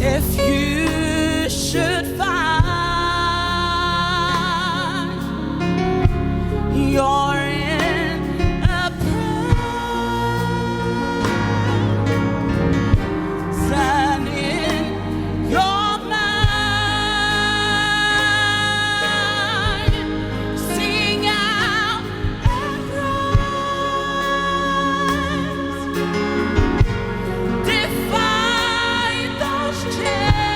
if you should find you're in a prison in your mind, sing out and rise, defy those chains.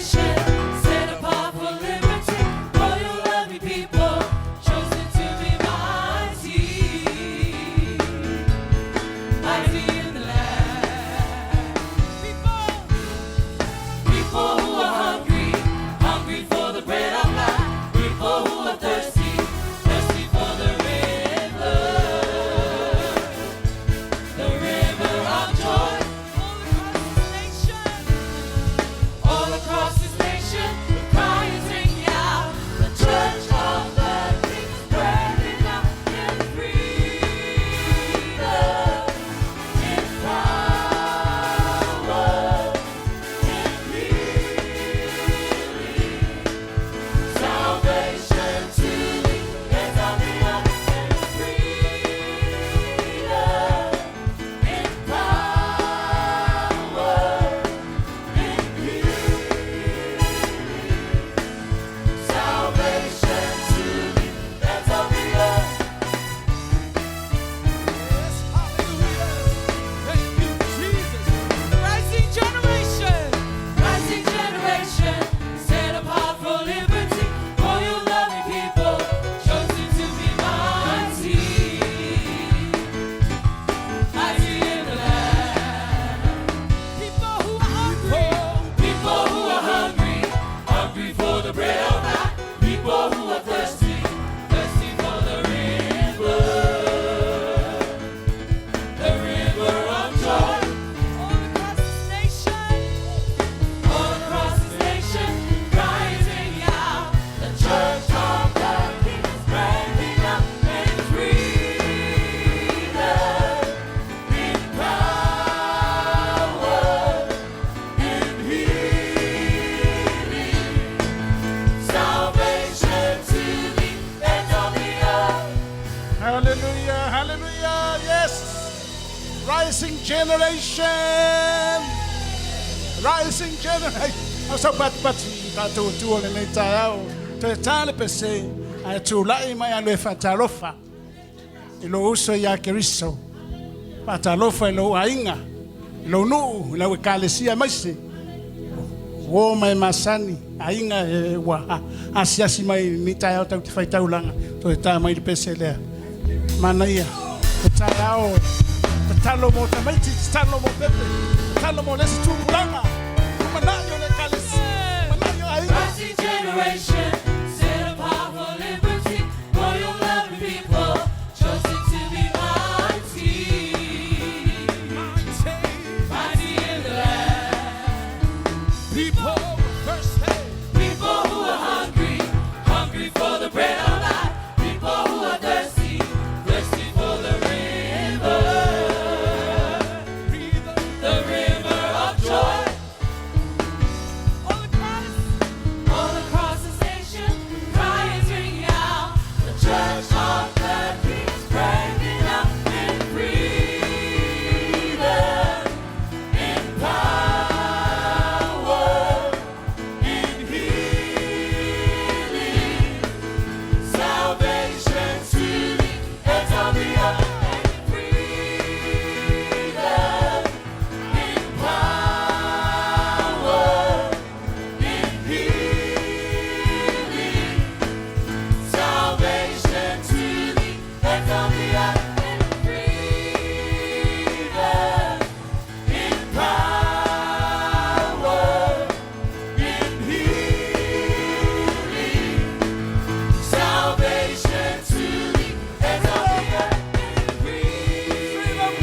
generation, set apart for liberty, royal lovely people, chosen to be mighty, mighty in the land. People who are hungry, hungry for the bread of life. People who are thirsty, thirsty for the river of joy. All across this nation, the cry is ringing out. The church of the King is spreading out in freedom, in power, in healing, salvation to the ends of the earth, in freedom, in power, in healing, salvation to the ends of the earth. Yes, hallelujah. Thank you, Jesus. Rising generation. Rising generation, set apart for liberty, royal loving people, chosen to be mighty, mighty in the land. People who are hungry. People who are hungry, hungry for the bread of life. People who are thirsty, thirsty for the river of joy. All across this nation. All across this nation, rising out, the church of the King is spreading out in freedom, in power, in healing, salvation to the ends of the earth. Hallelujah, hallelujah, yes. Rising generation. Rising generation. So but to le metao. Te tale pese ai tu lai mai alo fatalofa. Ilo uso ya Kristo. Fatalofa ilo ainga. Ilo nu ilo kalesia maisi. Wo mai masani ainga wa asiasi mai mitao tau te faitau langa. To ta mai pese le. Manaia. Tayao. Talo mo tamaiti, talo mo pepe. Talo mo lesi tu langa. Manaio le kalesi. Manaio ainga. Rising generation, set apart for liberty, royal loving people, chosen to be mighty, mighty in the land. People thirsty. People who are hungry, hungry for the bread of life. People who are thirsty, thirsty for the river of joy. All across this nation, cry is ringing out. The church of the King is spreading out in freedom, in power, in healing, salvation to the ends of the earth. In freedom, in power, in healing, salvation to the ends of the earth. In freedom, in power, in healing, salvation to the ends of the earth. In freedom,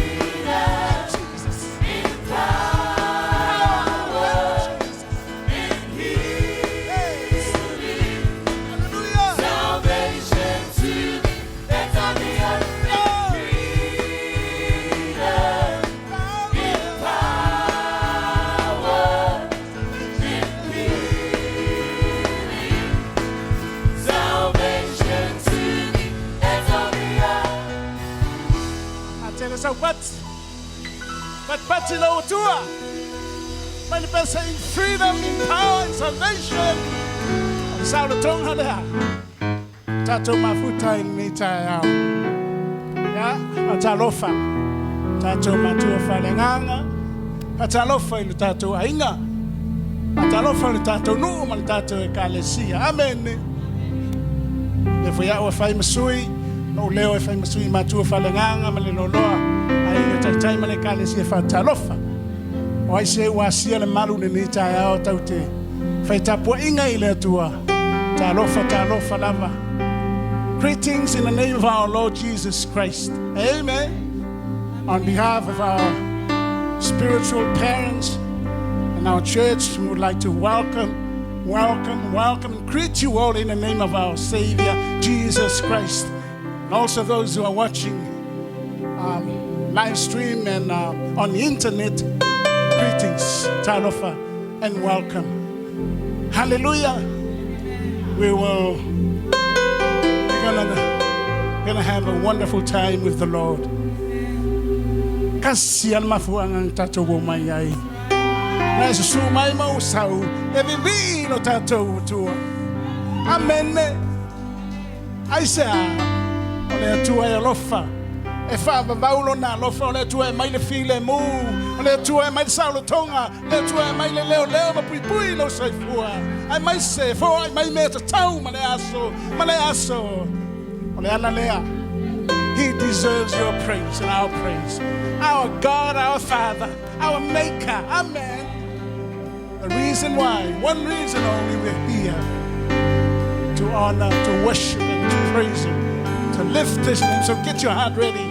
in power, in healing, salvation to the ends of the earth. In freedom, in power, in healing, salvation to the ends of the earth. I tell you so what? But you know tua. Manifest in freedom, in power, in salvation. Sao được trông hơn đấy. Ta trông mà phút thay mita yao. Ya, ta lofa. Ta trông mà tua fa lenganga. Ta lofa ilu ta tu ainga. Atalofa le tatou no ma le tatou ekalesia. Amen. Le foia o fai masui, no leo e fai masui matua falenganga ma le loloa. Ai le tai ma le ekalesia fa talofa. O ai se wa sia le malu le ni tai ao tau te. Fai tapu inga i le tua. Talofa lava. Greetings in the name of our Lord Jesus Christ. Amen. On behalf of our spiritual parents and our church, we would like to welcome, and greet you all in the name of our Savior, Jesus Christ. And also those who are watching live stream and on the internet, greetings, talofa, and welcome. Hallelujah. We're gonna have a wonderful time with the Lord. Kasian mafuangang tatawo mayay. Nasa sumay mausaw, evivino tatawo tua. Amen. Ay sa, ole tua e lofa. E fa baulo na lofa, ole tua e mai le file mu. Ole tua e mai saulo tonga. Ole tua e mai le leo mapui lo saifua. Ai mai se, fo ai mai meta tau maleaso. Ole ana lea. He deserves your praise and our praise. Our God, our Father, our Maker. Amen. The reason why, one reason only, we're here to honor, to worship, and to praise Him, to lift His name. So get your heart ready.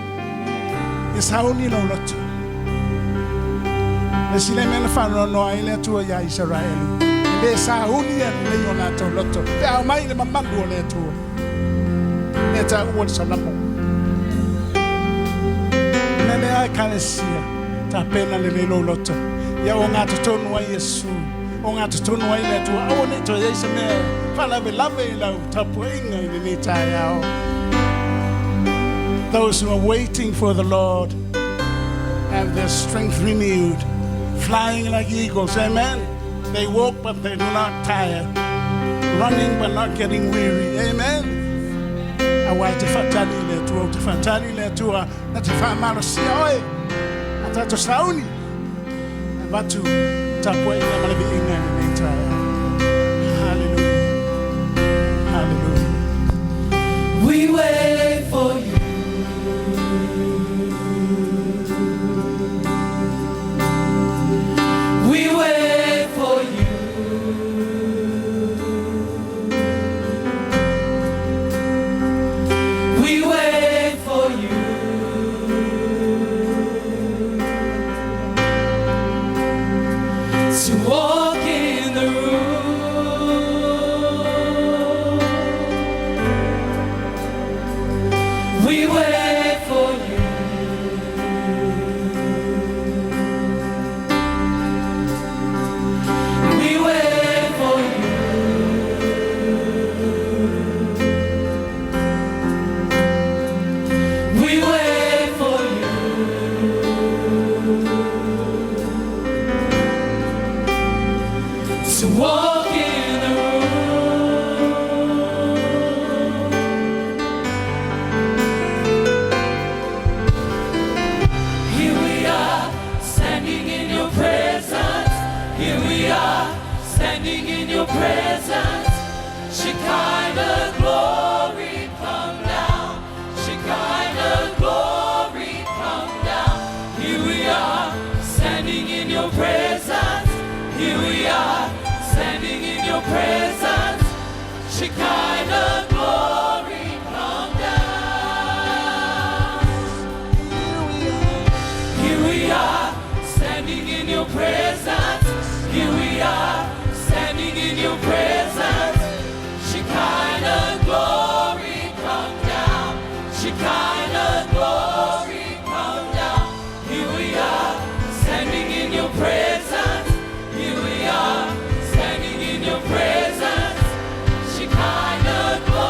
It's how you know not to. Le sile mena fano no ile tu ya Israel. Le sa unia le yona to loto. Pe au mai le mamandu le tu. Eta uol salamo. Nene ai kalesia ta pena le lo loto. Ya o ngata tonu wa Yesu. O ngata tonu wa ile tu. Awo ne to Yesu me. Fala be lave la tapu inga ni tayao. Those who are waiting for the Lord have their strength renewed, flying like eagles. Amen. They walk but they do not tire, running but not getting weary. Amen. Awai te fatali le tua, na te whamaro Siaosi, atato sauni, watu tapua ina malabi inga ni taya. Hallelujah. Hallelujah. We wait for you. We wait for you. We wait for you. To walk in the room. We wait for you. We wait for you. We wait for you. To walk in the room. Here we are, standing in your presence. Here we are, standing in your presence. Shekinah glory, come down. Shekinah glory, come down. Here we are, standing in your presence. Here we are, standing in your presence. Shekinah glory, come down. Here we are, standing in your presence. Here we are, standing in your presence. Shekinah glory, come down. Shekinah glory, come down. Here we are, standing in your presence. Here we are, standing in your presence. Shekinah glory.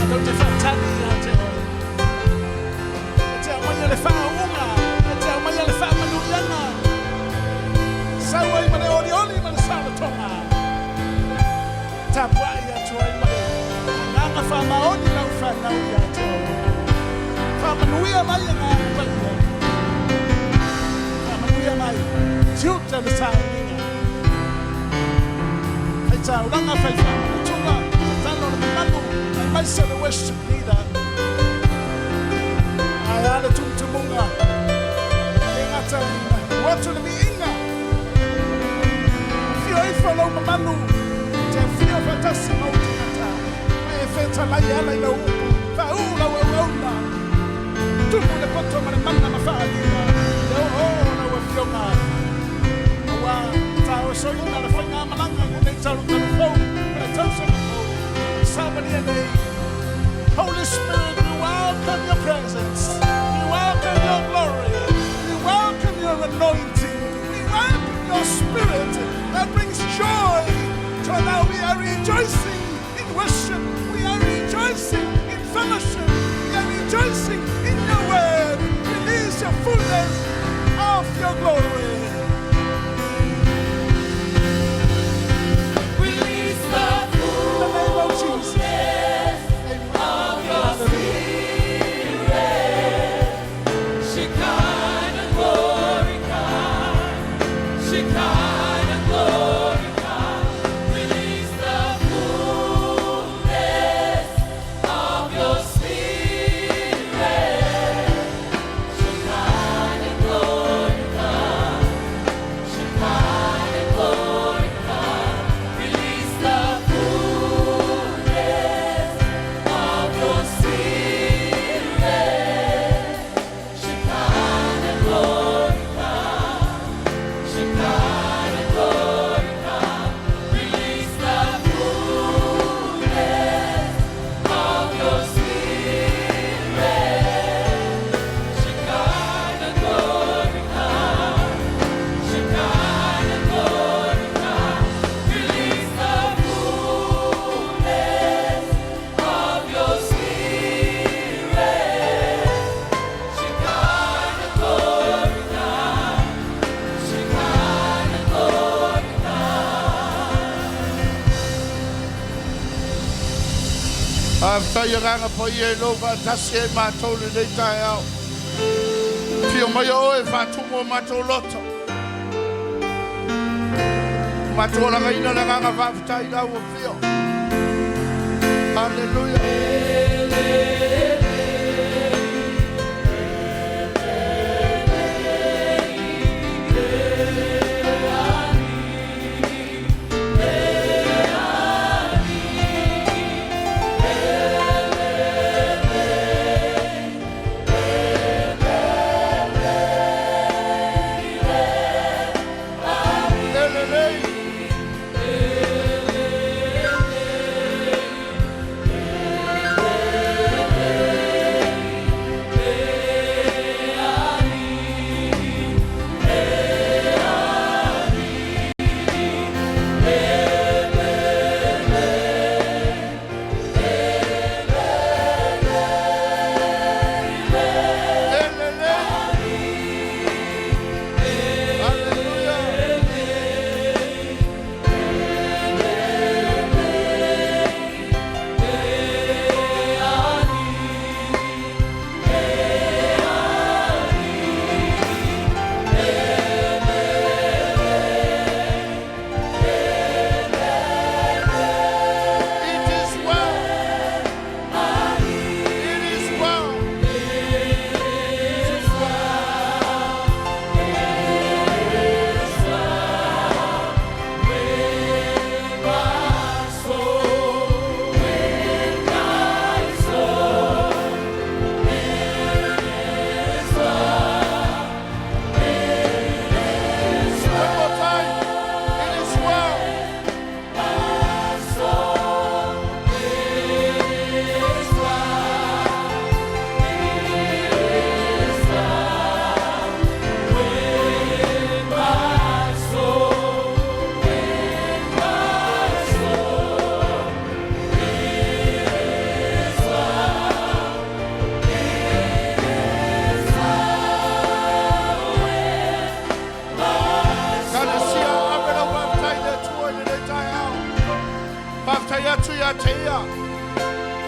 Tau te whatani a te oi. E te amai le wha unga. E te amai le wha manuiana. Sau ai mane oli oli mane sawa tonga. Tapuai a tuai mane. Nganga wha maoni lau wha nau i a te oi. Wha manuia mai a ngā pai a. Wha manuia mai. Tiuta le tāo inga. Hei tāo ranga whai wha manutunga. Tano le manu. Ai mai sa le worship leader. Ai ala tumutumunga. E ngata ina. Watu le mi inga. Fio e whalau mamanu. Te fio fatasi mauti ngata. Mai e wheta lai ala ina upu. Wha ula wa wauna. Tumu le poto ma le mana ma wha alina. Leo o na wa fionga. Awa tau soina le whainga malanga. Nei taru taru fau. Le tau sana fau. Somebody in the Holy Spirit, we welcome your presence. We welcome your glory. We welcome your anointing. We welcome your spirit that brings joy. So now we are rejoicing in worship. We are rejoicing in fellowship. We are rejoicing in your word. Release your fullness of your glory. Release the In the name of Jesus. of your spirit. Shekinah glory come. Shekinah glory come. Release the fullness of your spirit. Shekinah glory come. Shekinah glory come. Release the fullness of your spirit. Shekinah glory come. Shekinah glory come. Release the fullness of your spirit. Shekinah glory come. Shekinah glory come. Release the fullness of your spirit. Shekinah glory come. Shekinah glory come. After you rang up a year over, that's it, my told you they die out. Feel my own, if I took more matoloto. Matola gaina na ganga vafta ina wo feel. Hallelujah.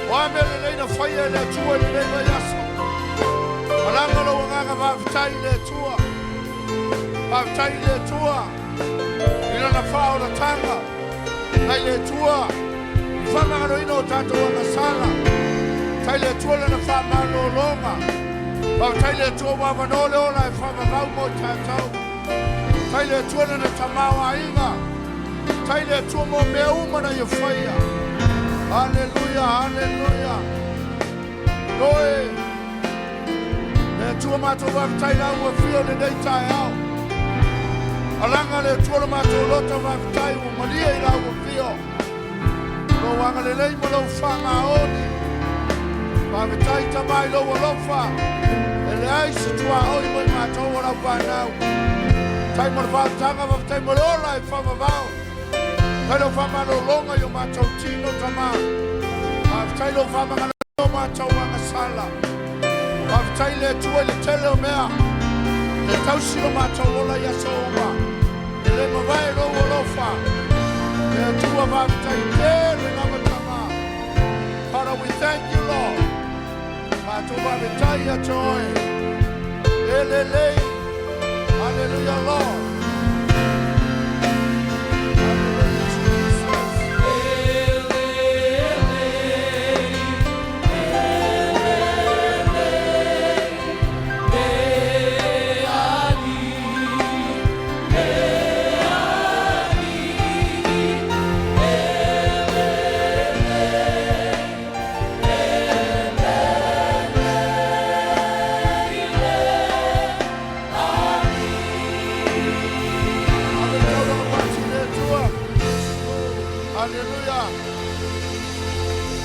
Wamele leina fire le tua le leina yaso. Malanga lo wanganga vavitai le tua. Vavitai le tua. Ina na fao na tanga. Nai le tua. Whamanga no ino tato wanga sala. Tai le tua le na whama no longa. Vavitai le tua wawanole ola e whama vau mo tatau. Tai le tua le na tamawa inga. Tai le tua mo meuma na yawhaia. Hallelujah, hallelujah. Noi. Le tua mato vavitai la ua fio le nei tai au. Alanga le tua mato lota vavitai ua malia i la ua fio. Lo wanga le nei mo lo whanga oni. Vavitai tamai lo wa lofa. E le aisi tua oi mo i mato ora whanau. Tai mo vautanga vavitai mo lola e whamavau. Tai lo whamano longa i o mato tino tama. Vavitai lo whamanga lo mato wanga sala. Vavitai le tua le tele o mea. Le tausi lo mato lola i aso oma. E le mawai lo wa lofa. Le tua vavitai le lava tama. Father, we thank you, Lord. Mato vavitai a joy. Elele. Hallelujah, Lord.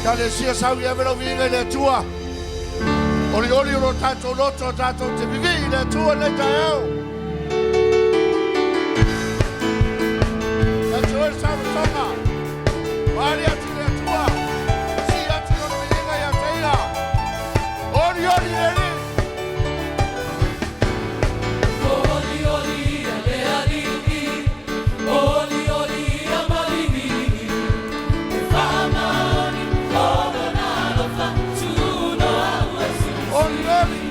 Dale sia sawi avelo vinga le tua. Oli oli lo tanto loto tanto te vivi le tua le taeo. La tua sawi sanga. Mari atu le tua. Si atu no vinga ya teila. Oli oli ele. Oli oli ele ali. Oli oli amali. Fama Oli oli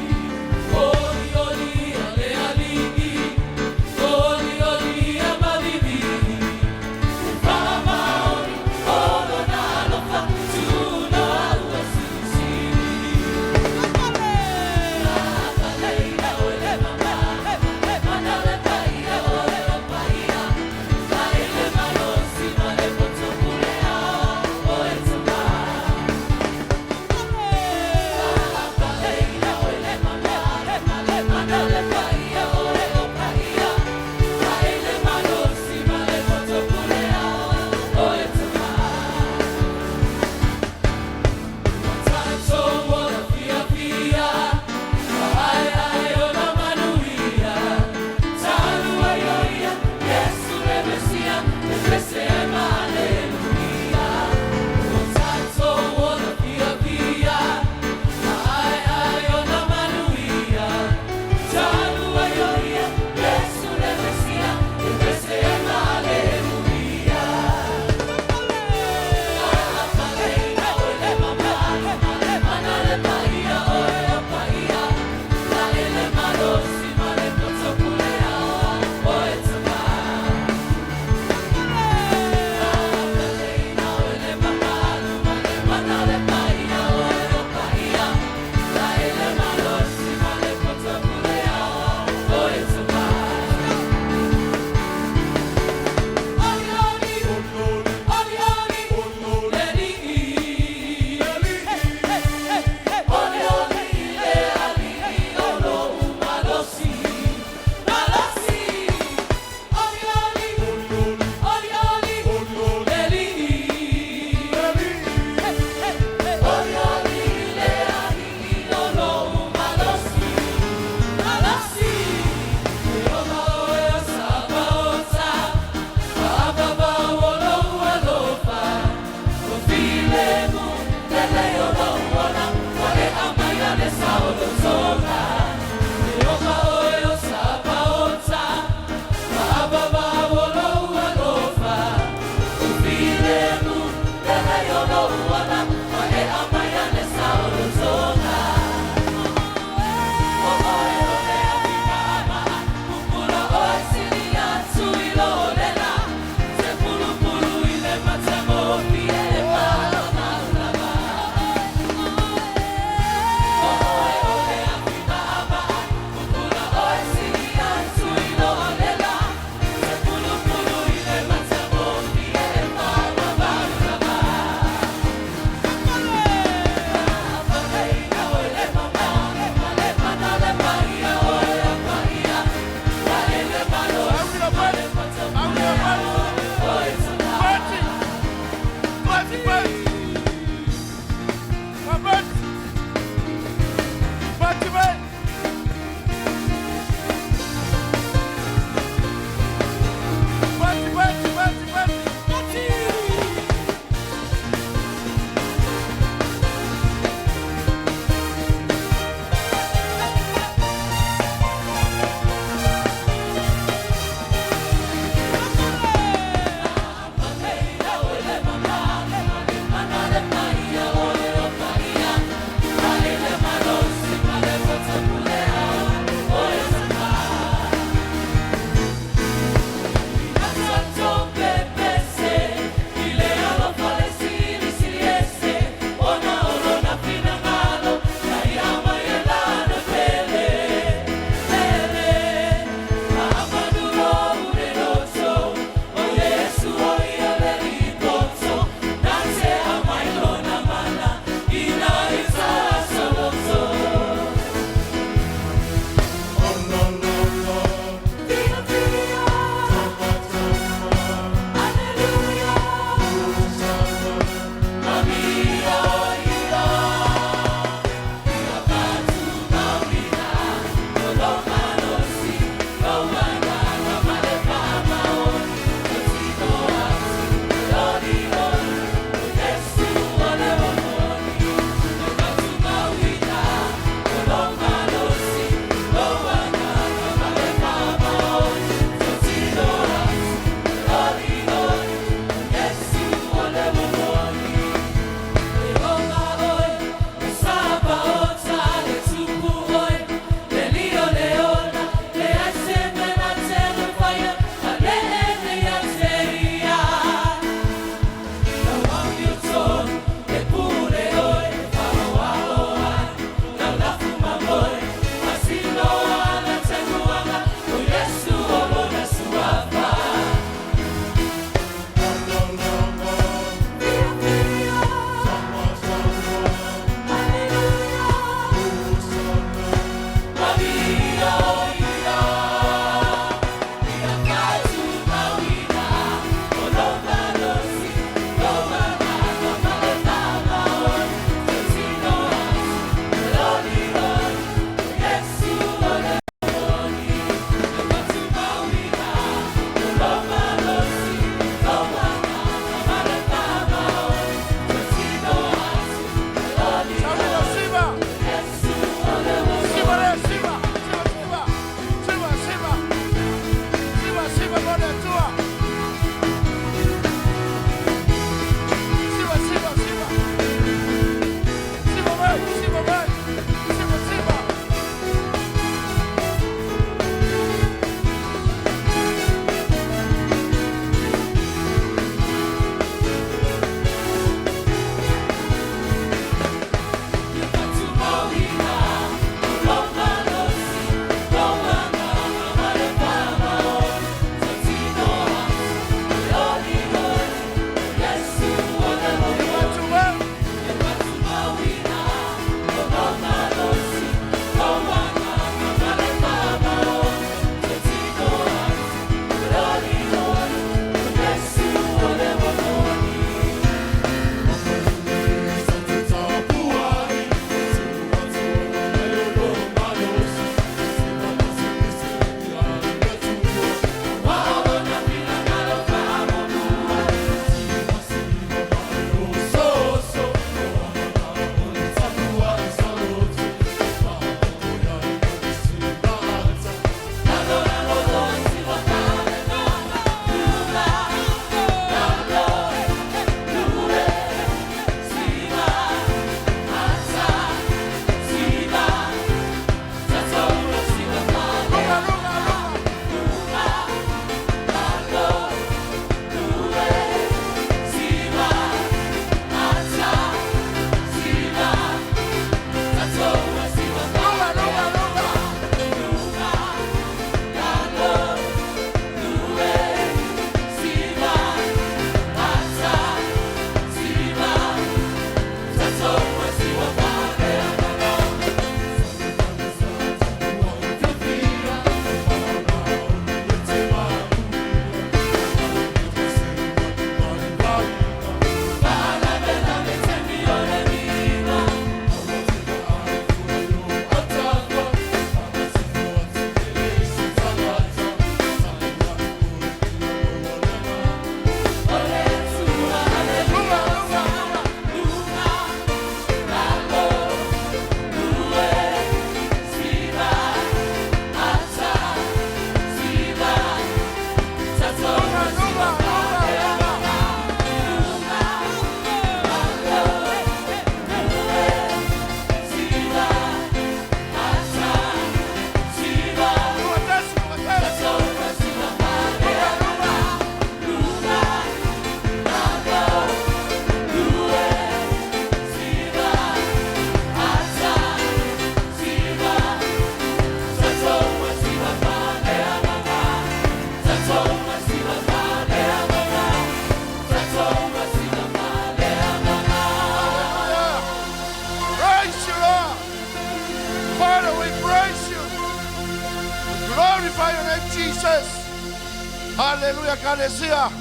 Hallelujah, Meleisea.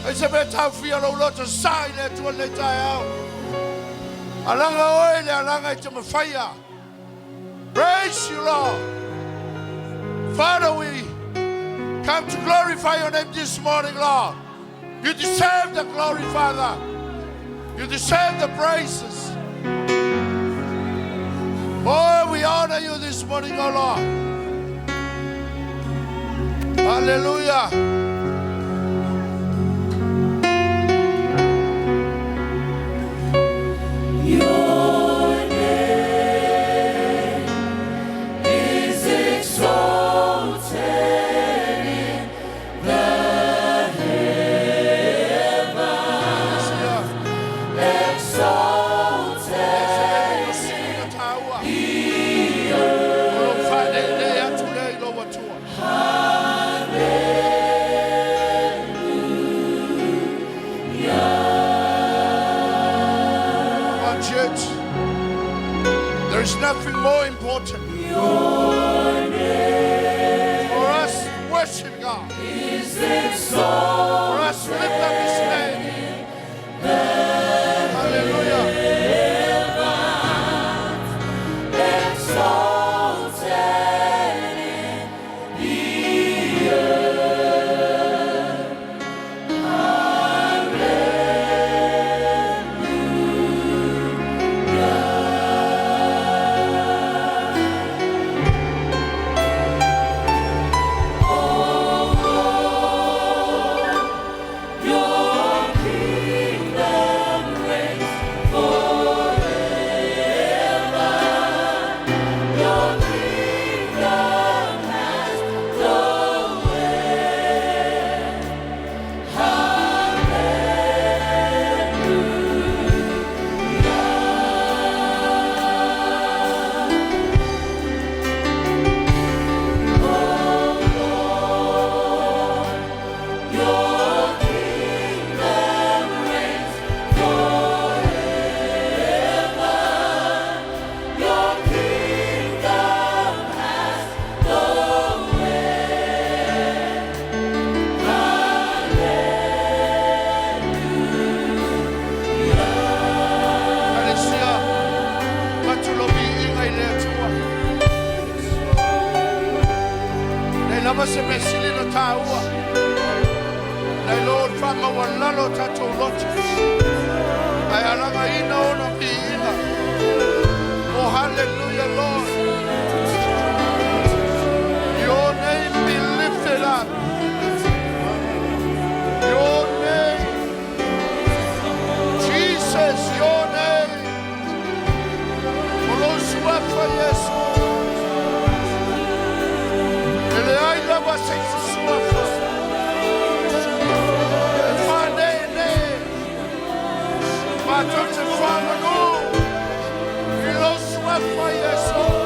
It's a better feel of lot of sign that will let out. Alanga oil, alanga to my fire. Praise you, Lord. Father, we come to glorify your name this morning, Lord. You deserve the glory, Father. You deserve the praises. Oh, we honor you this morning, oh Lord. Hallelujah. Your name is exalted in the heavens, exalted in the earth. There is nothing more important for us to worship God, for us to lift up His name. Hallelujah. Exalted in the earth. Hallelujah. malo tato lote. Ai alanga ina ona piina. Oh, hallelujah, Lord. Your name be lifted up. Your name. Jesus, your name. Suluape Yesu. Ele ainda vai ser Suluape. Don't you follow no? You don't sweat for your soul.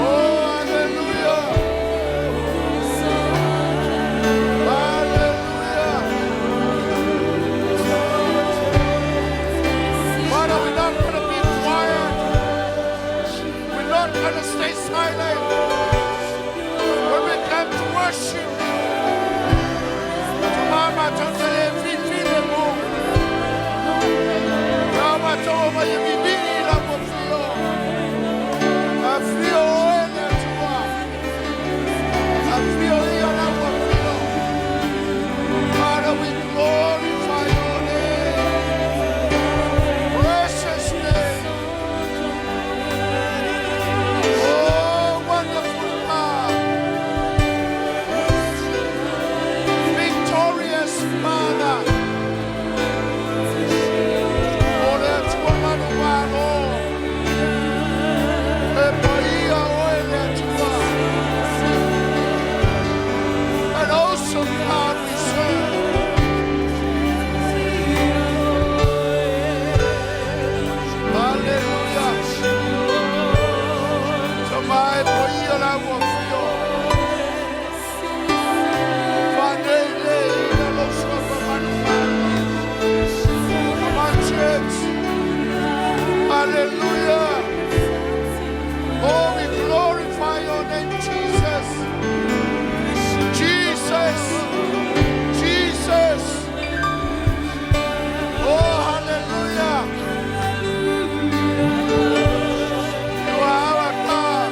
Oh, hallelujah. Hallelujah. Father, we're not going to be quiet. We're not going to stay silent. When we come to worship you, Mama, don't tell you. Toma ya bibili la mofio. Afio ene tua. Afio ya la mofio. Father, we glorify your name. Precious name. Oh, wonderful God. Victorious Father. And also God we serve. Hallelujah. So my boy, I will feel. Hallelujah. Oh, we glorify your name, Jesus. Jesus. Jesus. Oh, hallelujah. You are our God.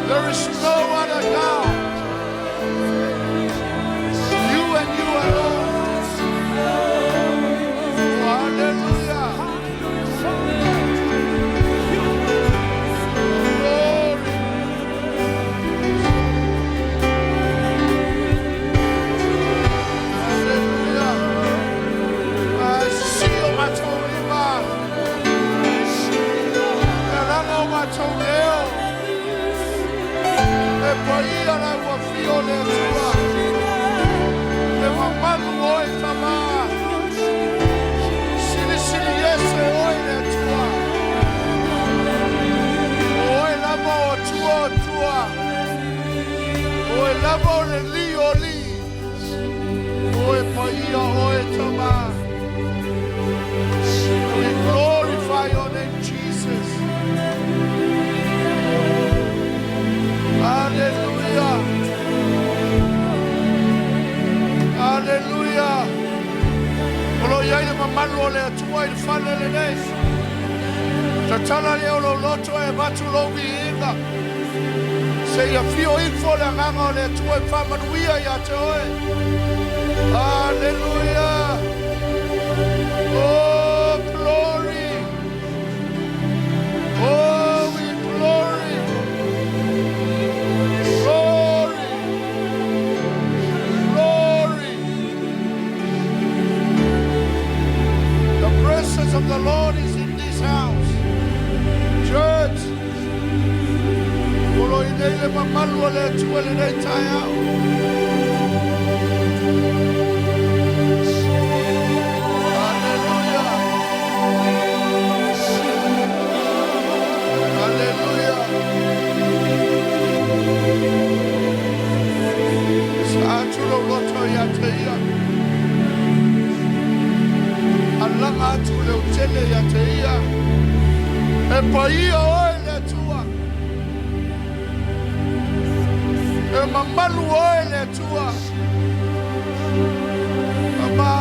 There is no other God. You and you alone. Hallelujah. Glory. Hallelujah. I see you, my Tolima. And I know my Toleo. E poi io la vuoi fiole tua. E mamma vuoi tamare. We glorify your name, Jesus. Hallelujah. Hallelujah. Olo yai mamalo le tua il fale le nes. Tatala le olo loto e batu lo biinga. Se ya fio info le nganga le tua fama nuia ya te oe. Hallelujah. Oh, glory. Oh, we glory. Glory. Glory. The presence of the Lord is in this house. Church. Hallelujah. Hallelujah. Satulo loto ya teia. Alanga tulo tele ya teia. E poi ole tua. E mamalu ole tua. Mama.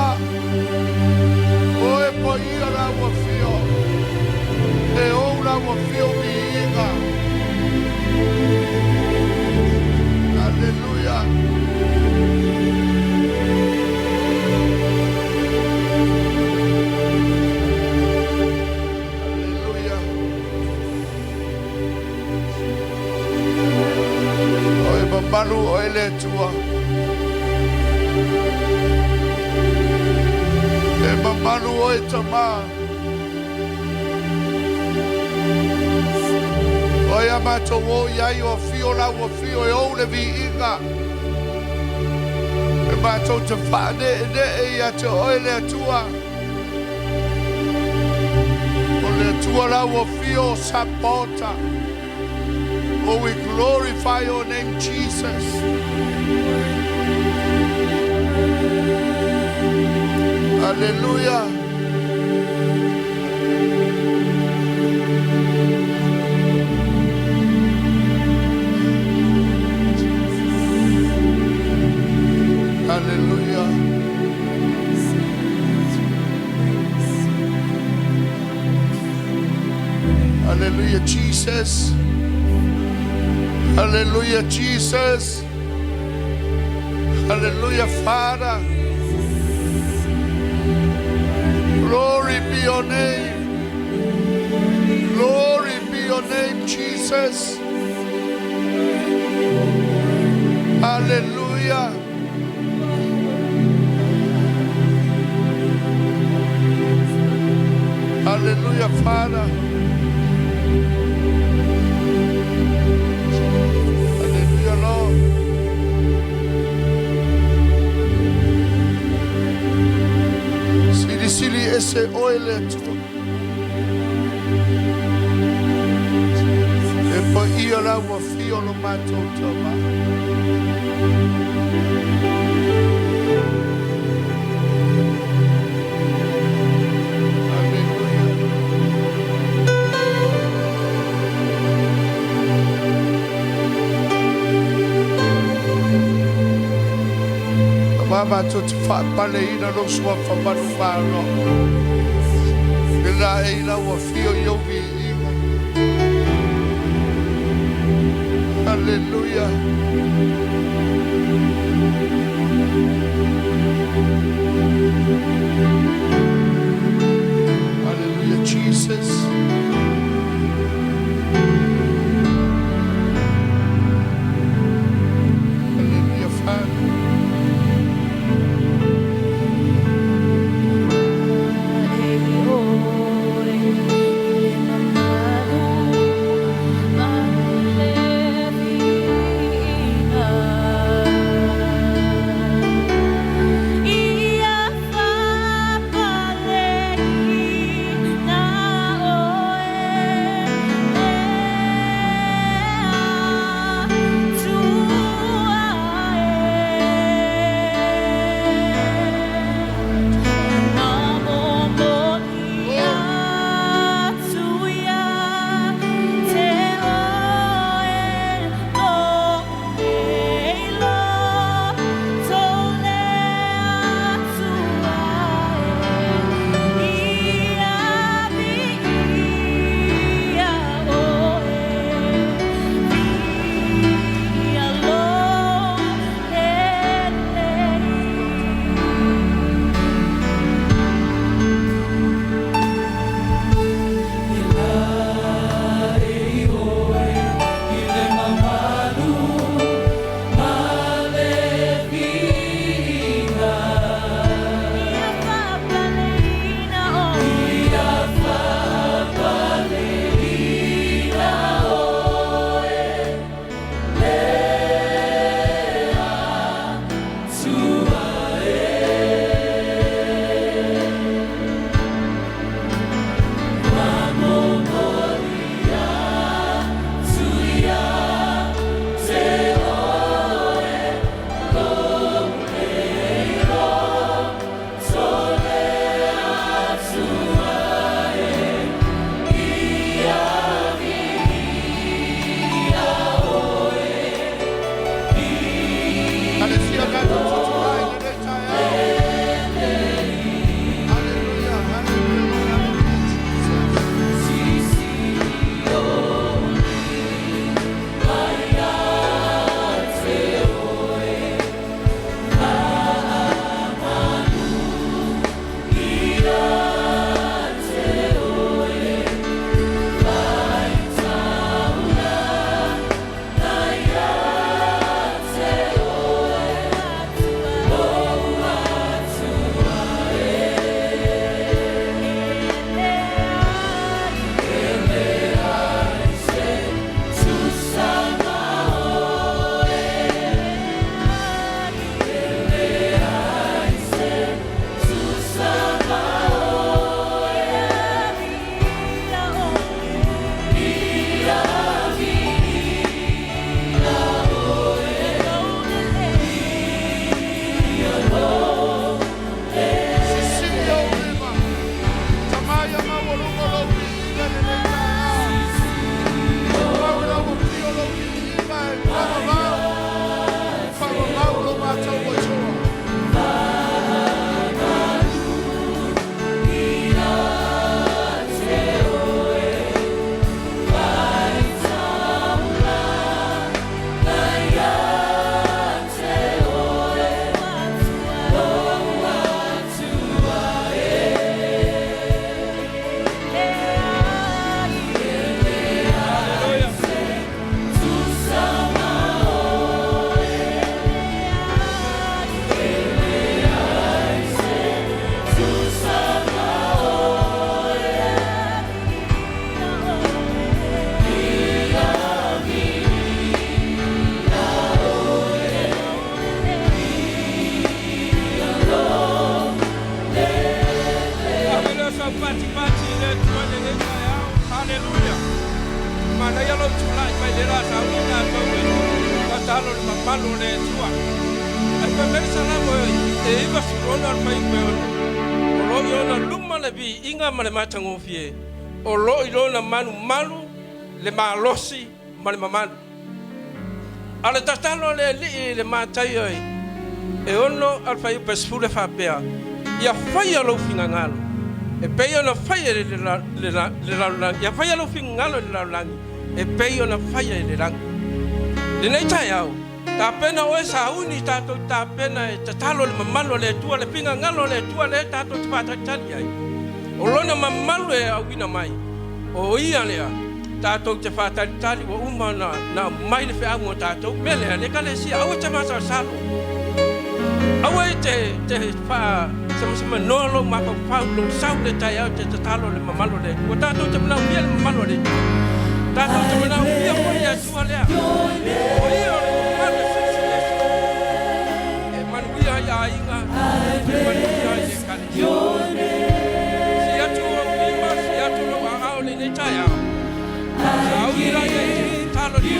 O e poi ala wo fio. E ora wo fio biinga. Hallelujah. tua. E mamanu o e tama. O ia mato o iai o fio la o fio e o le vi inga. E mato te whane e ne e ia te oe le atua. O le atua la o fio sapota. Oh, we glorify your name, Jesus. Hallelujah. Hallelujah. Hallelujah, Jesus. Hallelujah, Jesus. Hallelujah, Father. Glory be your name. Glory be your name, Jesus. Hallelujah. Hallelujah, Father. Hallelujah, Lord. Sili ese oile tua. E poi io la ua fio lo mato toma. Mama to Papali'itele no sua whamanumaro. Ila e ila wa fio yogi inga. Hallelujah. Hallelujah, Jesus. Hallelujah, Father. yalo tulai mai le ra sa uni na to we ka talo le mapalo le tua ai pa mer sala mo e iba su rono al pai pe o lo yo na luma le bi inga ma le matango fie o lo i lo na manu malu le malosi ma le mamanu ale tatalo le li le matai oi e ono al pai pe sfule fa pea ia fai lo finga ngalo e peio na fai le ia fai lo finga ngalo le langi e peio na fai le langi le nei tai au ta pena o sa uni ta to ta pena e tatalo le mamalo le tua le finga ngalo le tua le ta to pata tali ai o lona mamalo e au ina mai o ia lea ta to te fata tali o umana na mai le fe au ta to mele le kale si au te masa salo awe te fa sama nolo ma fa lo sau le tai au te tatalo le mamalo le o ta to te na mia le mamalo le ta to te na mia mo ia tua le o ia le mamalo e manuia ia inga manuia ia kale si atu ma si atu lo au le ne tai au au ira ia talo di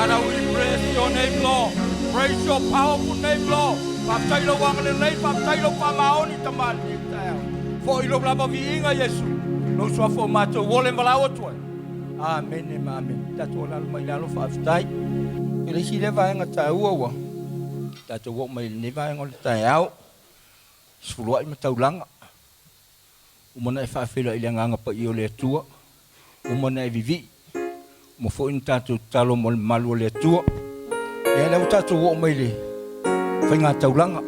Father, we praise your name, Lord. Praise your powerful name, Lord. Paptailo wangale lei, paptailo pamaoni tamani tao. For ilo blama viinga Yesu. No swafo mato wole malawo tuai. Amen, amen. That's all I'll my lalo faftai. Ele si leva nga tau. That's what my leva nga tau. Suluai mataulang. Umana fa fela ile nga pa iyo le tua. Umana vivi. Mo fo intatu talo mo malu le tua. E la utatu wo mai le. Fa nga taulanga.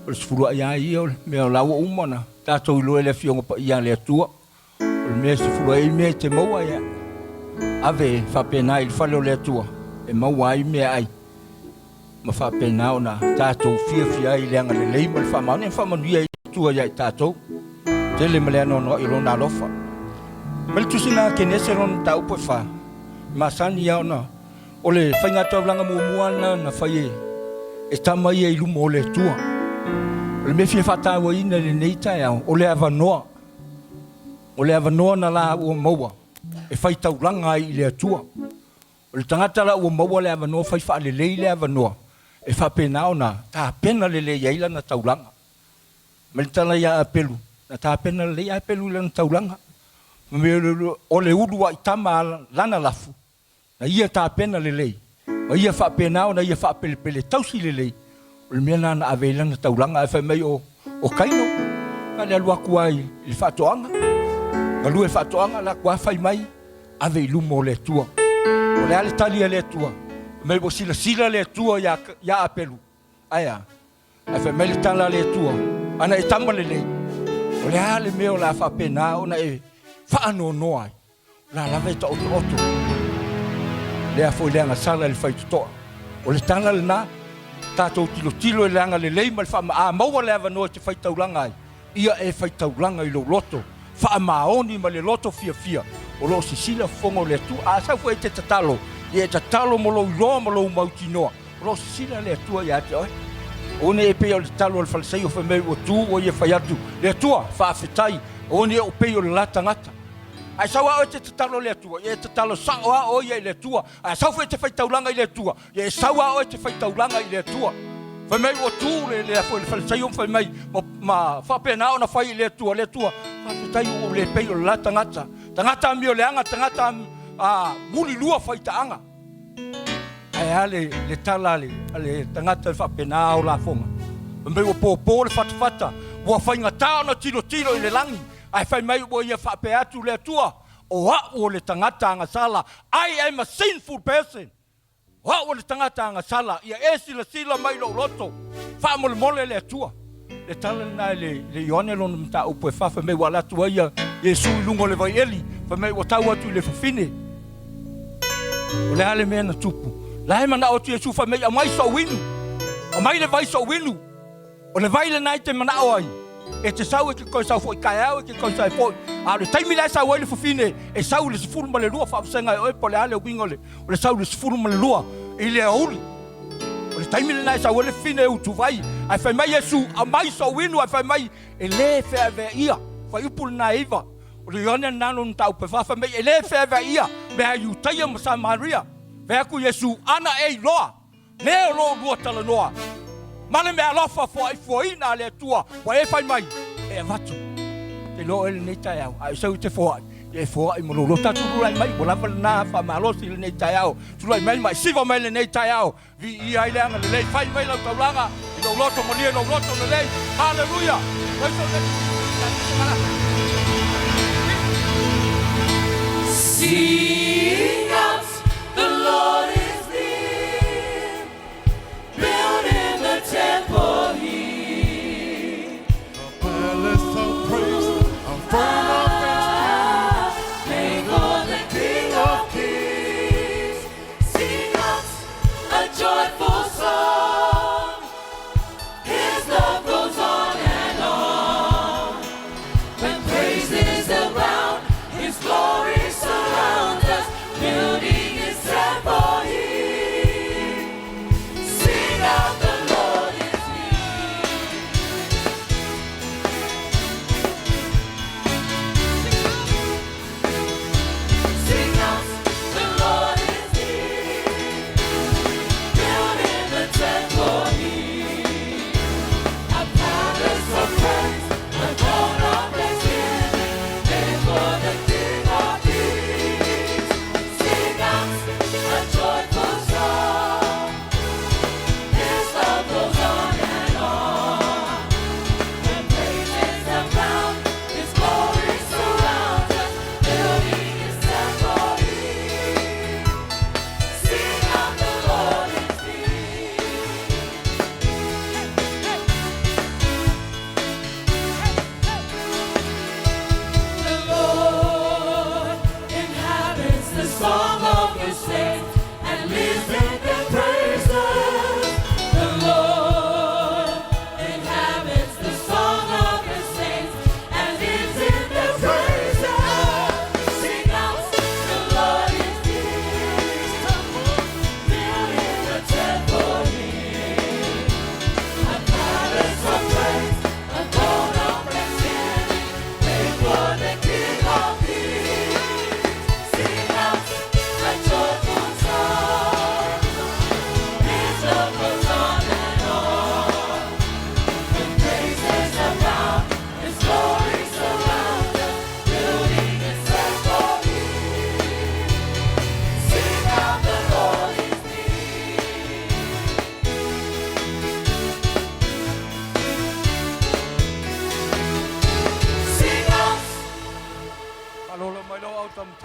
O suluai ya iyo me la wo umana. Tatu lo le fio pa ia le tua. O me suluai me te mo ya. Ave fa pena il falo le tua. E mo ai me ai. Ma fa pena ona tatu fia ile nga le lei mo fa ma ne fa mo ia tua ya tatu. Tele Meleano no ilona lofa. Mel tusina keneseron tau po fa. Masani ya ona. Ole fanga toblanga muana na faye. Esta mai ilu mole tua. Ole me fia fata wa ina le neita ya. Ole avanoa. Ole avanoa na la o moa. E fai taulanga i le tua. Ole tangata la o moa le avanoa fai fa le le avanoa. E fa pena ona ta pena le yaila na taulanga. Mel tala ya apelu. Na ta pena le ai pelu le taulanga me o le udu ai tama lana lafu na ia ta pena le ma ia fa pena na ia fa pele tausi le o le mena na avela na taulanga fa mai o kaino ka le lua kuai le fa toanga ka lua fa toanga la kwa fai mai ave lu mo le tua o le ale tali le tua me bo sila le tua ya apelu aya fa mai le tala le tua ana e tama le o le ale meo la fa pena ona e fa no noai la lava to oto le a foi lenga sala le fai to o le tanga le na tato tilo le anga le leima fa a mo le ava no te fai taulanga ia e fai taulanga i lo loto fa maoni ma le loto fia o lo sisila fongo le tu a sa foi te tatalo e tatalo mo lo mautino o lo sisila le tu ya te one e pe o le talo o falsei o feme o tu o ia fai atu le tua fa afetai one o pe o le latangata ai sawa o te talo le tua e te talo sawa o ia le tua ai sawa e te fai taulanga i le tua e sawa o te fai taulanga i le tua feme o tu le falsei o feme ma fa pena ona fai le tua fa afetai o le pe o le latangata mi o le anga tangata muli lua fai taanga ai ale le talale ale tangata fa pena o la fonga me o popo le fata o fainga taona tilo i le langi ai fai mai o ia fa pe atu le tua o le tangata anga sala I am a sinful person o le tangata anga sala ia sila mai lo loto fa mole le tua le tala na le yone lo mta o po fa me wala tua ia Yesu lungo le vai eli fa me o taua tu le fine o le ale mena tupu la he mana o tu Yesu fa me mai so winu o mai le vai so winu o le vai le nai te mana o ai e te sau e ke ko sau foi kai au e ke ko sau foi a le taimi la sau le fine e sau le sfuru ma le lua fa senga o po le ale wingole o le sau le sfuru ma le lua ile auli o le taimi le nai sau le fine u tu vai ai fa mai Yesu a mai so winu ai fa mai e le fe ave ia fa upul naiva o le yone nanu tau pe fa mai e le fe ave ia me ayu taia ma sa Maria Veku Yesu ana e loa. Ne lo lua tala noa. Mane me alofa foi na le tua. Wa e fai mai. E vatu. Te lo ele nei tai au. Ai sau te foi. E foi mo lo tatu lai mai. Mo lava na fa malo si le nei tai au. Tu lai mai siva mai le nei tai au. Vi I ai le anga le lei fai mai la taulanga. I lo loto mo ni lo loto le lei. Hallelujah. Sing out. The Lord is near, building the temple here. A palace of praise, a throne of thanksgiving. Make for the King of Kings. Sing out a joyful song. His love goes on and on. When praises abound, His glory surrounds us. Building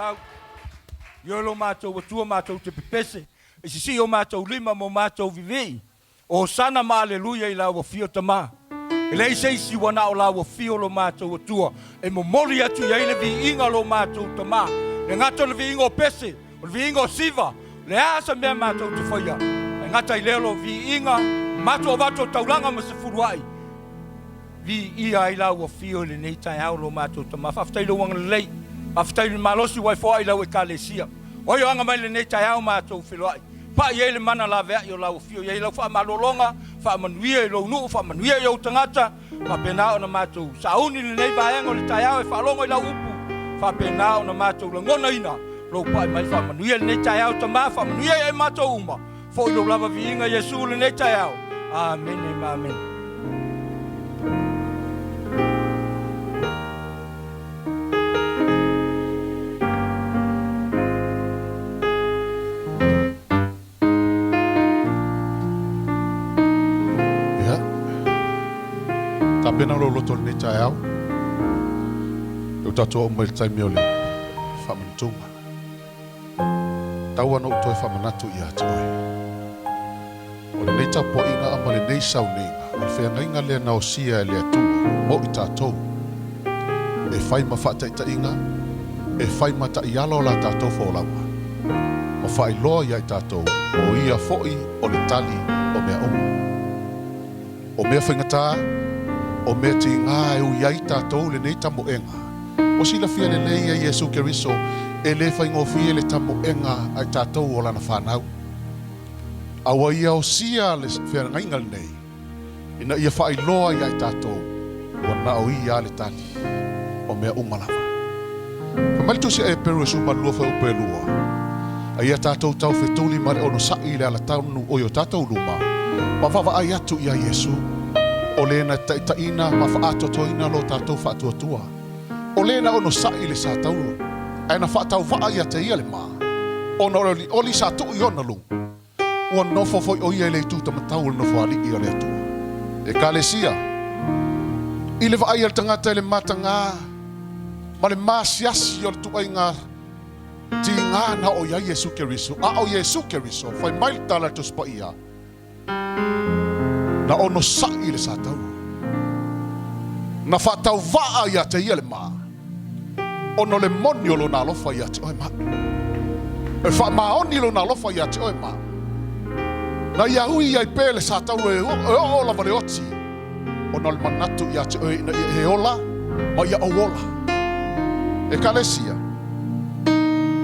lau. Yo lo mātou wa tua mātou te pepese. E si o mātou lima mo mātou vivei. O sana ma aleluia I lau wa fio tamā. E lei se isi wana o lau wa fio lo mātou wa tua. E mo mori atu ia ile vi inga lo mātou tamā. Le ngato le vi inga o pese. O le vi inga o siva. Le asa mea mātou te whaia. E ngata I leo lo vi inga. Mātou o vato taulanga ma se furuai. Vi ia I lau wa fio le nei tai au lo mātou tamā. Whaftai lo wanga lei. Whaftai le malosi wai fōa I lau e Meleisea. Oi anga mai le nei tai au mātou whiloai. Pa ia le mana la vea I o lau fio. Ia I lau wha malolonga. Wha manuia I lo nuu. Wha manuia I o tangata. Wha pena o na mātou. Sauni le nei vaenga o le tai au e wha longa I lau upu. Wha pena o na mātou la ngona ina. Lo pai mai wha manuia le nei tai au tamā. Wha manuia I mātou uma. Fo I lo lava vi inga Yesu le nei tai au. Amen e amen. Pena lo loto ni tai au. Eu tato o mai tai miole. Fa mantunga. Tau ano toi fa manatu ia toi. O le nei tapo inga ama le nei sau ninga. O le whenga inga le na o sia le atua. Mo I tatou. E whai ma wha taita inga. E whai ma ta ialo la tatou fo lawa. Ma whai loa ia I tatou. O ia foi o le tali o mea umu. O mea whengata. O mea ti ngā e ui ai tātou le nei tamo enga. O sila fia le nei a Yesu Keriso e le whaingo fia le tamo enga ai tātou o lana whanau. Awa ia o sia le fia ngaingal nei. Ina ia whai loa i ai tātou o na o ia le tali o mea umalawa. Pamalitu si e peru e suma lua whai upe lua. A ia tātou tau whetuli mare ono sai le ala taunu o yo tātou luma. Ma wawa ai atu ia Yesu. O lena taina ma whaatotoina lo tātou whaatuatua. O lena ono sai le sa tauru. Aina whaatau waa ia te ia le maa. Ono oli sa tu I ona lungu. Ua nofo foi o ia le tūta matau le nofo ali I le atua. E Meleisea. I le vaai al tangata le matanga. Ma le masiasi o le tuai ngā. Ti ngā na o ia Yesu Keriso. A o Yesu Keriso. Fai mail tala to spa ia. Na ono sai le sa tau. Na whatau waa ia te ia le maa. Ono le moni o lo na lofa ia te oe maa. E wha maoni lo na lofa ia te oe maa. Na ia hui ia I pēle sa tau e o ola vale oti. Ono le manatu ia te oe ina ia he ola. Ma ia o ola. E Meleisea.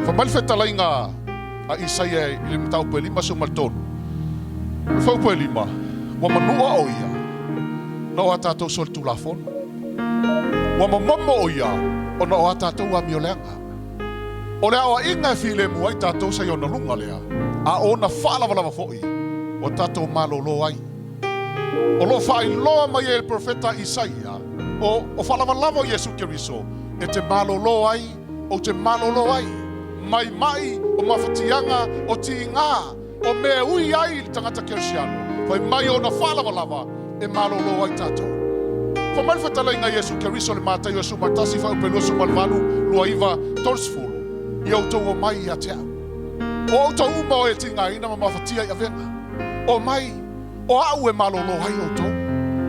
Wha malifeta inga a Isaia I le matau pe lima su maltonu. E whau pe lima. Wa manua o ia. Na o tātou sol tu la fon. Wa mamama o ia. O na o tātou wa mioleanga. O lea o inga e file mua I tātou sa iona lunga lea. A o na whaalawalawa foi. O tātou malolo ai. O lo whai loa mai e profeta Isaia. O whalawalawa o Yesu Keriso. E te malolo ai. O te malolo ai. Mai o mawhatianga o ti ngā. O mea ui ai I tangata Kersiano. Fai mai o na whalawalawa e malolo ai tātou. Fa malwhatala inga Yesu Keriso le mātai o sumatasi whau pelo sumalvanu lua iwa torsfulu. I autou o mai I atea. O autou uma o e tinga ina ma mawhatia I avenga. O mai, o au e malolo ai autou.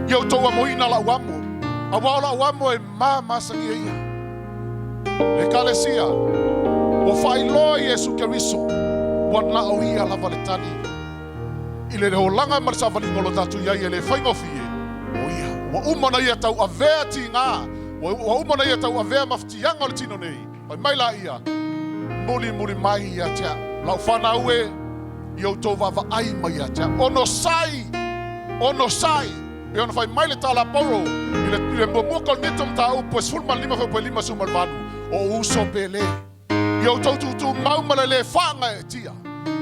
I autou a moina la uamo. A wala uamo e masangi e ia. Le Meleisea. O whailoa Yesu Keriso. Wana o ia lava le tani. I le holanga marsavali ngolo tatu ia I le whaingofie. O ia, wa umana ia tau avea ti ngā. Wa umana ia tau avea maftianga o le tino nei. Pai mai la ia. Muri mai ia tia. Lau whana ue. I autou wawa ai mai ia tia. Ono sai. E ona whai mai le tala poro. I le mwokal netom ta upo. Sulman lima whai lima sumal vanu. O uso pele. I autou tutu maumale le whanga e tia.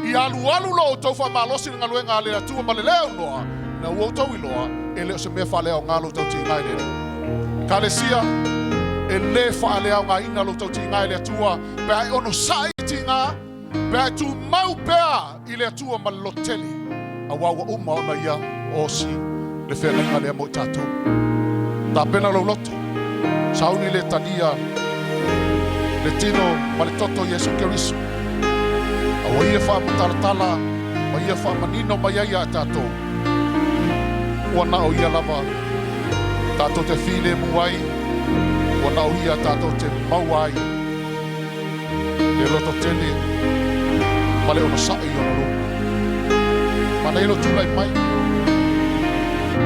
I alu lo tau wha malosi ngā luenga le atua ma le leo noa. Na uau tau I loa, e leo se mea wha leo ngā lo tau ti ngai le. Meleisea, e le wha leo ngā ina lo tau ti ngai le atua. Pea ono sai ti ngā, pea tu mau pea I le atua ma lo tele. A wawa uma ona ia o si le whenga inga lea mo I tātou. Tā pena lo loto. Sauni le tania. Le tino ma le toto Yesu Keriso. Awa ia whaamatalatala, ma ia whaamanino ma iaia a tātou. Ua nao ia lava, tātou te while muai, ua nao ia tātou te mauai. Le loto tene, ma le ono sa'i ono lo. Ma nei lo tulai mai.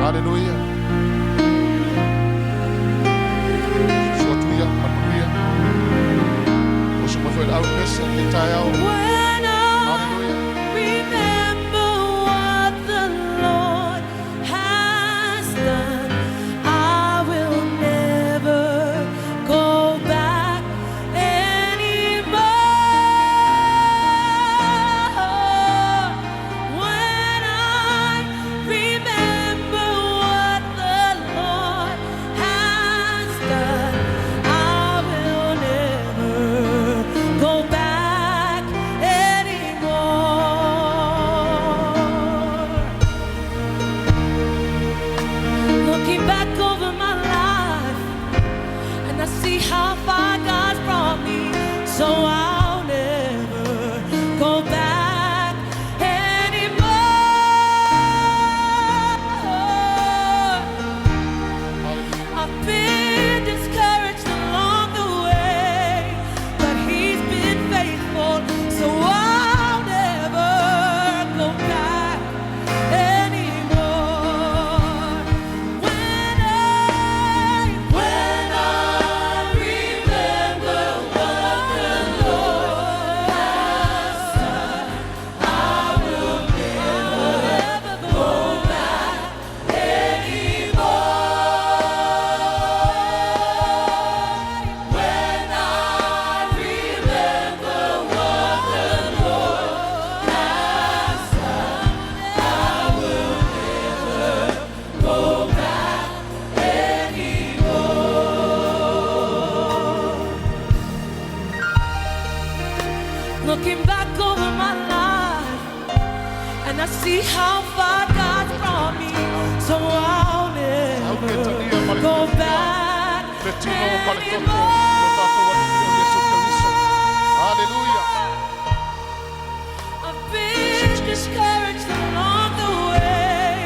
Hallelujah. Suatuia, manuia. Osu mawhoi au pesa, le tai au. When I remember what the Lord has done, I will never go back anymore. When I remember what the Lord has done, I will never go back anymore. Looking back over my life, and I see how far God's brought me, so I'll never go back anymore. I've been discouraged along the way, but He's been faithful, so I'll never go back anymore. When I remember what the Lord has done, I will never go back anymore. When I remember what the Lord has done, I will never go back anymore. Looking back over my life, and I see how far God's brought me, so I'll never go back Le tino ma le toto, lo tātou anu Yesu Keriso. Hallelujah. I've been discouraged along the way,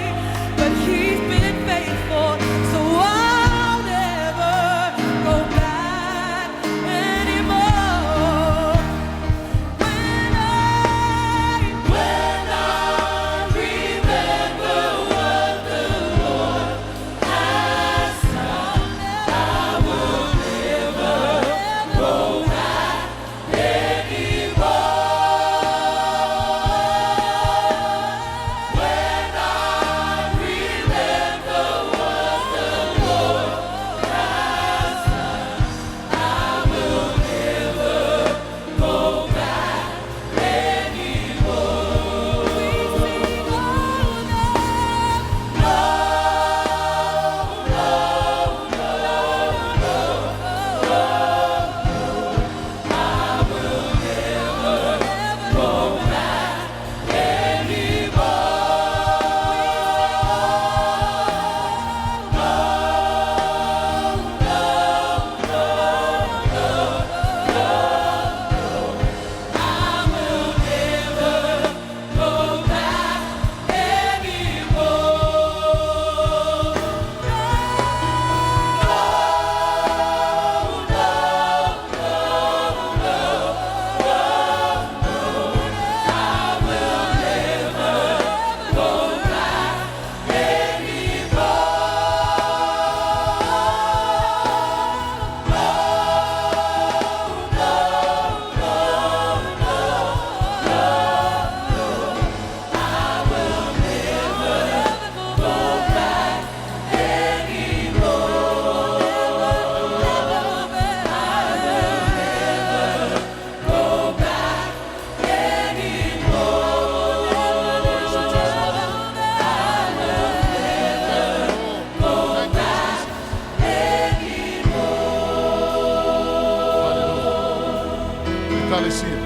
but He's been faithful, so I'll never go back anymore. When I remember what the Lord has done, I will never go back anymore. When I remember what the Lord has done, I will never go back anymore. We sing, oh no, I will never go back anymore. I will never go back Meleisea.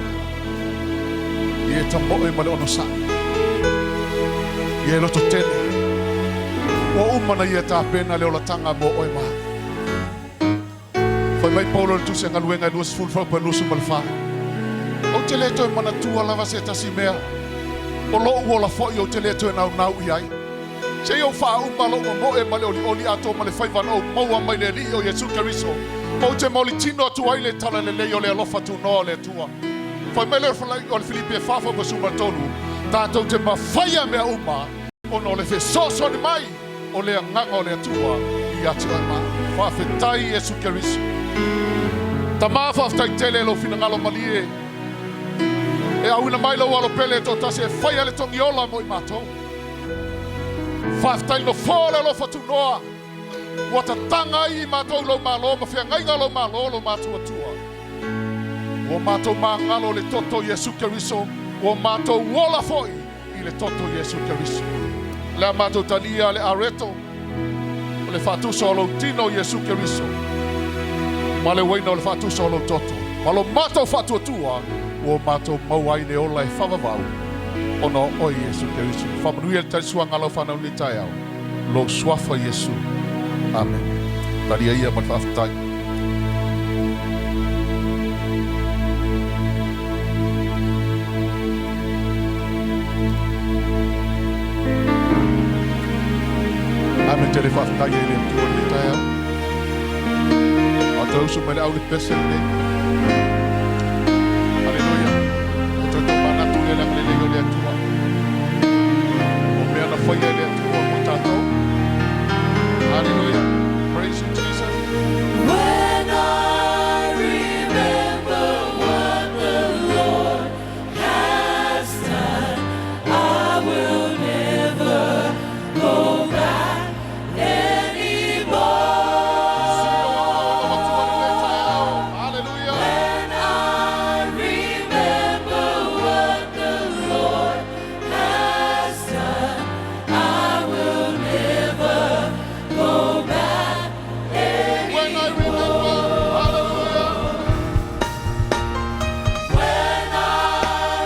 Ie tamboe ma le ono sa. Ie loto tele. O umana ia tā pena le ola tanga mo oi maha. Fai mai Paulo tu se ngaluenga luas full fa pa lusu malfa. O te le to mana tua lava se tasi mea. O lo uola fo yo te le to na na uai. Se yo fa un malo mo e male oli ato male fai van o mo mai le rio Yesu Karisto. O te molitino tu ai le tala le yo le lofa tu no le tua. Fai mai fa o Filipe fa fa su martonu. Tato te ma faia mea uma. O no le fe so ni mai. O le nganga o le tua. I atu ma. Fa fetai Yesu Karisto. Tama fa TITHING lo fina ngalo malie. E awina mai lo alo pele to tase faia le tongi ola mo I mato. Fa fetai no fora lo fatu noa. Wata tanga I mato lo malo ma fia ngai ngalo malo lo mato atua. O mato mangalo le toto Yesu Karisto. O mato wola foi I le toto Yesu Karisto. Le mato talia le areto. O le fatu solo tino Yesu Karisto. Ma le waina o le fatu solo toto. Ma lo mato fatu atua. O mato mawai ne ola e whawawau. Ono o Yesu Karisto. Whamanui el taisua ngalo whanau ni tai au. Lo swafa Yesu. Amen. Taria ia man whaftai. Amen te le whaftai e le tua ni tai au. A tausu mele au le pese le. Hallelujah. Praise you, Jesus. When I remember what the Lord has done, I will never go back anymore. Hallelujah. When I remember what the Lord has done, I will never go back When I remember, hallelujah. When I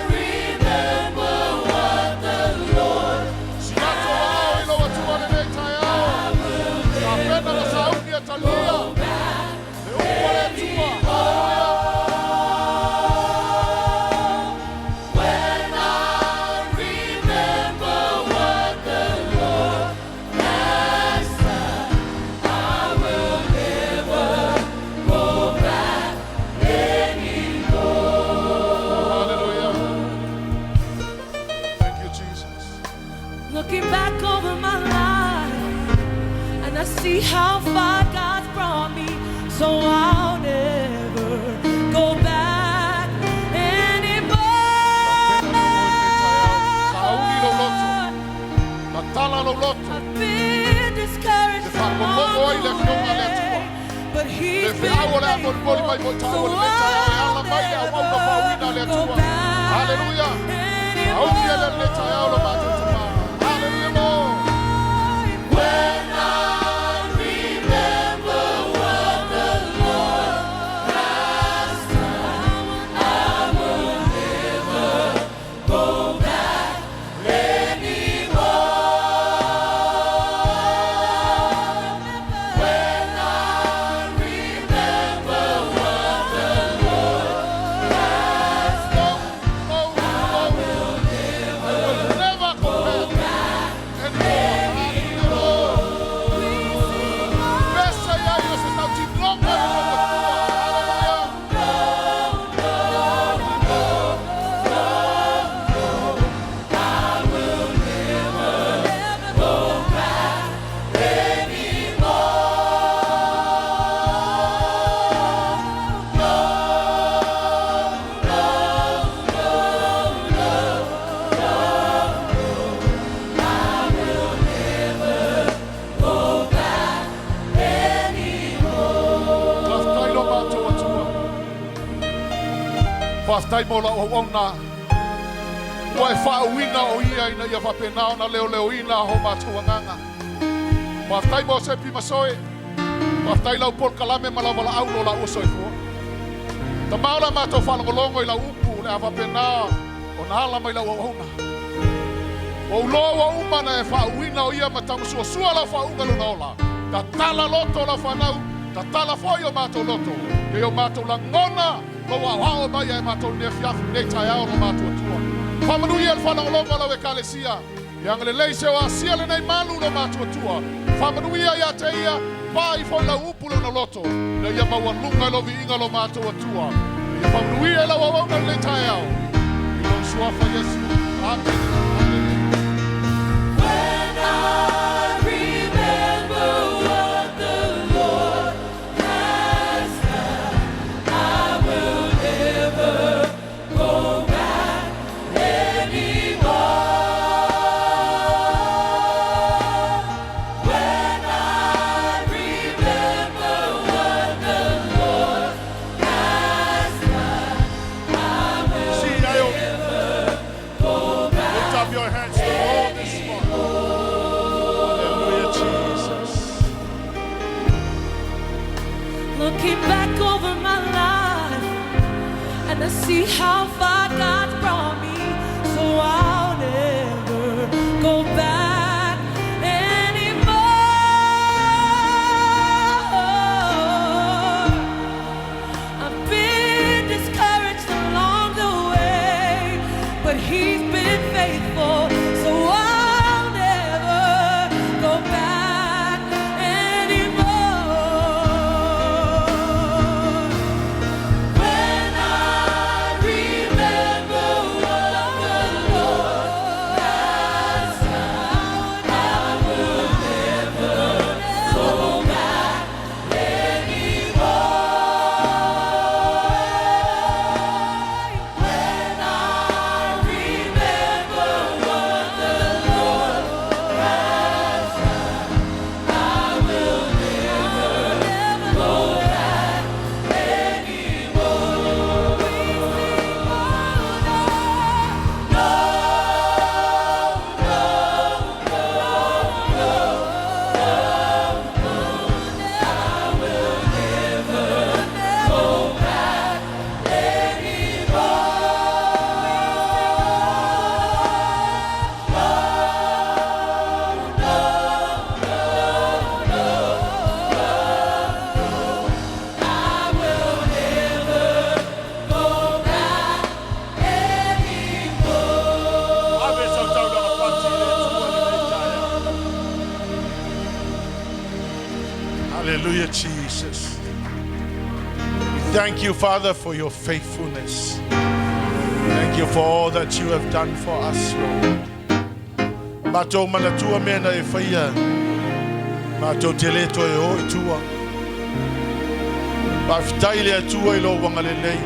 remember what the Lord Siato au ilo watu wale nei tai au. Ka pena la sauni e talia. Le uwale tua. Hallelujah. When I remember what the Lord has done, I will never go back anymore. Hallelujah. Thank you, Jesus. Looking back over my life, and I see how far God's brought me, so I'll never go back Sauni lo loto. anymore. Na tala lo loto. I've been discouraged Le whakolongo ai le whionga le tua. but He's Le been whiawa le faithful, amor moli mai mo so tau le nei tai au. E ala mai le au na whawina le I'll never go tua. back Hallelujah. anymore. Aungi ele le tai au lo mato tuma. Hallelujah mo. When I remember what the Lord has done, I will never go back anymore. When I remember what the Lord has done, I will Never go back. Besa ya yo se tau tinonga le mo tua. Whaftai lo mātou atua. Whaftai mo la o ona. Wa e whauina o ia ina ia whapenao na leo leo ina ho mātou anganga. Whaftai mo se pi masoe. Whaftai lau por kalame ma lau wala au lo la usoi fua. Ta maula mātou whanongolongo I lau upu le a whapenao o na ala mai lau o ona. O loa wa umana e whauina o ia ma tamusua sua lau whaunga luna ola. Ta tala loto la whanau Tatala foi o mato loto. Ke o mato langona. Ko wa wa ba ya mato ne fiaf ne taya o mato tua. Famanuia el fala longa la ekalesia. Yang Meleisea wa siale nei malu no mato tua. Famanuia ya teia pai foi la upulo no loto. Na ya mawa lunga lo vinga lo mato tua. Ya famanuia la wa na le taya. Ilo suafa Yesu. Amen. When I remember what the Lord has done, I will never go back anymore. When I remember what the Lord has done, I will never go back. Lift up your hands to all this morning. Hallelujah, Jesus. Looking back over my life, and I see how far God's brought me, so I'll never go back anymore. I've been discouraged along the way, but He's been faithful, so I'll never go back anymore. When I remember what the Lord has done, I will never go back anymore. When I remember what the Lord has done, I will never go back anymore. Hallelujah, Jesus. We thank you, Father, for your faithfulness. Thank you for all that you have done for us, Lord. Mato manatua mena e whaia. Mato teleto e o e tua. Mawhitaile e tua I lo wangalelei.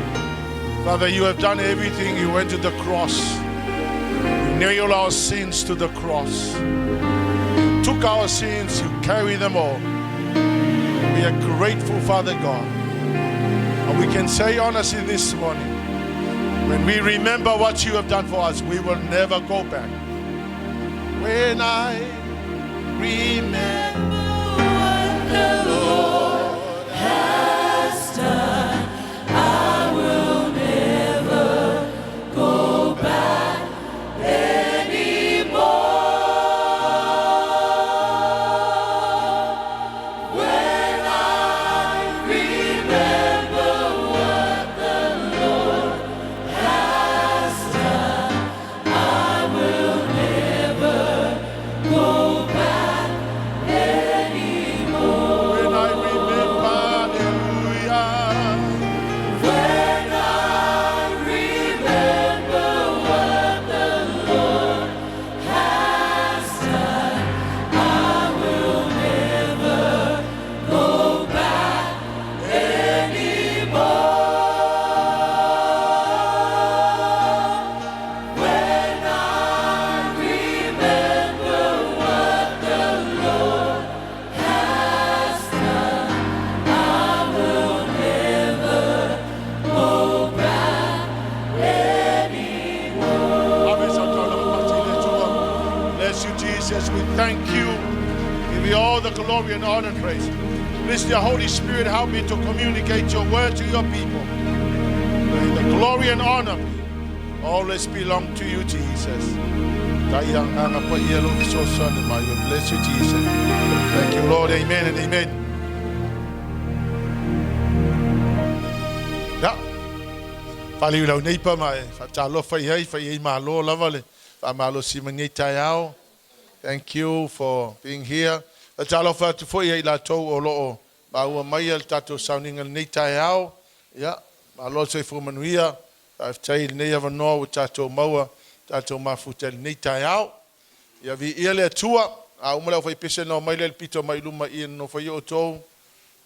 Father, you have done everything. You went to the cross. You nailed our sins to the cross. You took our sins. You carry them all. We are grateful, Father God. And we can say honestly this morning, when we remember what you have done for us, we will never go back. When I remember What the Lord has done, I will never go back anymore. When I remember what the Lord has done, I will never go back anymore. when I remember, hallelujah. When I remember what the Lord has done, I will never go back anymore. When I remember what the Lord has done, I will never go back anymore. Bless you, Jesus. We thank you. Give you all the glory and honor and praise. Bless the Holy Spirit. Help me to communicate your word to your people. May the glory and honor always belong to you, Jesus. We bless you, Jesus. Thank you, Lord. Amen and amen. Paliulau nei pa mai. Fatalo fai malo lava le. Famalo simani taiao. Thank you for being here. Fatalo fa tu foi la to o lo. Ba ua mai al tato sounding al nei taiao. Ya. Malo se fu manuia. I've tail nei ava no tato maua. Tato mafutel nei taiao. Ya vi ele tua. A umala fai pese no mai le pito mai luma I no fai o to.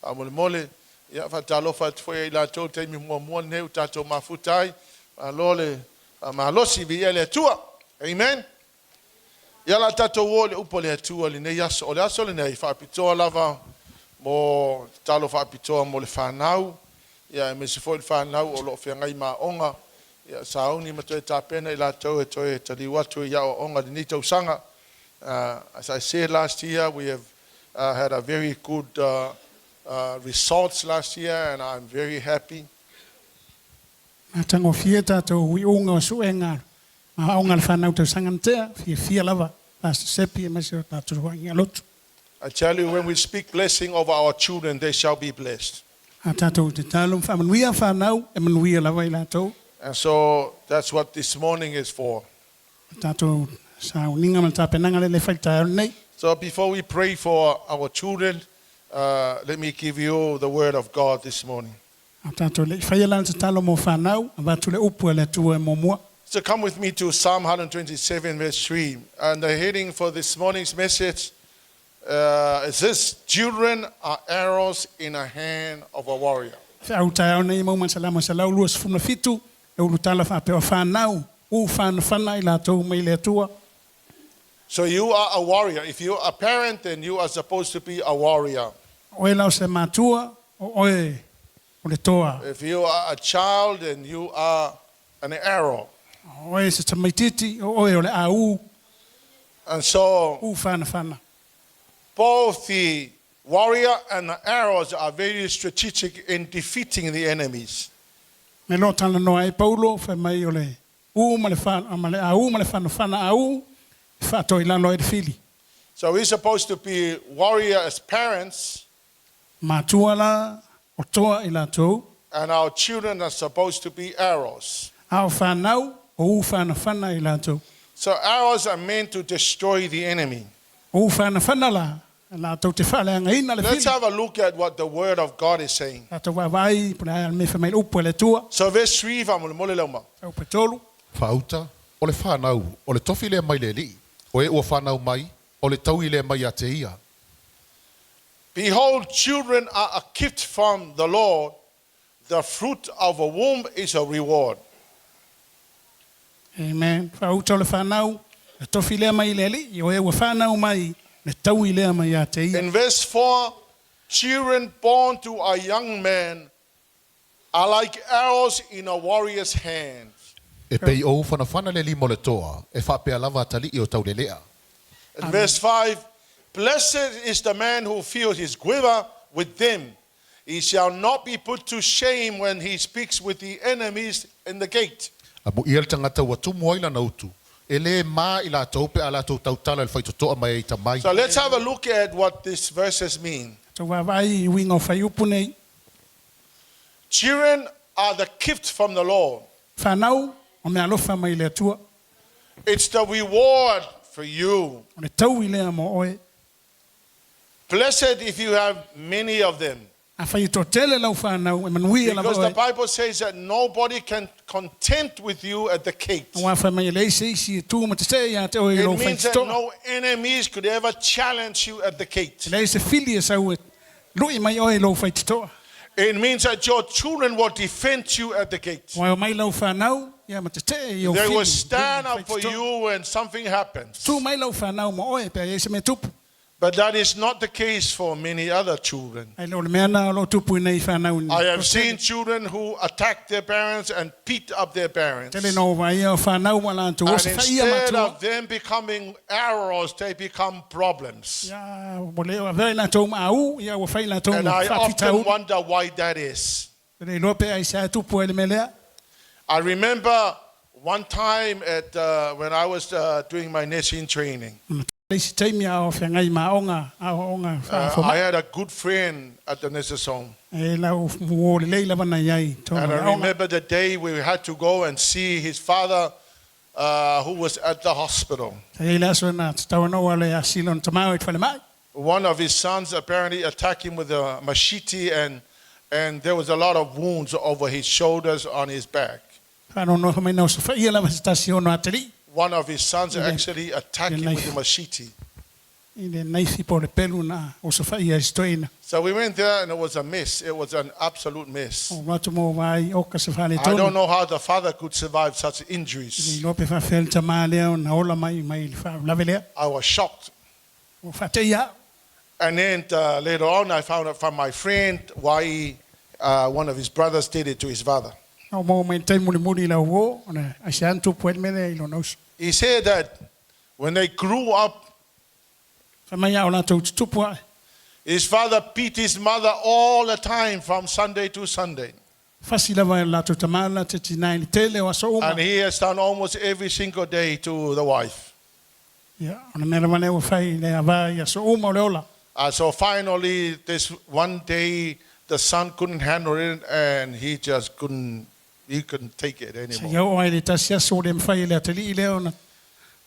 A mole. Ya fatalo fa foi la to te mi mo ne tato mafutai. Alole malosi vi ele tua. Amen. Ya la tato wole upole tua le ne yaso ole aso le ne fa pito lava mo talo fa pito mo le fanau. Ya me se foi fanau o lo fe ngai ma onga. Ya sauni ma to ta pena ila to e tali watu ya onga ni to sanga. As I said last year, we have had a very good results last year, and I'm very happy. Tango fieta to wi unga suenga. Ma onga le fanau to sangantea fia lava. Pastor Sepi e masio tatu wangi alot. I tell you, when we speak blessing over our children, they shall be blessed. Atato te talum fa manuia fanau e manuia lava ila to. And so that's what this morning is for. Tato sa uninga man tapenanga le faita nei. So before we pray for our children, let me give you the word of God this morning. Tato le faila te talo mo fanau avatu le upu le tu e mo. So come with me to Psalm 127 verse 3. And the heading for this morning's message is this: children are arrows in a hand of a warrior. Au tau nei mo man salama salau luas funa fitu e ulutala fa pe fanau u fana ila to mai le tua. So you are a warrior. If you are a parent, then you are supposed to be a warrior. Oe lau se matua oe o le toa. If you are a child, then you are an arrow. Oe se tamaititi oe o le au And so u fana. both the warrior and the arrows are very strategic in defeating the enemies. Me lo tala no ai Paulo fa mai o le u ma le fana ma le au ma le fana au fa to ila lo e fili. So we're supposed to be warrior as parents, Matua la o toa ila to and our children are supposed to be arrows. au fanau o u fana ila to. So arrows are meant to destroy the enemy. U fana la to te fala nga ina le Let's fili. have a look at what the word of God is saying. To va vai puna me fa mai upu le tua So verse 3 from Molimau. au petolu. Fauta, o le whanau, o le tofi le mai le li, o e ua whanau mai, o le tau I le mai a te ia. Behold, children are a gift from the Lord. The fruit of a womb is a reward. Amen. Fa u le fanau le tofi le mai le li o e ua fanau mai le tau I le mai a te ia. In verse 4, children born to a young man are like arrows in a warrior's hand. E pei o whana le li mo le toa, e whapea lava tali I o tau le lea. In verse 5, blessed is the man who fills his quiver with them. He shall not be put to shame when he speaks with the enemies in the gate. A mo ia le tangata ua tumu ai lana utu, e le mā I la tau pe a la tau tau tala le whaitotoa mai I tamai. So let's have a look at what these verses mean. To va vai winga o fai upu nei. Children are the gift from the Lord. Fanau o me alofa mai le tua It's the reward for you. o le tau I le mo oe. Blessed if you have many of them. A fai to tele lau fanau e manuia la Because the oe. Bible says that nobody can contend with you at the gate. Wa fa mai le si tu ma te se ya te oe It lo fai means that to. no enemies could ever challenge you at the gate. Le se filia sa o lui mai oe lo fai to. It means that your children will defend you at the gate. Wa mai lau fanau ya ma te te yo They fili. will stand up for you when something happens. Tu mai lau fanau mo oe pe se me tupu. But that is not the case for many other children. Ai lo le mena lo tupu nei fanau ni. I have seen children who attack their parents and beat up their parents. Tele no vai o fanau wala tu o And se fai ia instead matua. of them becoming arrows, they become problems. Ya mo le o vai la to ma au ya o fai la to And ma I fa often fitau. wonder why that is. Le no pe ai sa tupu ele melea. I remember one time when I was doing my nursing training. Leisi taimi ao whiangai maonga aonga I had a good friend at the nurse's home. e lau muo le leila wana iai And tonu I aonga. remember the day we had to go and see his father who was at the hospital. E la so na tawana wale asilon tamau it fale mai. One of his sons apparently attacked him with a machete, and there was a lot of wounds over his shoulders, on his back. Ano no me no so fa ia la station no ateli. One of his sons actually attacked him with a machete. Ile naifi po le pelu na o so fa ia stoina. So we went there and it was a mess. It was an absolute mess. O watu mo vai o ka se fale I don't tonu. know how the father could survive such Ni injuries. lope fa fel tamale na ola mai fa lavele. I was shocked. O fa te ia. And then later on, I found out from my friend why one of his brothers did it to his father. O mo me tai muri la wo na asiantu puel mele ilo nos. He said that when they grew up, Fa mai o na tu tupu. his father beat his mother all the time from Sunday to Sunday. Fasila vai la tu tamala te tinai tele wa so uma. And he has done almost every single day to the wife. Ya, ona mera mane o fai le ava ya so uma le ola. So finally, this one day, the son couldn't handle it, and he just couldn't take it Se anymore. ya o ai le tasia so le fai le ateli le ona.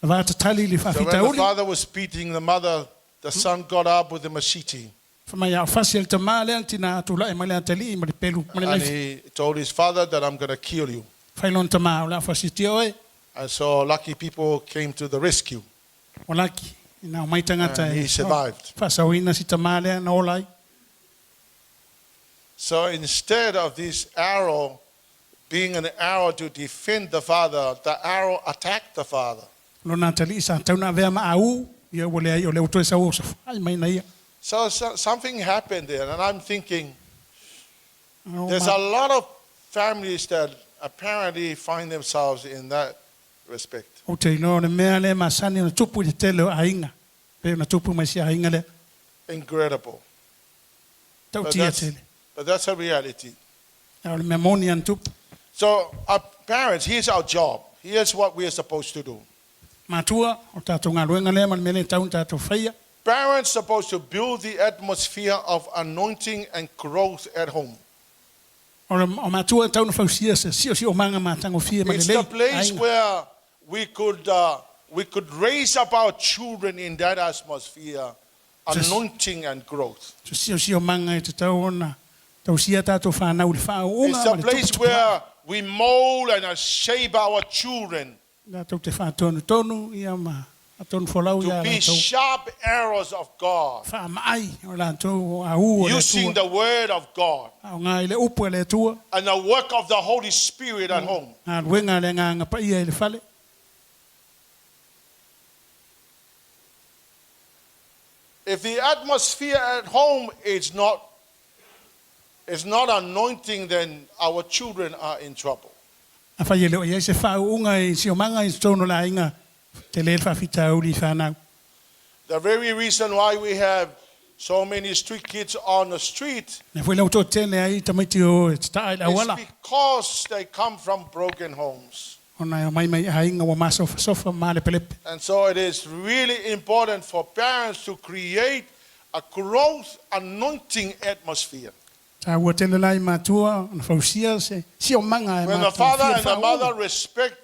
Va ta tali le fa So when fita the uli. father was beating the mother, the son got up with a machete. Fa mai ya fasil tamale antina tu la e male ateli ma le pelu ma le And nai. he told his father that I'm going to kill you. Fai lon tama la fasiti oi. And so lucky people came to the rescue. Olaki ina mai tangata. And he survived. Fa sa ina si tamale na olai. So instead of this arrow being an arrow to defend the father, the arrow attacked the father. Lo na tali sa tauna vea ma au. Ia wole ai o le uto sa o so. Ai mai na ia. So something happened there, and I'm thinking, Ano there's ma- a lot of families that apparently find themselves in that respect. O te no le mea le masani na tupu te tele o ainga. Pe na tupu mai si ainga le. Incredible. Tau But tia that's, tele. but that's a reality. O le memoni an tupu. So our parents, here's our job. Here's what we are supposed to do. Matua o tātou ngā ruenga le man mele tau tātou whaia. Parents supposed to build the atmosphere of anointing and growth at home. O matua tau na whausia se sio si o manga mātango fia ma le It's lei. the place Ainga. where we could raise up our children in that atmosphere, anointing and growth. So sio manga e te tau ona. Tau sia tātou whanau le whao It's unga. the place where we mold and shape our children Tātou te whātonu tonu ia ma. Atonu wholau to ia be tātou. sharp arrows of God, Wha mai o lātou a u o le using tua. the word of God O ngā i le upu e le tua. and the work of the Holy Spirit at home. Ngā ruenga le ngā ngapa ia i le whale. If the atmosphere at home is not anointing, then our children are in trouble. A whai leo ia se whau unga i si o manga i tono la inga. Te le whawhita uri whanau. The very reason why we have so many street kids on the street Ne fwela uto tele ai tamaiti o e tae la is wala. because they come from broken homes. Ona mai mai hainga wa maso sofa ma le pelepe. And so it is really important for parents to create a growth anointing atmosphere. Ta ua tele lai matua na whausia se si o manga e When the matua father fia and the whau. mother respect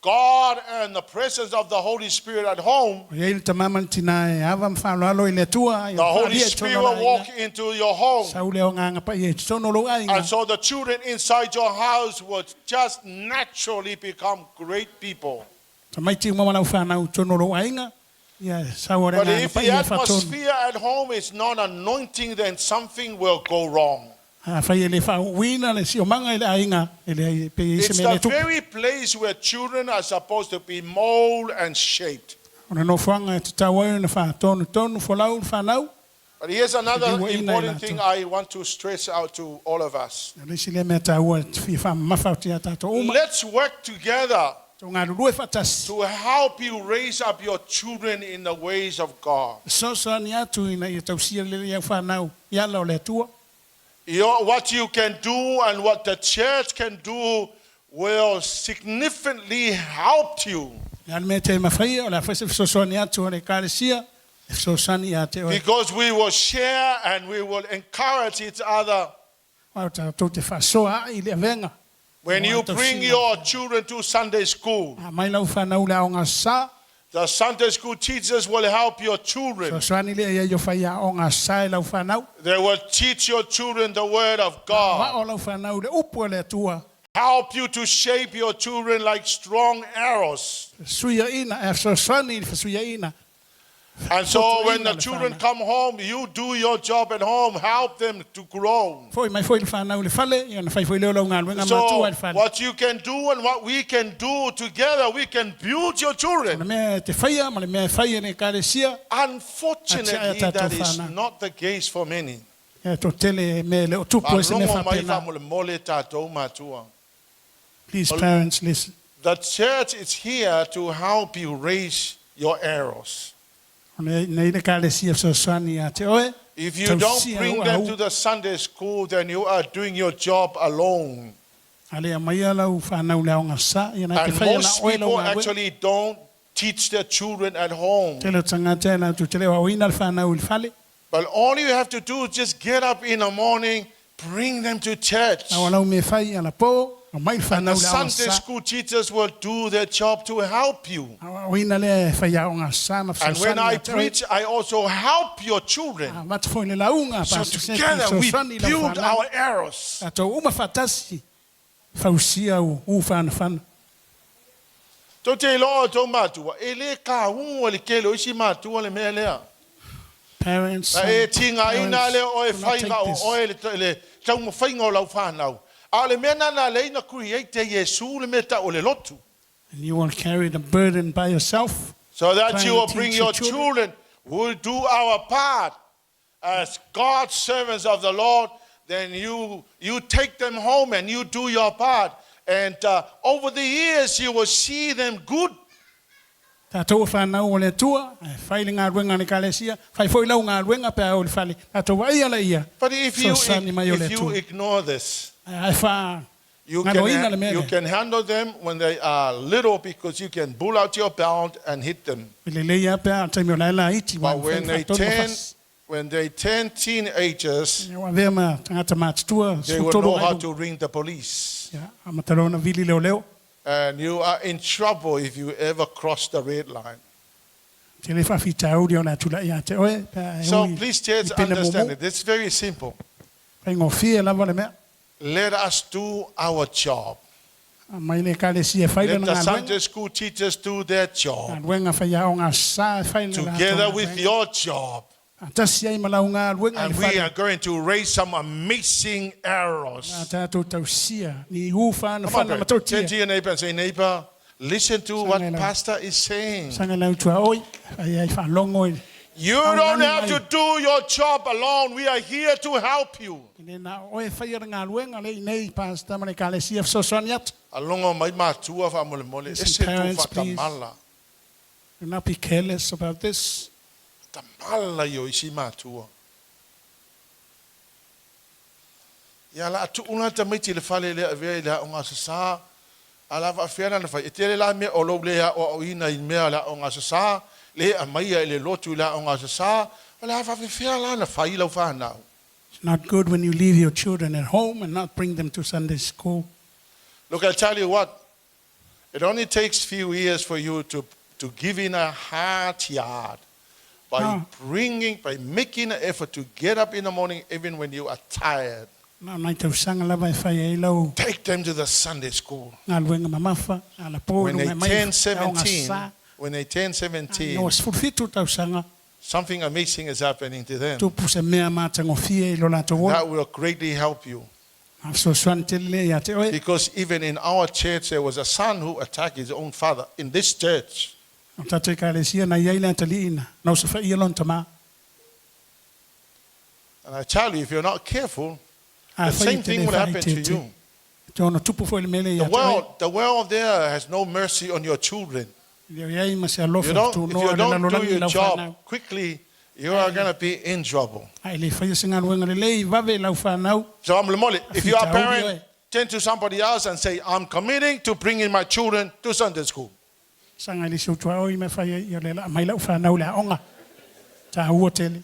God and the presence of the Holy Spirit at home, O iei le tamaman tina e awa mwhalo alo i le tua. the Holy Spirit will walk into your home. Sau leo ngā ngapa i e tono lo ainga. And so the children inside your house will just naturally become great people. Tamaiti umama lau whanau tono lo ainga. Ia sau ore But ngā if ngapa the i e whatonu. atmosphere at home is not anointing, then something will go wrong. A whai e le whau wina le si o manga i le ainga. E le pe i se It's me le the tupu. very place where children are supposed to be molded and shaped. Ona no whanga e te tau au na whatonu tonu wholau whanau. But here's another Te diwa ina important i thing lātou. I want to stress out to all of us. Le si le mea tau a te whi mawhau te a tātou uma. Let's work together Tō ngā rurue whatasi. to help you raise up your children in the ways of God. Sosa ni atu ina i tau sia le ia whanau. Ia lau le tua. What you can do and what the church can do will significantly help you Because we will share and we will encourage each other. When you bring your children to Sunday school, the Sunday school teachers will help your children. They will teach your children the word of God. Help you to shape your children like strong arrows. And so when the children come home, you do your job at home, help them to grow. So what you can do and what we can do together, we can build your children. Unfortunately, that is not the case for many. Please, parents, listen. The church is here to help you raise your arrows. If you don't bring them to the Sunday school, then you are doing your job alone. And most people actually don't teach their children at home. But all you have to do is just get up in the morning, bring them to church. And the Sunday school teachers will do their job to help you. And when I preach, I also help your children. So together we build our arrows. Parents, and you won't carry the burden by yourself. So that you will bring your children who will do our part as God's servants of the Lord. Then you take them home and you do your part. And over the years you will see them good. But if you ignore this, you can handle them when they are little because you can pull out your belt and hit them. But when they turn teenagers, they will know how to ring the police. And you are in trouble if you ever cross the red line. So please, church, understand it. It's very simple. Let us do our job. Let the Sunday school teachers do their job. Together with your job. And we are going to raise some amazing arrows. Come on, turn to your neighbor and say, neighbor, listen to what Pastor is saying. You don't have to do your job alone. We are here to help you. Parents, please. Do not be careless about this. It's not good when you leave your children at home and not bring them to Sunday school. Look, I tell you what, it only takes few years for you to give in a hard yard by making an effort to get up in the morning even when you are tired. Take them to the Sunday school. When they turn 17, something amazing is happening to them. That will greatly help you. Because even in our church, there was a son who attacked his own father in this church. And I tell you, if you're not careful, the same thing will happen to you. The world there has no mercy on your children. If you don't do your job quickly, you are going to be in trouble. So if you are a parent, turn to somebody else and say, I'm committing to bringing my children to Sunday school. Sanga le so tua oi me fai ia le la mai la fa na ula onga. Ta hoteli.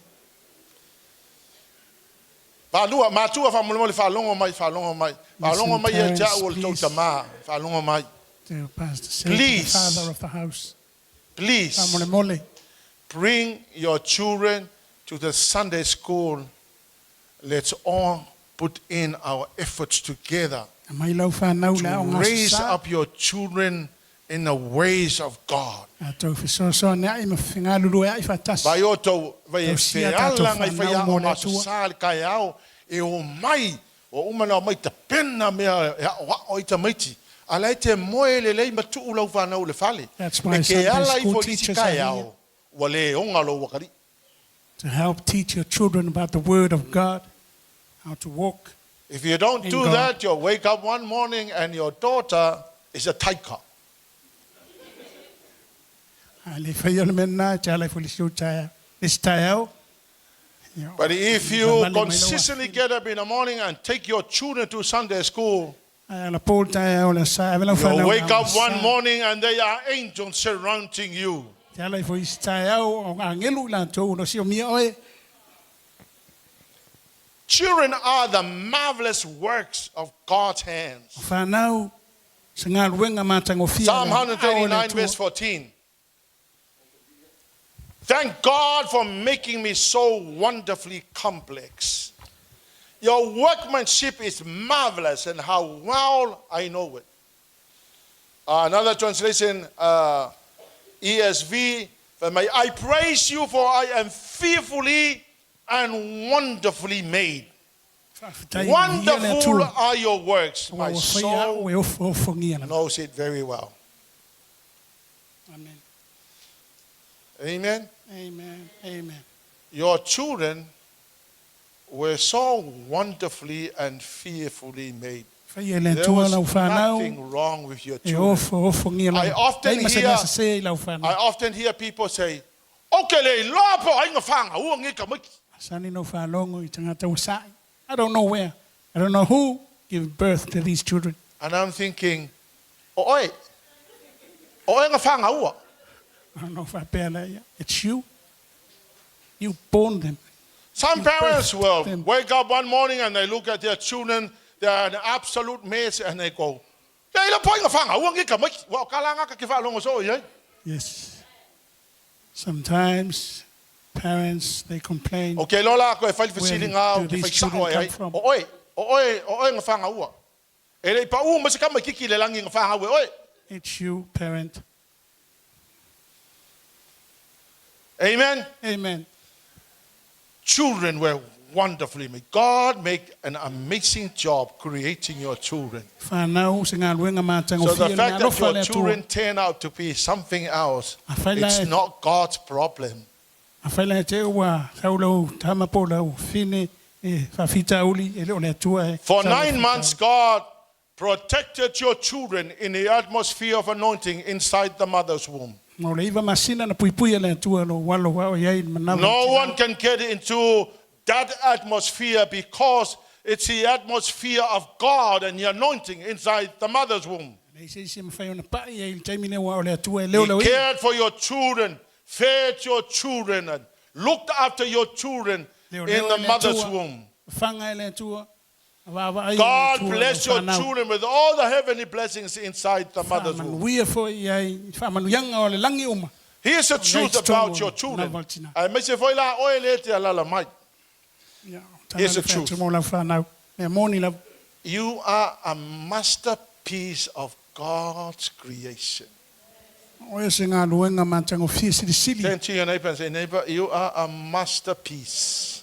Palua matua fa mo le fa longo mai e ja o to tama fa longo mai. Please, the father of the house. Please bring your children to the Sunday school. Let's all put in our efforts together to raise up your children in the ways of God. That's why Sunday school teachers are here to help teach your children about the Word of God, how to walk. If you don't do that, you'll wake up one morning and your daughter is a tiger. But if you consistently get up in the morning and take your children to Sunday school, you'll wake up one morning and there are angels surrounding you. Children are the marvelous works of God's hands. Psalm 139 verse 14. Thank God for making me so wonderfully complex. Your workmanship is marvelous, and how well I know it. Another translation, ESV, I praise you for I am fearfully and wonderfully made. Wonderful are your works. My soul knows it very well. Amen. Amen. Amen. Amen. Your children were so wonderfully and fearfully made. There was nothing wrong with your children. I often hear people say, okay, I don't know where. I don't know who gave birth to these children. And I'm thinking, I don't know if I bear that. It's you. You born them. Some parents will wake up one morning and they look at their children, they are an absolute mess, and they go, yes. Sometimes parents, they complain. Okay, Lola, where do these children come from? It's you, parent. Amen. Amen. Children were wonderfully made. God made an amazing job creating your children. So the fact that your children turn out to be something else, it's not God's problem. For 9 months, God protected your children in the atmosphere of anointing inside the mother's womb. No one can get into that atmosphere because it's the atmosphere of God and the anointing inside the mother's womb. He cared for your children, fed your children, and looked after your children in the mother's womb. God bless your children with all the heavenly blessings inside the mother's womb. Here's the truth about your children. Here's the truth. You are a masterpiece of God's creation. Turn to your neighbor and say, neighbor, you are a masterpiece.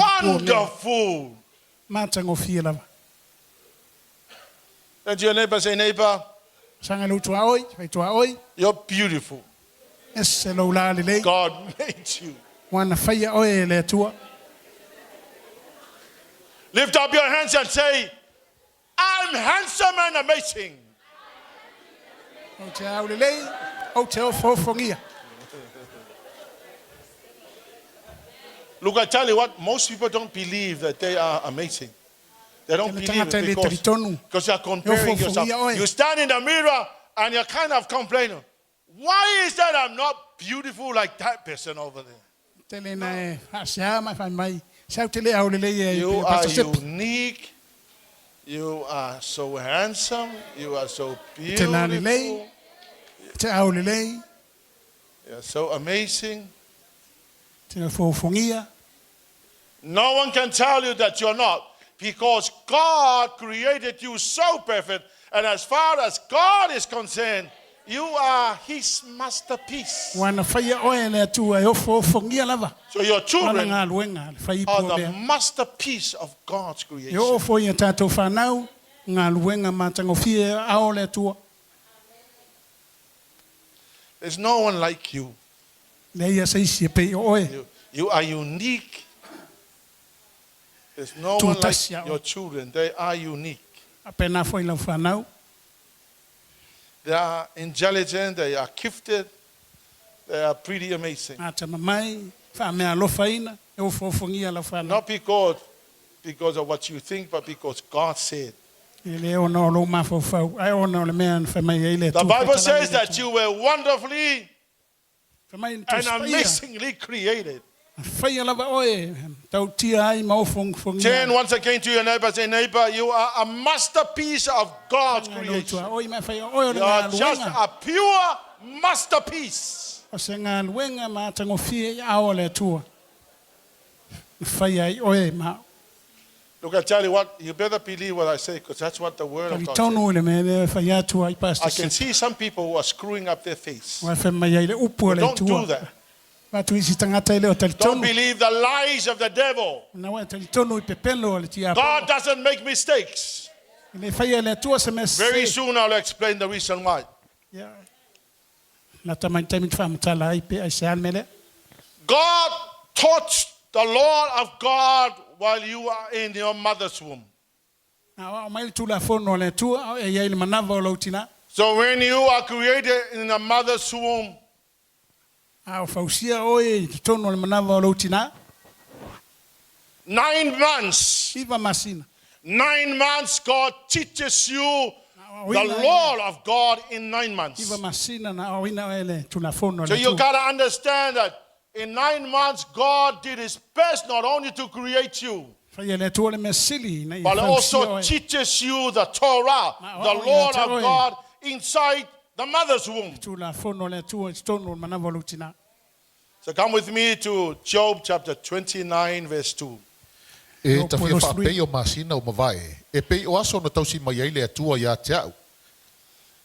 Wonderful. Turn to your neighbor and say, neighbor, you're beautiful. God made you. Lift up your hands and say, I'm handsome and amazing. Look, I tell you what, most people don't believe that they are amazing. They don't Tele believe tangata it le talitonu. because you are comparing Yo, yourself. oi. You stand in the mirror and you're kind of complaining. Why is that I'm not beautiful like that person over there? Tele na asia mai mai. Sao tele au le You are unique. You are so handsome. You are so beautiful. Te au le. You're so amazing. Te fofongia. No one can tell you that you're not, because God created you so perfect, and as far as God is concerned, you are His masterpiece. Wana faya oe le tu ai fofongia lava. So your children Wana are luenga fai the masterpiece of God's creation. Yo fo ia tato whanau, ngā luenga mātango fie ao le tua. There's no one like you. Le ia seisi pe oe. You are unique. There's no one like your children. They are unique. Apena fo ila whanau. They are intelligent. They are gifted. They are pretty amazing. Ata mamai, wha mea lofa ina, e o fofongia la whanau. Not because of what you think, but because God said. The Bible says that you were wonderfully and amazingly created. Turn once again to your neighbor and say, neighbor, you are a masterpiece of God's creation. You are just a pure masterpiece. Look, I tell you what, you better believe what I say, because that's what the word of God says. I can see some people who are screwing up their face. But don't do that. Don't believe the lies of the devil. God doesn't make mistakes. Very soon I'll explain the reason why. God taught the law of God while you are in your mother's womb. So when you are created in a mother's womb, 9 months, 9 months God teaches you the law of God in 9 months. So you got to understand that in 9 months, God did His best not only to create you, but also teaches you the Torah, the law of God inside the mother's womb. So come with me to Job chapter 29, verse 2.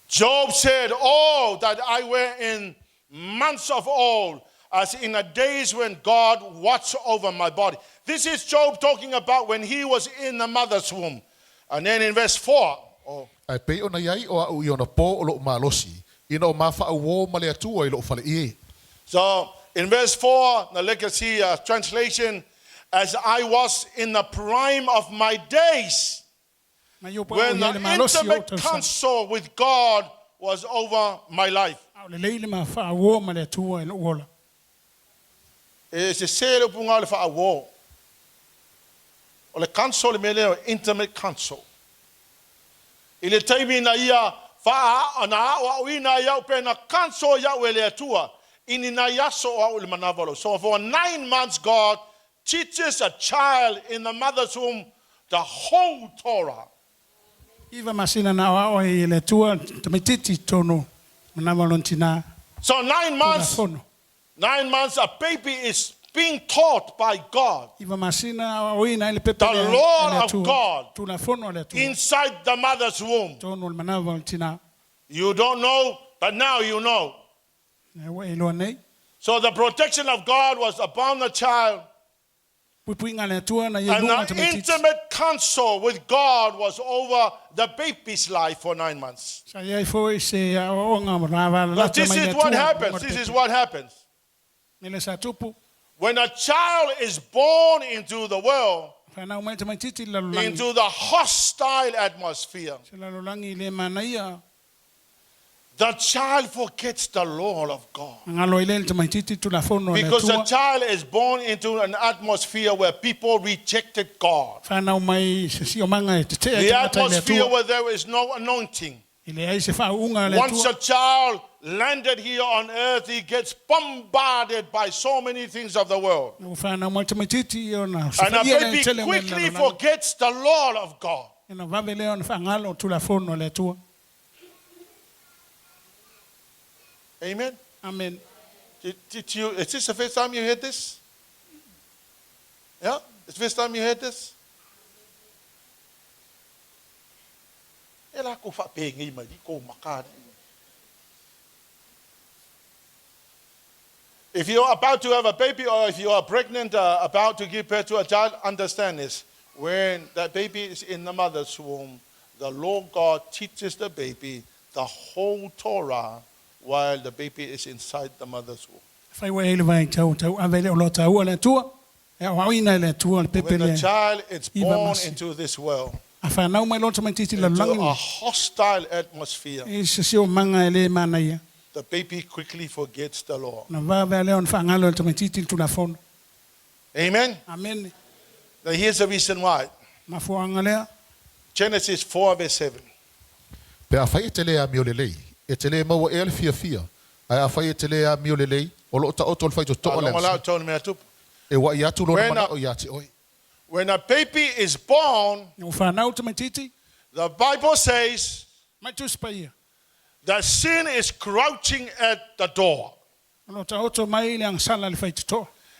Job said, oh, that I were in months of old, as in the days when God watched over my body. This is Job talking about when he was in the mother's womb. And then in verse 4. So in verse 4, the Legacy translation, as I was in the prime of my days, when the intimate counsel with God was over my life. Se selo punga le fa awo. O le counsel le mele intimate counsel. Ile taimi na ia fa ana o ina ia pe na counsel ya wele atua. Ini na ia so o le manavalo. So for 9 months God teaches a child in the mother's womb the whole Torah. Iva masina na o ile tua tamititi tono manavalontina. So 9 months. 9 months, a baby is being taught by God. The law of God inside the mother's womb. You don't know, but now you know. So the protection of God was upon the child. And the intimate counsel with God was over the baby's life for 9 months. But this is what happens. This is what happens. When a child is born into the world, into the hostile atmosphere, the child forgets the law of God. Ngalo ile tamaititi tulafono le Because the tua. child is born into an atmosphere where people rejected God. Whanau mai se sio manga e te tea The te matai le atmosphere tua. where there is no anointing. Ile ai se whaunga le Once tua. a child landed here on earth, he gets bombarded by so many things of the world. Whanau mai tamaititi o na. And a baby quickly forgets the law of God. Ina vave leo na whangalo tulafono le tua. Amen. Amen. Did you, is this the first time you heard this? Yeah? It's the first time you heard this? If you're about to have a baby or if you are pregnant, about to give birth to a child, understand this. When that baby is in the mother's womb, the Lord God teaches the baby the whole Torah while the baby is inside the mother's womb. When the child is born into this world, into a hostile atmosphere, the baby quickly forgets the law. Amen? Amen. Now here's the reason why. Genesis 4 verse 7. Pe a Fe'etau a miolelei. E tele maua e ale fia. Ai a Fe'etau a miolelei. O lo ta otol fai to ole. E wa ia tu lo mana o ia ti oi. When a baby is born, the Bible says that sin is crouching at the door,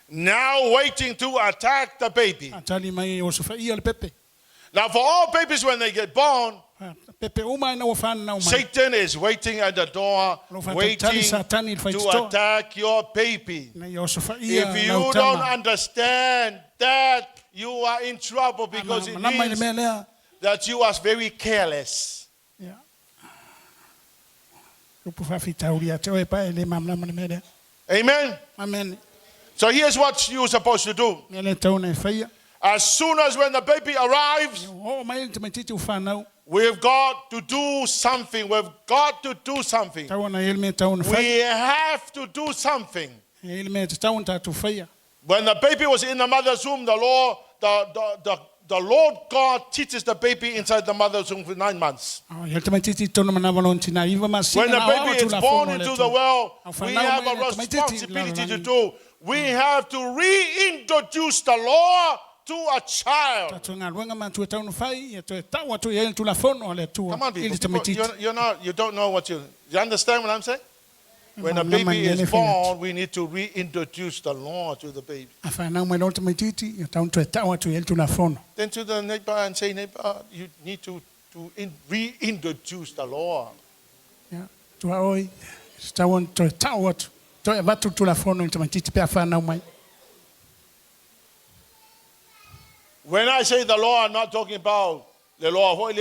now waiting to attack the baby. Now for all babies when they get born, Satan is waiting at the door, waiting to attack your baby. If you don't understand that, you are in trouble because it means that you are very careless. Amen? Amen. So here's what you're supposed to do. As soon as when the baby arrives, we've got to do something. We've got to do something. We have to do something. When the baby was in the mother's womb, the Lord God teaches the baby inside the mother's womb for 9 months. When the baby is born into the world, we have a responsibility to do. We have to reintroduce the law to a child. Come on, people. You don't know what you understand what I'm saying? When a baby is born, we need to reintroduce the law to the baby. Then to the neighbor and say, neighbor, you need to reintroduce the law. When I say the law, I'm not talking about the law. I'm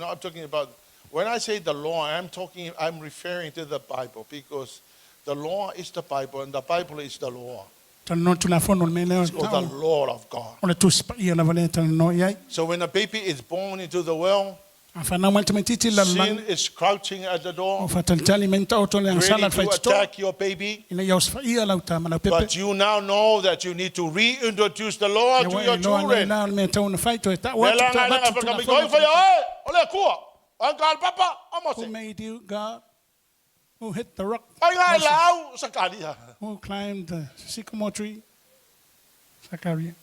not talking about. When I say the law, I'm referring to the Bible because the law is the Bible and the Bible is the law. It's called the law of God. So when a baby is born into the world, sin is crouching at the door, ready to attack your baby. But you now know that you need to reintroduce the law to your children. Who made you, God? Who hit the rock? Who climbed the sycamore tree? Zachariah.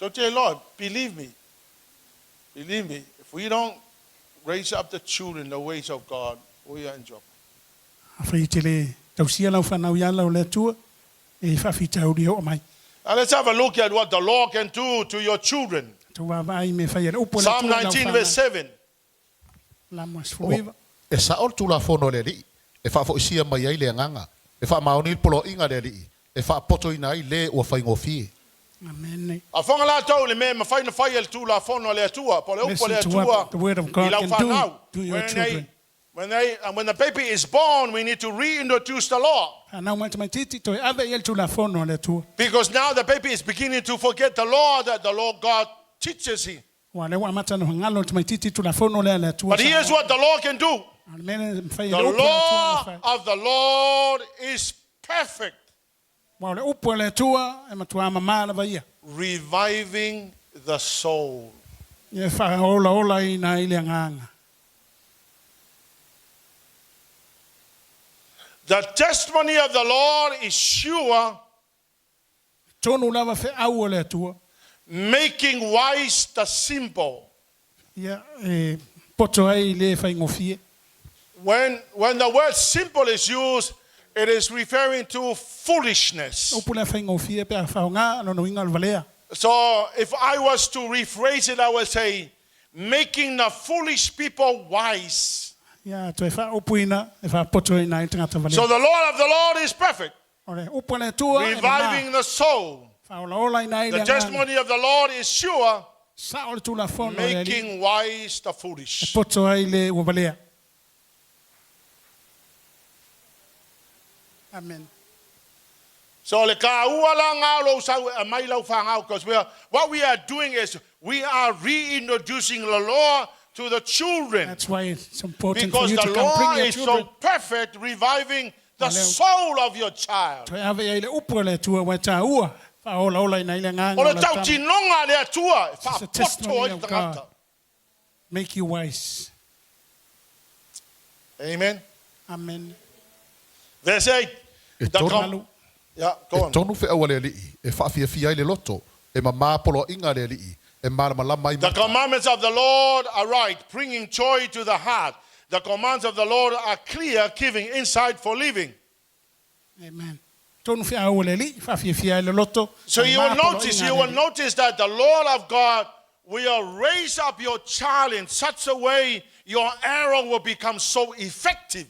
Don't tell Lord, believe me. Believe me. If we don't raise up the children in the ways of God, we are in trouble. Now let's have a look at what the law can do to your children. Psalm 19 verse 7. E saol tula fono le li. E fa fo isia mai ai le nganga. E fa maoni polo inga le li. E fa poto ina ai le o fa ngofi. Amen. A fonga la tau le me mafai na fai el tula fono le tua, po le upo le tua. The word of God can do to your children. when the baby is born, we need to reintroduce the law. Because now the baby is beginning to forget the law that the Lord God teaches him. But here's what the law can do. The law of the Lord is perfect, reviving the soul. The testimony of the Lord is sure, making wise the simple. When the word simple is used, it is referring to foolishness. So if I was to rephrase it, I would say, making the foolish people wise. So the law of the Lord is perfect, reviving the soul. The testimony of the Lord is sure, making wise the foolish. Amen. So because what we are doing is we are reintroducing the law to the children. That's why it's important because for you to the come bring law your is children. so perfect, reviving the soul of your child. It's a testimony of God. Make you wise. Amen. Amen. They say, yeah, go on. The commandments of the Lord are right, bringing joy to the heart. The commands of the Lord are clear, giving insight for living. Amen. So you will notice that the Lord of God will raise up your child in such a way your arrow will become so effective.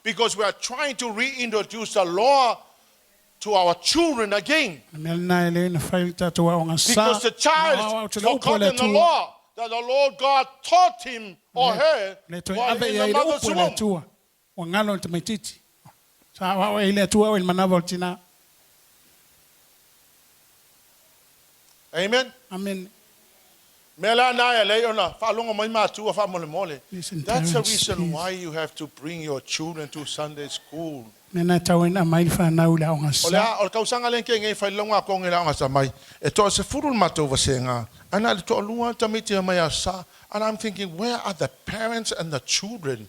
Because we are trying to reintroduce the law to our children again. Because the child forgotten the law that the Lord God taught him or her while in the mother's womb. Amen. Amen. That's the reason why you have to bring your children to Sunday school. And I'm thinking, where are the parents and the children?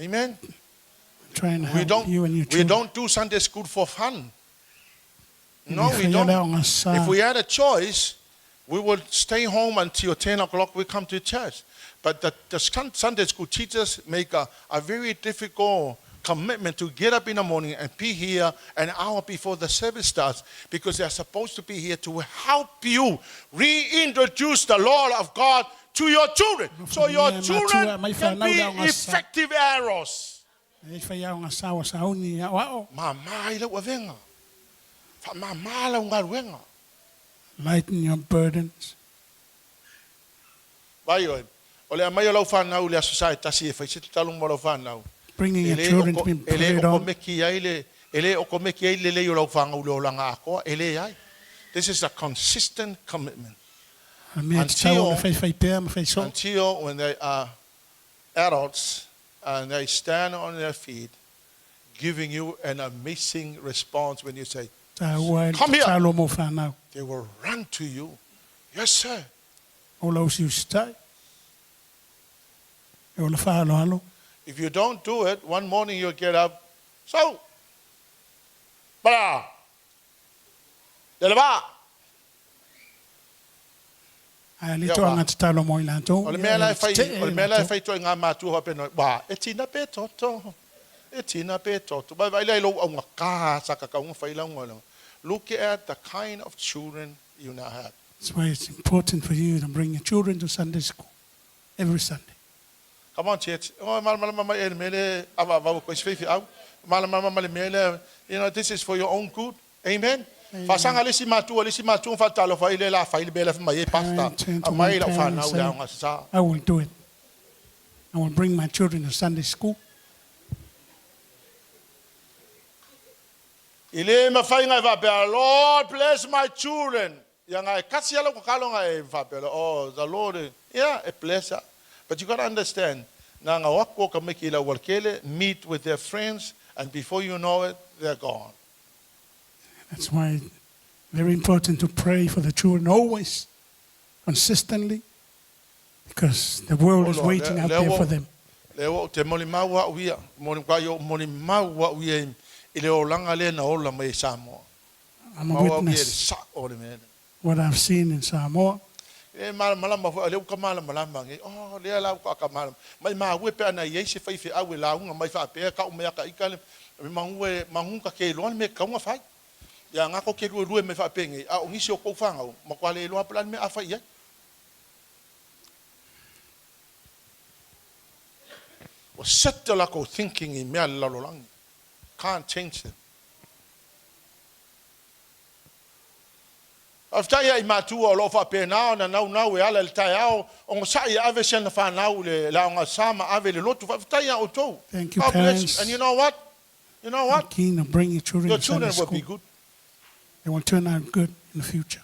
Amen. We don't do Sunday school for fun. No, we don't. If we had a choice, we would stay home until 10 o'clock. We come to church. But the Sunday school teachers make a very difficult commitment to get up in the morning and be here an hour before the service starts, because they are supposed to be here to help you reintroduce the law of God to your children, so your children can be effective arrows. Lighten your burdens. Bringing your children to be prayed on. This is a consistent commitment. Until when they are adults and they stand on their feet, giving you an amazing response when you say, "Come here," they will run to you. Yes, sir. If you don't do it, one morning you'll get up. So, blah, blah. It's look at the kind of children you now have. That's why it's important for you to bring your children to Sunday school every Sunday. Come on, church. Oh, you know, this is for your own good. Amen. Fasanga lisi matu fatalo fa ile la fa ile bela fa mai pasta. Mai la fa na ula ngasa. I will do it. I will bring my children to Sunday school. Ile mafainga va be, Lord bless my children. Yanga kasiala ko kalonga e va be. Oh, the Lord, yeah, a blesser. But you got to understand, nanga wako ka mekila walkele meet with their friends, and before you know it, they're gone. That's why it's very important to pray for the children always, consistently, because the world is waiting out there for them. Leo te Molimau wa uia, Molimau wa uia ile olanga le na ola mai Samoa. I'm a witness what I've seen in Samoa. Malama fo leo kamala malama ngi oh le la ko kamala mai ma we pe ana yesi fa ife awe la unga mai fa pe ka umea ka ikale mangue mangunga ke lo me ka unga fa ya ngako ke lu me fa pe ngi a ngisi o ko fanga ma kwale lo plan me afa ya o settle la ko thinking in me la lo lang can't change them. After ya imatu o lo fa pe na na we ala tayao on sa ya ave sen fa na le la on sama ave le lotu after ya auto. Thank you, parents. And you know what? You know what? Keen to bring your children Your to children Sunday will be school. good. They will turn out good in the future.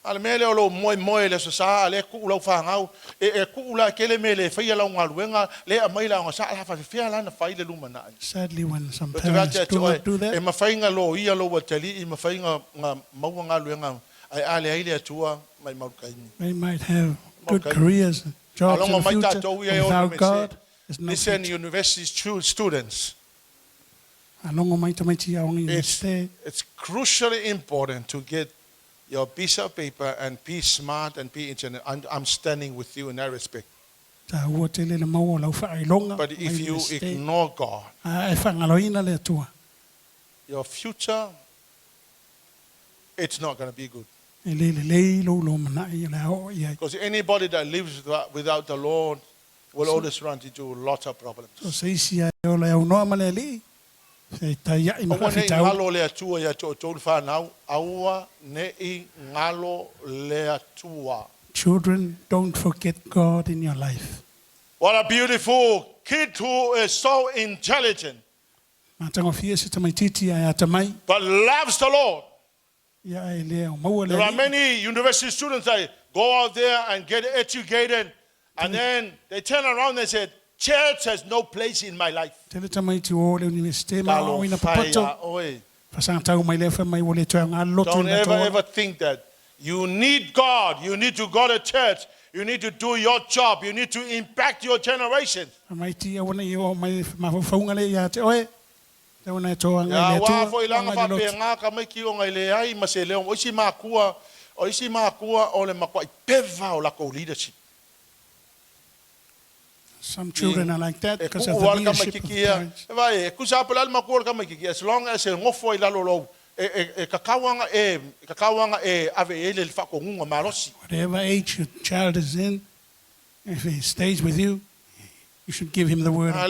Al mele o lo moi le sa le ku lo fa ngau e ku la ke le mele fa ya la ngaluenga le a mai la on sa la fa fa la na fa ile luma na. Sadly, when some parents do not do that, e ma fa inga lo ia lo wateli e ma fa inga mau ngaluenga ai ale ile tua mai mau kai. they might have good careers and jobs in the future. Without God, there's no listen, future. university students. It's crucially important to get your piece of paper and be smart and be intelligent. I'm standing with you in that respect. But if you ignore God, your future, it's not going to be good. Because anybody that lives without the Lord will always run into lots of problems. Children, don't forget God in your life. What a beautiful kid who is so intelligent, but loves the Lord. There are many university students that go out there and get educated, and then they turn around and say, church has no place in my life. Don't ever think that. You need God. You need to go to church. You need to do your job. You need to impact your generation. Some children are like that because of the leadership of parents. As long as whatever age your child is in, if he stays with you, you should give him the word of God.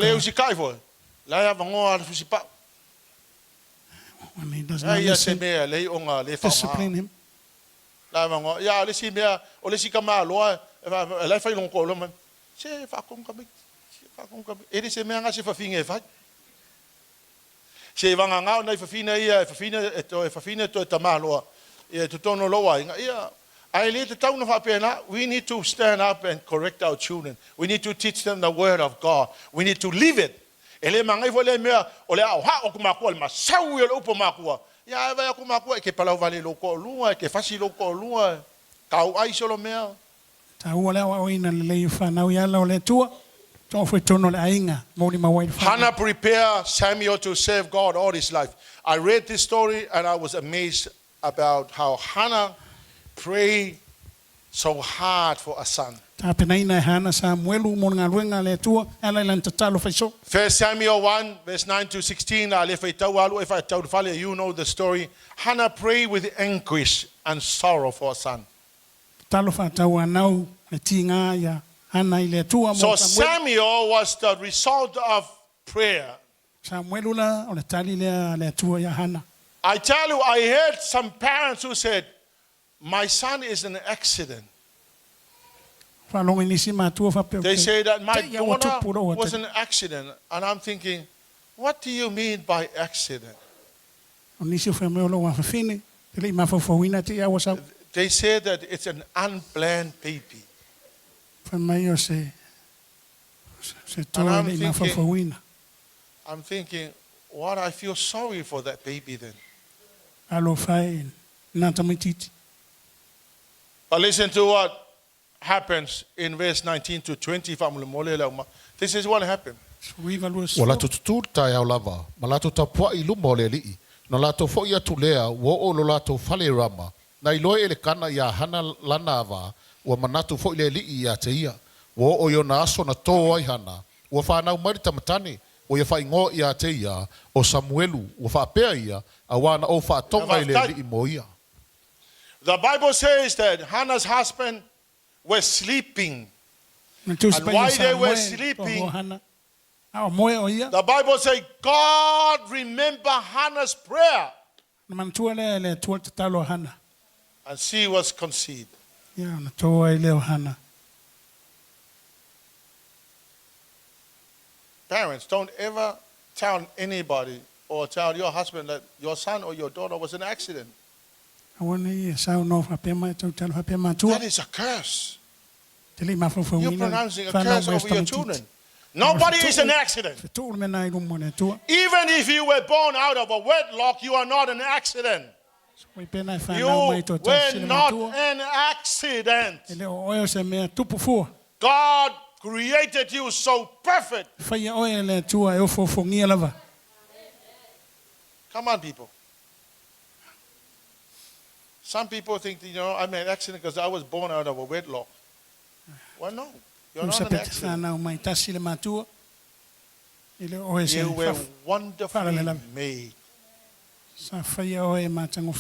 When he does not listen, discipline him. We need to stand up and correct our children. We need to teach them the word of God. We need to live it. Hannah prepared Samuel to serve God all his life. I read this story and I was amazed about how Hannah prayed so hard for a son. 1 Samuel 1, verse 9 to 16. You know the story. Hannah prayed with anguish and sorrow for a son. So Samuel was the result of prayer. I tell you, I heard some parents who said, my son is an accident. They say that my daughter was an accident. And I'm thinking, what do you mean by accident? They say that it's an unplanned baby. And I'm thinking, what, I feel sorry for that baby then. But listen to what happens in verse 19 to 20. This is what happened. Wala tutu tai au lava, malato tapua ilumba le li'i, no lato fo ia tulea wo o lo lato fale rama, na iloe ele kana ia hana lana ava, wa manatu fo ile li'i ia te ia, wo o yo na aso na tō ai hana, wa whanau marita matane, o ia whaingo ia te ia, o Samuelu, wa whaapea ia, a wana o whaatonga ile li'i mo ia. The Bible says that Hannah's husband was sleeping. And while they were sleeping, the Bible says God remembered Hannah's prayer. And she was conceived. Parents, don't ever tell anybody or tell your husband that your son or your daughter was in an accident. That is a curse. You're pronouncing a curse over your children. Nobody is an accident. Even if you were born out of a wedlock, you are not an accident. You were not an accident. God created you so perfect. Come on, people. Some people think, I'm an accident because I was born out of a wedlock. Well, no. You're not an accident. You were wonderfully made.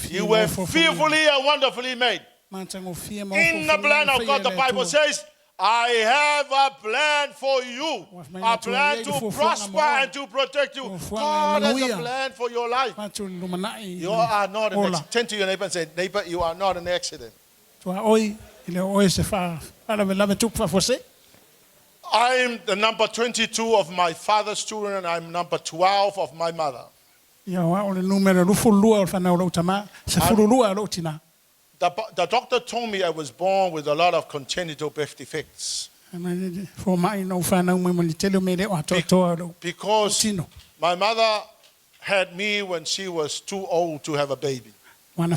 You were fearfully and wonderfully made. In the plan of God, the Bible says, I have a plan for you. A plan to prosper and to protect you. God has a plan for your life. You are not an accident. Turn to your neighbor and say, neighbor, you are not an accident. I'm the number 22 of my father's children, and I'm number 12 of my mother. The doctor told me I was born with a lot of congenital birth defects. Because my mother had me when she was too old to have a baby. I'm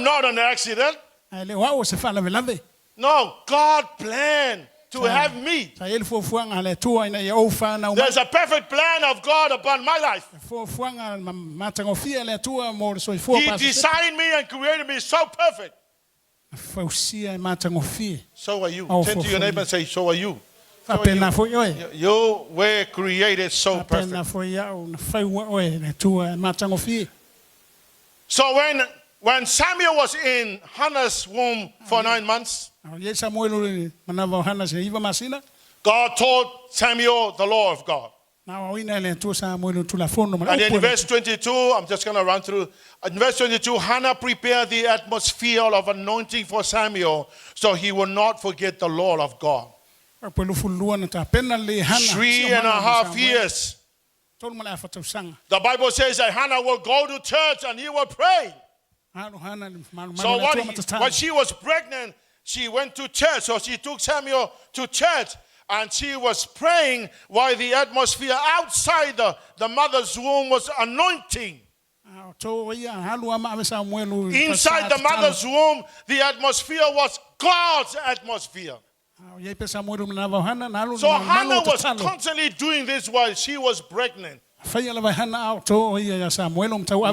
not an accident. No, God planned to have me. There's a perfect plan of God upon my life. He designed me and created me so perfect. So are you. Turn to your neighbor and say, so are you. So are you. You were created so perfect. So when Samuel was in Hannah's womb for 9 months, God told Samuel the law of God. And in verse 22, I'm just going to run through. In verse 22, Hannah prepared the atmosphere of anointing for Samuel so he will not forget the law of God. 3.5 years. The Bible says that Hannah will go to church and he will pray. So when she was pregnant, she went to church. So she took Samuel to church. And she was praying while the atmosphere outside the mother's womb was anointing. Inside the mother's womb, the atmosphere was God's atmosphere. So Hannah was constantly doing this while she was pregnant.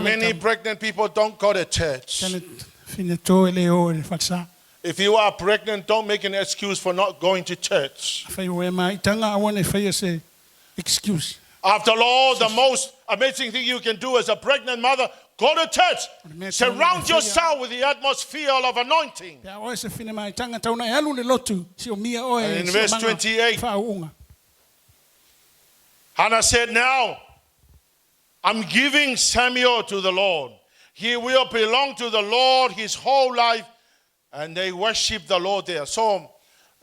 Many pregnant people don't go to church. If you are pregnant, don't make an excuse for not going to church. After all, the most amazing thing you can do as a pregnant mother, go to church. Surround yourself with the atmosphere of anointing. And in verse 28, Hannah said, now, I'm giving Samuel to the Lord. He will belong to the Lord his whole life. And they worship the Lord there. So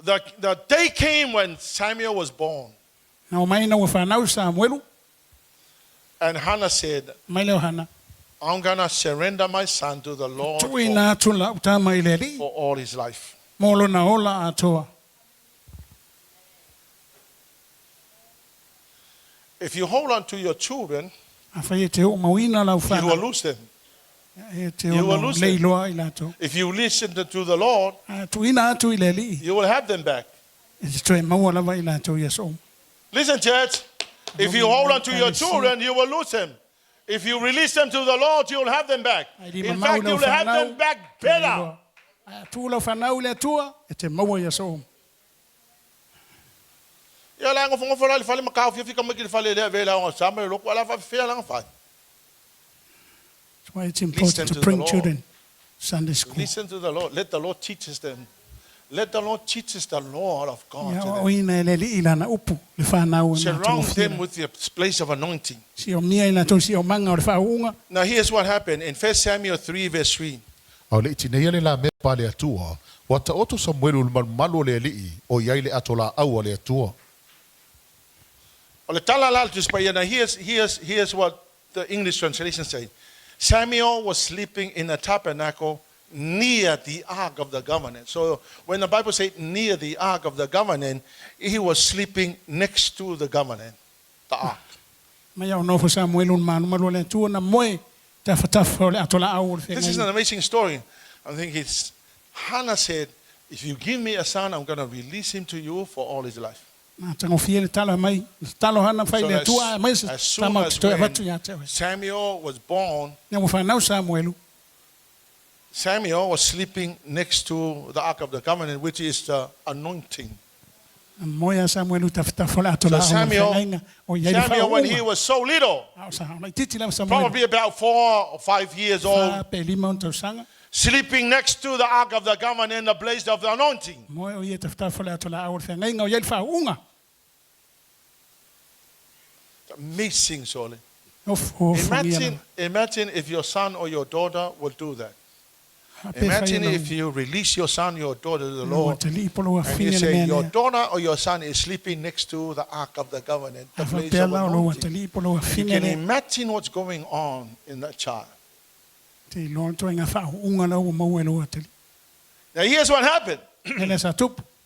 the day came when Samuel was born. And Hannah said, I'm going to surrender my son to the Lord for all his life. If you hold on to your children, you will lose them. You will lose them. If you listen to the Lord, you will have them back. Listen, church. If you hold on to your children, you will lose them. If you release them to the Lord, you will have them back. In fact, you will have them back better. That's why it's important to bring children Sunday school. Listen to the Lord. Let the Lord teach us them. Let the Lord teach us the Lord of God to them. Surround them with the place of anointing. Now here's what happened in 1 Samuel 3 verse 3. Here's what the English translation says. Samuel was sleeping in a tabernacle near the Ark of the Covenant. So when the Bible says near the Ark of the Covenant, he was sleeping next to the covenant, the Ark. This is an amazing story. I think it's Hannah said, if you give me a son, I'm going to release him to you for all his life. So as soon as Samuel was born, Samuel was sleeping next to the Ark of the Covenant, which is the anointing. So Samuel, when he was so little, probably about 4 or 5 years old, sleeping next to the Ark of the Covenant in the place of the anointing. Amazing, surely. Imagine if your son or your daughter will do that. Imagine if you release your son, your daughter to the Lord, and you say your daughter or your son is sleeping next to the Ark of the Covenant, the place of anointing. You can imagine what's going on in that child. Now here's what happened. The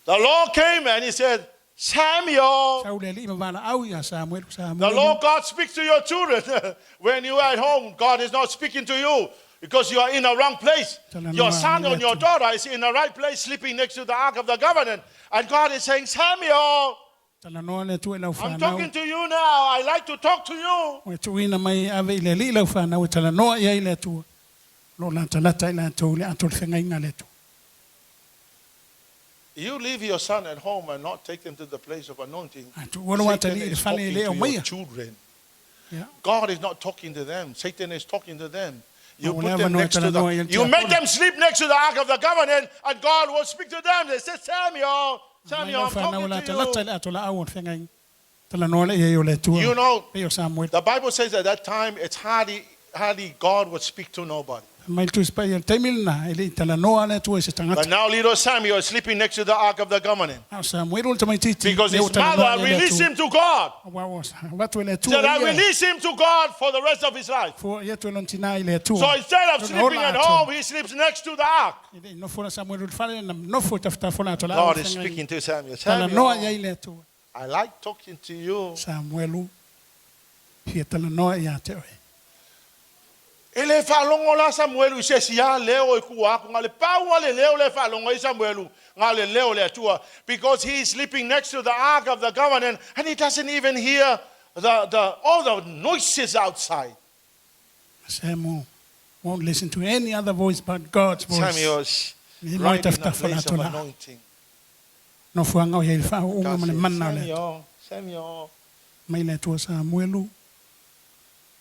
Lord came and he said, Samuel, the Lord God speaks to your children. When you are at home, God is not speaking to you because you are in the wrong place. Your son or your daughter is in the right place, sleeping next to the Ark of the Covenant. And God is saying, Samuel, I'm talking to you now. I like to talk to you. You leave your son at home and not take them to the place of anointing. Satan is talking to your children. God is not talking to them. Satan is talking to them. You put them next to them. You make them sleep next to the Ark of the Covenant, and God will speak to them. They say, Samuel, I'm talking to you. You know, the Bible says at that time, it's hardly God would speak to nobody. But now little Samuel is sleeping next to the Ark of the Covenant. Because his mother released him to God. Said, I release him to God for the rest of his life. So instead of sleeping at home, he sleeps next to the Ark. God is speaking to Samuel. Samuel, I like talking to you. Ele falongo la Samuel se sia leo e kuwa ngale pa ngale leo le falongo Samuel ngale leo le tua because he is sleeping next to the Ark of the Covenant and he doesn't even hear all the noises outside. Won't listen to any other voice but God's voice. Samuel's He right might in have a tough place for of that. anointing. No fuanga o yei fa o God ngam said, ne manna le. Samuel, Samuel. Mai le tua Samuelu.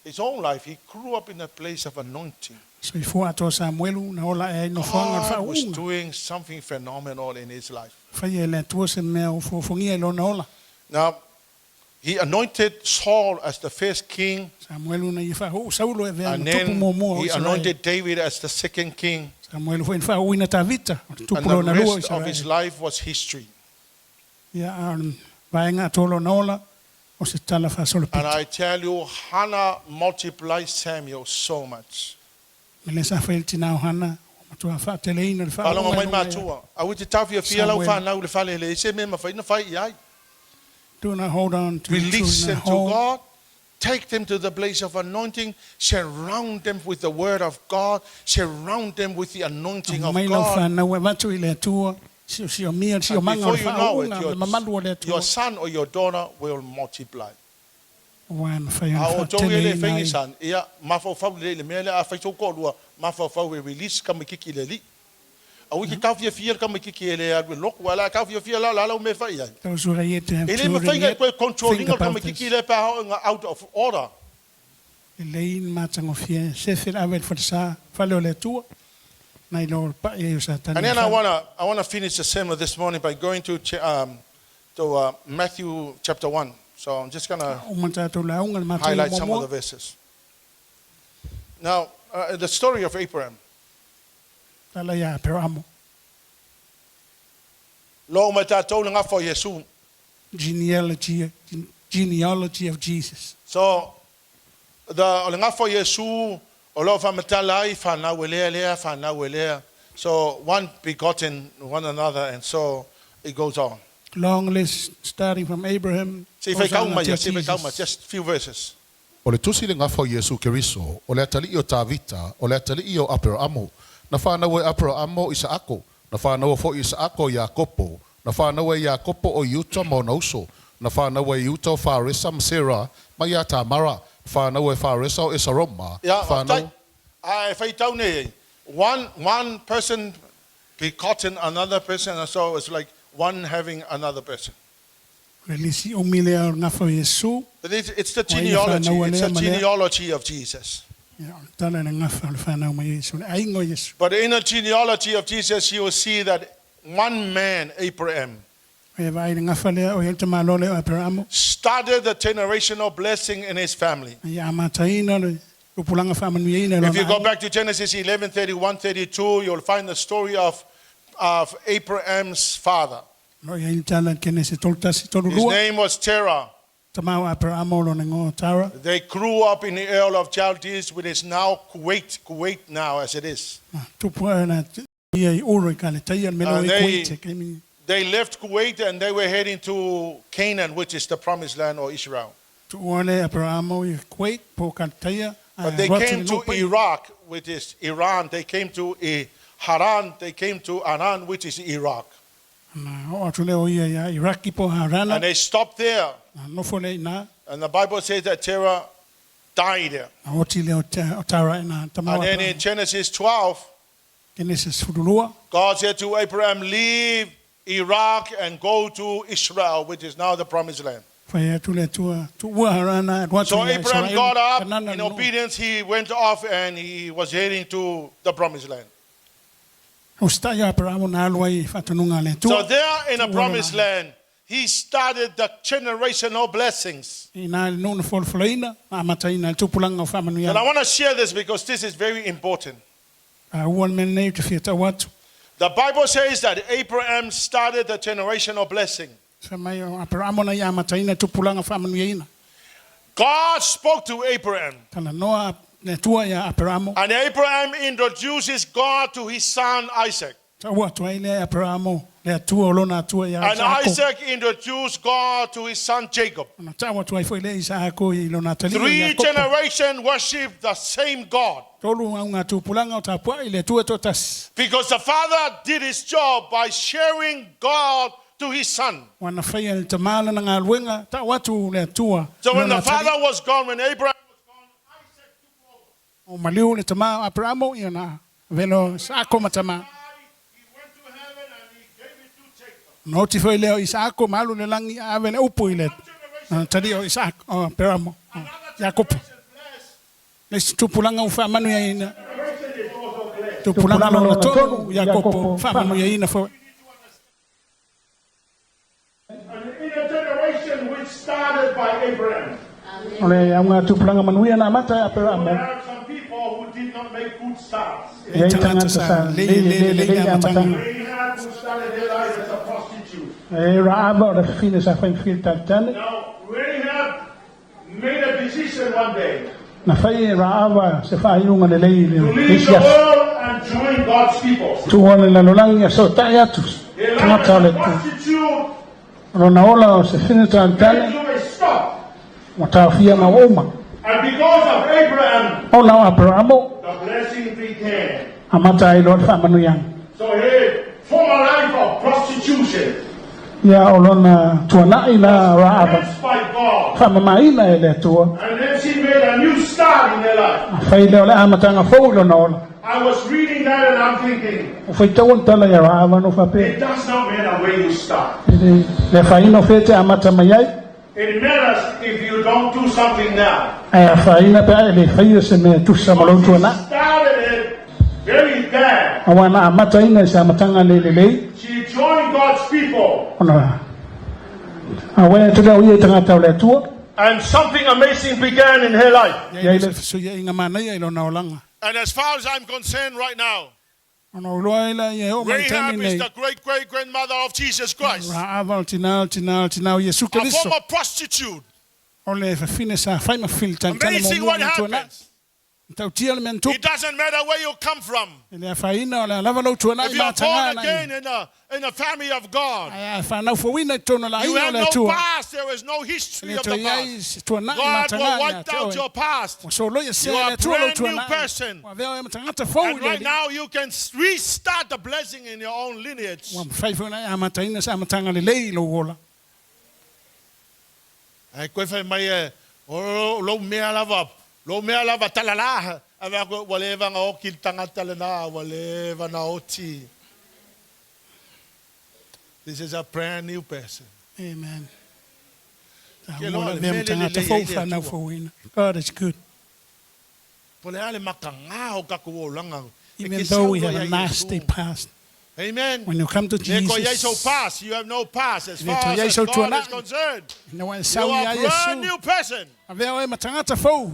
His whole life, he grew up in a place of anointing. So I fua to Samuelu na ola e no fuanga fa God was unga. doing something phenomenal in his life. Fa ye le tua se me o fongia lo na ola. Now, he anointed Saul as the first king, Samuelu na i fa ho Saulo e vea and tupu then mo mo. he anointed David as the second king, Samuelu foi fa uina Tavita. and Tupu lo the na lua rest of his life was history. Ya vaenga tolo na ola o se tala fa solo And pita. I tell you, Hannah multiplied Samuel so much. Melesa fa tina o hana. Matua fa teleina le fa. Alonga mai unga matua. I would tell you, feel Samuel. fa na ule fale le se me ma fa ina fa ia. Do not hold on to Release children them at to home. God. Take them to the place of anointing. Surround them with the word of God. Surround them with the anointing of Mai lau God. whanau e watu I le atua, si o mia, si o And manga o before le you know whaunga, le mamalu o le it, your atua. son or your daughter will multiply. Wan whai A o ana tau ele whatene whengi nai. san, ia mawhawhau le mele a whaitau kōrua, mawhawhau e release ka mikiki le li. A wiki kawhia fia ka mikiki ele a loko, wala kawhia fia la lau me whai ai. Those who are yet to have Ele children mawhai yet, koe controlling think ka about mikiki this. le pa out of order. Lein matang o fia, se whir awet for sa, whale o le atua. Nai lo pa e o sa tani. And then I wanna finish the sermon this morning by going to Matthew chapter 1. So I'm just gonna O manta to launga, le highlight matang some of the o verses. Now, the story of Abraham. tala ya pero amo. Leauma tātou le ngawha o Yesu. Genealogy of Jesus. So, o le ngawha o Yesu, o lo whamatala ai whanau e lea, whanau e lea. So, one begotten one another, and so it goes on. Long list starting from Abraham. See, goes on until just a few verses. O le tusi le ngafa o Yesu Keriso, o le atali o Tavita, o le atali o Abramo, na whanau e Abramo Isaako, na whanau fo Isaako Iakopo, na whanau e Iakopo o Yuta mo Nauso, na whanau e Yuta o Farisa Msera, ma ia Tamara, whanau e Farisa o Isaroma, whanau... Fe'etau nei. One person begotten another person, and so it's like one having another person. Relisi o mile o ngafo Yesu. But it's the Why you find genealogy. no one It's the there, Malaya? genealogy of Jesus. Ya, tala na ngafo le whanau ma Yesu. Aingo Yesu. But in the genealogy of Jesus, you will see that one man, Abraham, E vai le ngafo lea o yelta malole o Abramo. started the generational blessing in his family. Ya mataina le upulanga whamanuia If you go back to Genesis 11, 31, 32, you'll find the story of Abraham's father. No ya tala kene se toltasi tolu His lua. name was Terah. Tamau Abramo lo nengo Tara. They grew up in the Isle of Chaldees, which is now Kuwait now as it is. Tupua na ia I uro I kale taia melo And I kuite. Kemi They left Kuwait and they were heading to Canaan, which is the promised land or Israel. tuole Abramo I kuite po kale taia. But they came to Iraq, which is Iran. They came to Haran. They came to Aran, which is Iraq. Na o atu leo ia ya Iraki po harana. And they stopped there. Na nofo le na. And the Bible says that Terah died there. Na oti leo o Tara na tamau And then Abramo. in Genesis 12, Genesis fudulua. God said to Abraham, leave Iraq and go to Israel, which is now the promised land. Fai atu le tua harana. So Abraham got up in obedience. He went off and he was heading to the promised land. Ustaya Abramo na alwai fatanunga le So tua. there in the Tua promised na- land, he started the generational blessings. Ina nuna folfolaina. Na mataina tupulanga o whamanuia. And I want to share this because this is very important. Uan mene te whiata watu. The Bible says that Abraham started the generational blessing. Sa mai o Abramo na ia mataina tupulanga whamanuia. God spoke to Abraham. Tana noa le tua ia Abramo. And Abraham introduces God to his son Isaac. Ta ua tua i le Abramo. Le tua o lona tua ia And Isako. Isaac introduced God to his son Jacob. Na ta ua tua i foi le Isako I lona talia Three ia kopo. generations worship the same God. Tolu nga tupulanga o tapua I le tua totas. Because the father did his job by sharing God to his son. Wana whaia le tamala na ngā luenga. Ta watu le tua. So when lona the father was gone, when Abraham was gone, Isaac took over. O maliu le tama Abramo iona velo Isako matama. He went to heaven and he gave it to Jacob. Noti foi leo Isako malu le langi avele upu ile. Tadi o Isako o Abramo. Jacob. Le tupulanga ufa manu ya ina. Tupulanga lo tonu Jacob fa manu ya ina fo. In a generation which started by Abraham, Ole anga tupulanga manu ya na mata there Abramo. are some people who did not make good starts. E tangata sa le matanga. Rahab, who started their life as a prostitute. E Raaba o fine sa fai filta tane. Now, Rahab made a decision one day Na fai Raaba se fai unga le to leave the Isias. world and join God's people. Tuone la lolangi ya so tayatus. Their life Tangata as le a tu. prostitute Rona ola o se fine came tane. to a stop. Watafia na uma. And because of Abraham, Ona Abramo the blessing began. amata I Lord fa manu yang. So he, from a life of prostitution, Ya olona tuana ila Raaba. blessed by God, Fa mama ina ele tua. and then she made a new start in her life. Fai le ole amatanga foulo na ola. I was reading that and I'm thinking, Fai tawon tala ya Raaba no fa it pe. does not matter where you start. Le fai no fete amata mayai. It matters if you don't do something now. Ai fai na pe ele fai se me tu sa malo tuana. She started it very bad. Awana amata ina sa matanga le. She joined God's people. Ona. Awe tuda uye tangata le tua. And something amazing began in her life. Ya ile so ya inga mana ya ilo na olanga. And as far as I'm concerned right now, Ona uloa ila ya o Rahab maitami is nei. the great-great-grandmother of Jesus Christ. Raava tinal Yesu A Kristo. former prostitute. Ole fa fine sa fai ma fil tan tan mo Amazing what mo tuana. happens. Tau tia le men tu. It doesn't matter where you come from. Ele fa ina ole lava lo tuana If I you are ma born tanga again na. in a family of God, Ai fa na fo wina tono la you ina have le no tua. past. There is no history Ele of to the ya past. tuana I ma God will tanga. wipe out your past. So lo ya se You are le a tua lo brand new tuana. person. Wa veo ma tanga ta fo And right le. now you can restart the blessing in your own lineage. Wa fai fo na ma taina sa ma tanga le lei lo wola. Ai koe fai mai e lo mea lava talalaha. Ava ko wale vanga o ki tangata le na wale vana oti. This is a brand new person. Amen. Ke lo Wola le veo ma mele tanga ta le fo le fa na tua. fo wina. God is good. Pole ale makanga o ka ko langa. Even though we have a nasty past. Amen. When you come to Leko yeso Jesus, past, you have no past as far Leko as yeso God tuana. is concerned. no one You saw are ya a brand Yesu. new person. Aveo ma tanga ta fo.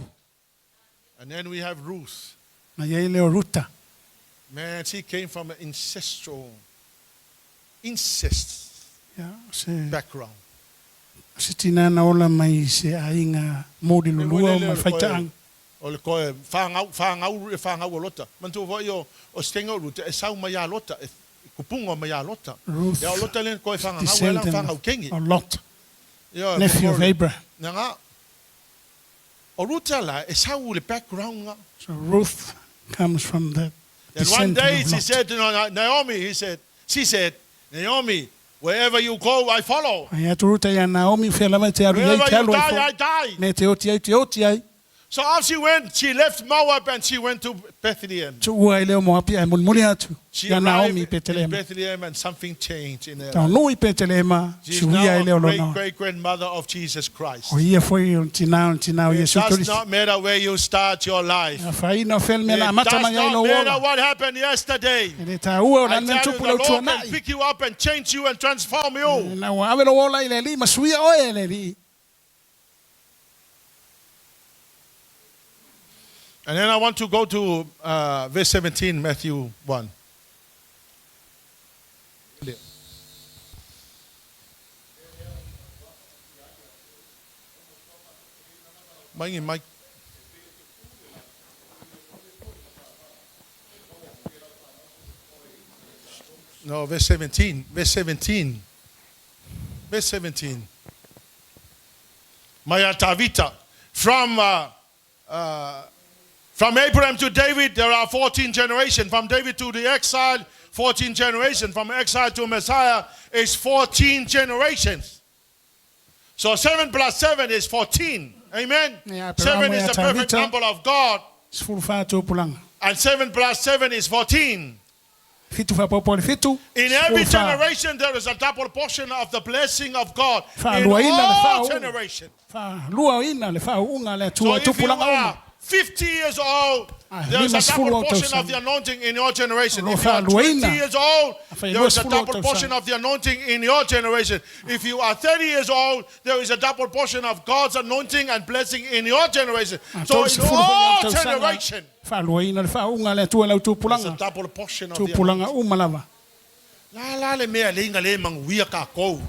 And then we have Ruth. Na ye le ruta. Man, she came from an incest Ya se background. se tina na ola mai se ainga modi lulua ma faitaang. Ole koe whangau lota. Mantu vo yo o stengo ruta e sau mai a lota e kupunga mai a lota. Ruth, Ya o lota len koe whangau elang descendant whangau kengi. of Lot, Ya, nephew of kore. Abraham. Nga. O ruta la e sau le background nga. So Ruth comes from the And one descendant day of she Lot. said to Naomi, she said, Naomi, wherever you go, I follow. Ai atu ruta ya Naomi fela mai te aru Wherever yei te you alu die, ai I die. fo. Me te oti ai. So off she went, she left Moab and she went to Bethlehem. Tu ua i leo mo api ai mulmuli atu. She Ya Naomi arrived in Betelema. Bethlehem and something changed in her Tau life. nui Betelema. She's Suia i now leo a lona. great-grandmother of Jesus Christ. O ia foi o tinao It Yesu does Kristo. not matter where you start your life. A faina fel me It na mata does mai ai not no matter wola. what happened yesterday. Ele ta ua o I lan tell tu you, pulau the tua Lord nai. can pick you up and change you and transform you. Na wa ave lo wola i le li masuia o e le li. And then I want to go to verse 17, Matthew 1. Mike. No, verse 17. Verse 17. Verse 17. Maya Tavita. From Abraham to David, there are 14 generations. From David to the exile, 14 generations. From exile to Messiah is 14 generations. So 7 plus 7 is 14. Amen? Yeah, 7 is Maya the perfect Tavita. number of God. Sefulu fatu pulanga. And 7 plus 7 is 14. Fitu fa popole fitu. In every Sefulu fa. generation, there is a double portion of the blessing of God. Fa In lua ina le fa all unga. generation. Fa lua ina le fa unga le So tua if tu you pulanga are unga. 50 years old, there is lima a sefulu double au portion tau of the anointing in your generation. Lo If you fa are lua 20 ina. years old, Fa there is a sefulu au double tau portion of the anointing in your generation. If you are 30 years old, there is a double portion of God's anointing and blessing in your generation. So in all generation, Fa lua ina le fa unga le tua lau tu there's a pulanga. double portion of Tu the pulanga anointing. umalava. La le mea le inga le mang wia ka kou.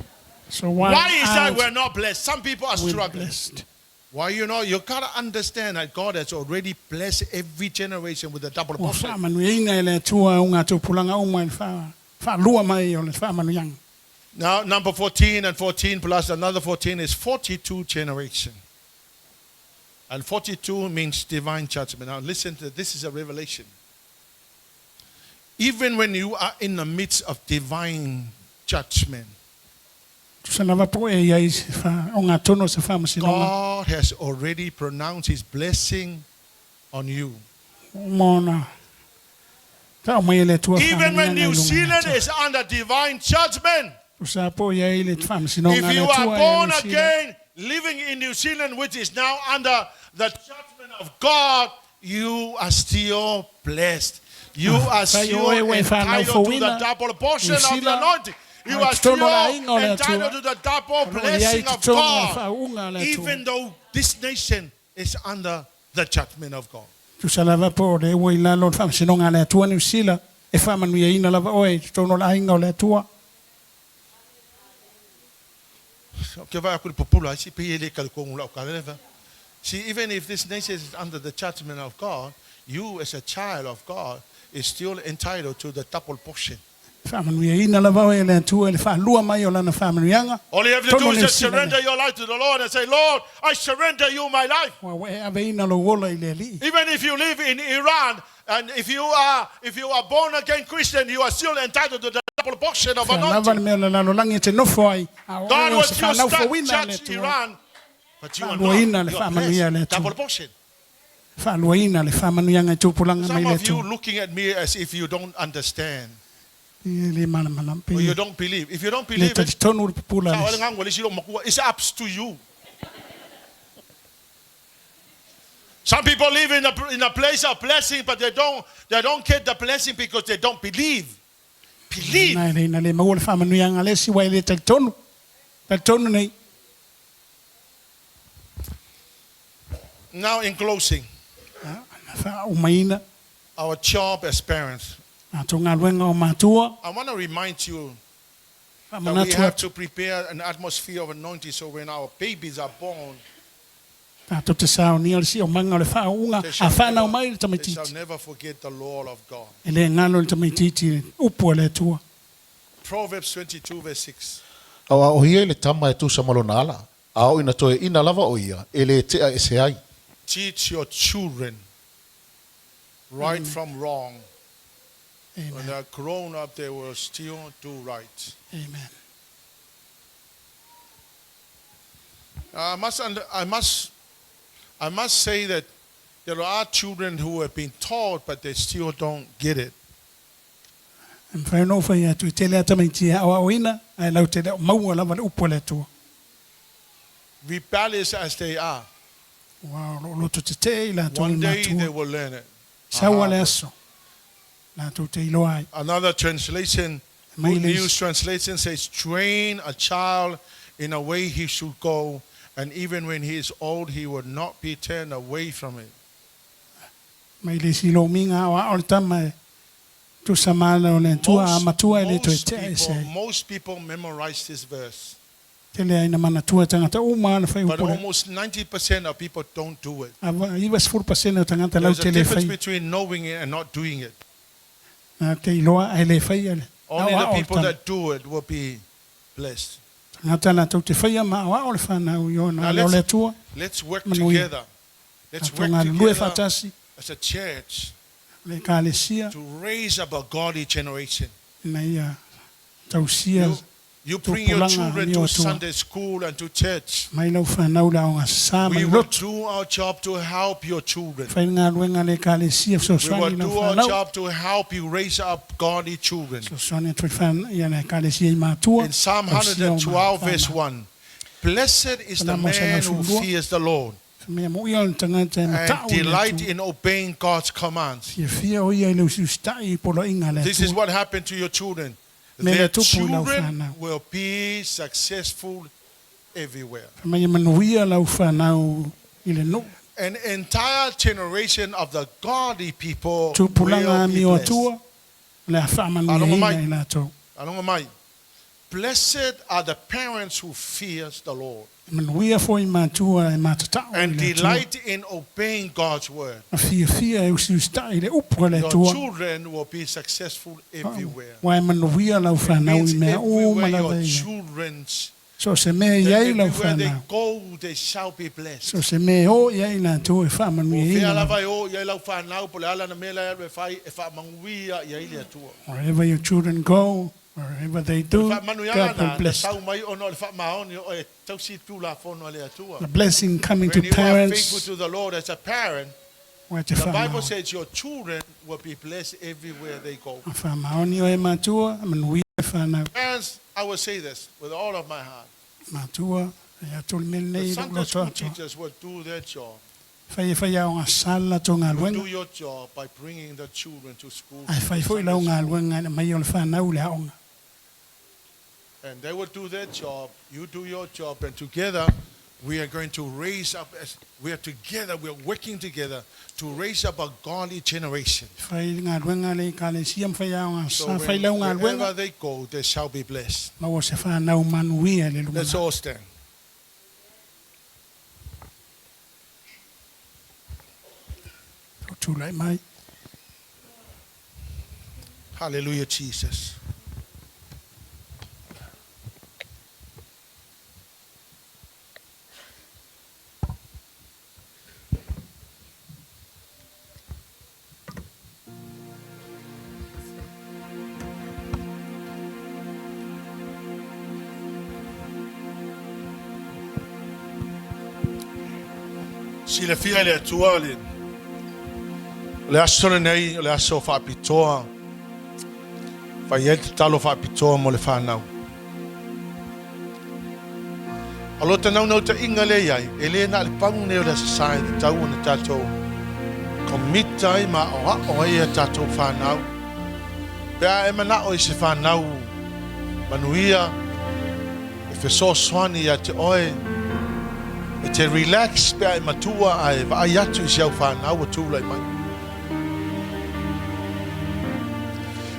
So Why is that aren't we're not blessed? Some people are we struggling. blessed? Why, you gotta understand that God has already blessed every generation with a double O portion. fa manu ina le tua unga tu pulanga uma le fa lua mai o le fa manu yang. Now, number 14 and 14 plus another 14 is 42 generation. And 42 means divine judgment. Now, listen to this is a revelation. Even when you are in the midst of divine judgment, Sanava po e ai fa onga tono se fa masinonga. God has already pronounced his blessing on you. Mona. Ta mai le tua fa. Even when New Zealand is under divine judgment, Sa po e ai le fa masinonga if you le are tua. born again, living in New Zealand, which is now under the judgment of God, you are still blessed. You are still entitled to the double portion of the anointing. You are still entitled to the double blessing of God, even though this nation is under the judgment of God. Tu salava po le wai la lo fa masinonga le tua New Zealand. E fa manu ia ina lava oi tono la inga le tua. See, even if this nation is under the judgment of God, you as a child of God is still entitled to the double portion. Fa manu ia ina lava oi le tua le fa lua mai o lana fa manu yanga. All you have to do is just surrender your life to the Lord and say, Lord, I surrender you my life. Wa we ave ina lo wola i le li. Even if you live in Iran and if you are born again Christian, you are still entitled to the double portion of anointing. God will still judge Iran, but you are not. Double portion. Some of you looking at me as if you don't understand. Or you don't believe. If you don't believe it, it's up to you. Some people live in a place of blessing, but they don't get the blessing because they don't believe. Believe. Now, in closing, our job as parents. I want to remind you that we have to prepare an atmosphere of anointing so when our babies are born, they shall never forget the law of God. Proverbs 22 verse 6. Awa o hia le tama e tu samalona ala. Ao ina toe ina lava o ia. Ele te a ese ai. Teach your children right from wrong. Amen. When they're grown up, they will still do right. Amen. I must say that there are children who have been taught, but they still don't get it. Rebellious as they are, one day they will learn it. Another translation, Good News Translation says, train a child in a way he should go, and even when he is old, he will not be turned away from it. Most people memorize this verse. But almost 90% of people don't do it. There's a difference between knowing it and not doing it. Only the people that do it will be blessed. Now let's work together. Let's work together as a church to raise up a godly generation. You bring your children to Sunday school and to church. Mai lau whanau la o ngā sā We mai will lotu. do our job to help your children. Whai ngā luenga le ka le sia so We swani will na do our whanau. job to help you raise up godly children. So swani tui whan ia le ka le sia i mātua. In Psalm 112 verse 1, blessed is the man who fears the Lord Mea mo ia le tangata e and matau delight in obeying God's commands. Ia fia o ia i leu siustai polo inga le This is what happened to your children. Mele Their tupu lau children whanau. will be successful everywhere. Mai manuia lau whanau i le no. An entire generation of the godly people Tupulanga will be mi o blessed. atua. Le a whamanu Alonga e mai. ina i lātou. Alonga mai. Blessed are the parents who fears the Lord Manuia fo i mātua e mātatau. and delight in obeying God's word. A fia e siustai le upua le Your tua. children will be successful everywhere. Wai manuia lau It whanau means i mea o everywhere your malaweina. children's, So se mea iai lau everywhere they whanau. go, they shall be blessed. So se mea o iai lātou e whamanu i Fea ina. lava o ia lau whanau po le ala na mela e fai e whamanguia ia ile atua. Wherever your children go, wherever they do, Whamanu ia God will na bless sau them. mai ono le whamaoni o e tausi tu la fono le atua. The blessing coming to When you are faithful parents, to the Lord as a parent, where te the Bible whamau. says your children will be blessed everywhere they go. A whamaoni o e mātua, a manuia e whanau. Parents, I will say this with all of my heart. Mātua, e atoli mele The nei Sunday lo school toa. teachers will do their job. Whai au ngā sala tō ngā Will do luenga. your job by bringing the children to school. Ai whai fo i lau ngā luenga na mai o le whanau le aonga. And they will do their job, you do your job, and together we are going to raise up, we are working together to raise up a godly generation. Whai ngā luenga le ka le siam whai au ngā So sa whai lau ngā wherever luenga. they go, they shall be blessed. Mau se whanau manuia le Let's luenga. all stand. Tūlai mai. Hallelujah, Jesus. Si le fia le atua le asole nei le aso fa pitoa fa yet talo fa pitoa mo le fa nau alo te nau te inga le ai ele na le pangu ne le sai te tau na tato komitai ma o ai tato fa nau pe e mana o se fa nau manuia e fe so swani ya te oe e te relax pe e matua ai va ai atu i siau fa nau o tūlai mai.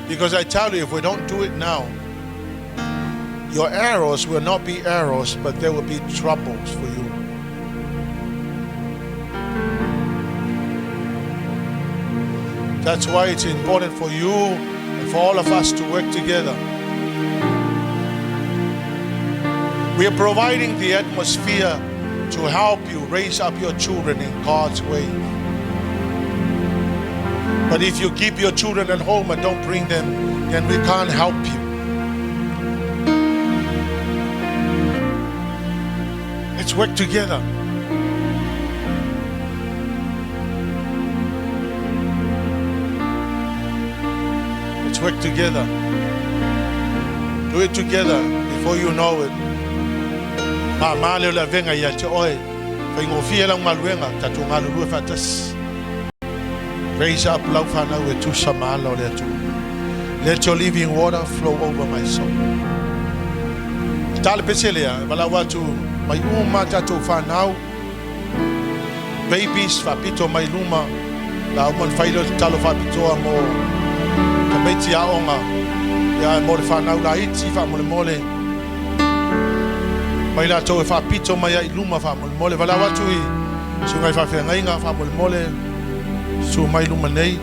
Because I tell you, if we don't do it now, your arrows will not be arrows, but there will be troubles for you. That's why it's important for you and for all of us to work together. We are providing the atmosphere to help you raise up your children in God's way. But if you keep your children at home and don't bring them, then we can't help you. Let's work together. Let's work together. Do it together before you know it. Ma le la venga ya te oi. Fa ingofia la maluenga tatu ngalulu fatas. Raise up love and we to Samalo let you. Let your living water flow over my soul. Tal peselia, balawatu, my uma tatu fa now. Babies fa pito my luma. La umon failo talo fa pito amo. Kabeti ya onga. Ya mo fa now la iti fa mole. Mai la to fa pito mai luma fa mole balawatu i. Sungai fa fe ngainga fa mole. So mai luma nei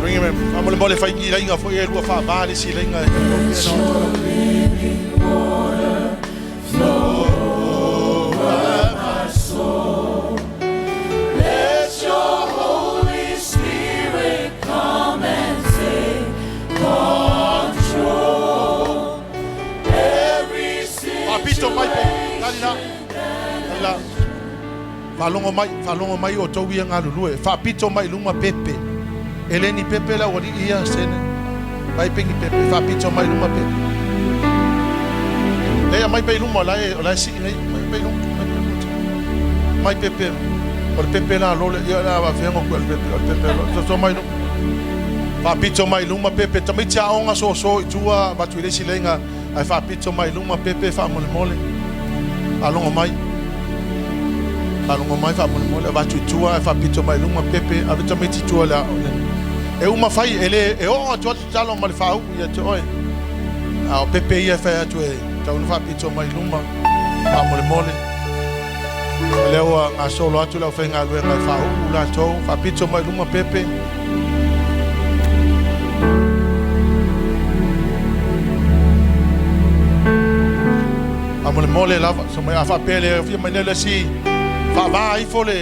bring him amole mole fai ngira inga foi e lua fa vale si lenga mai pe. Kalina. Falongo mai o tau ia ngā lulue. Whapito mai luma pepe. Eleni pepe la wari ia sene. Mai pengi pepe. Whapito mai luma pepe. Lea mai pe luma la si nei. Mai pe luma. Mai pepe. O pepe la lole ia la wa fengo ko pepe. So mai luma. Whapito mai luma pepe. Tamai tia onga so i tua batu ile si lenga. Ai whapito mai luma pepe wha mole. Alongo mai. Alongo mai fa mole batu tua fa pito mai luma pepe avita meti tua la e uma fai ele e o tua talo mal fa u ya to oi a pepe ia fa tu e ta un fa pito mai luma fa mole leo a solo atu la fa nga lu nga fa u la to fa pito mai luma pepe a mole la so mai fa pele fi mai le si va ai fo le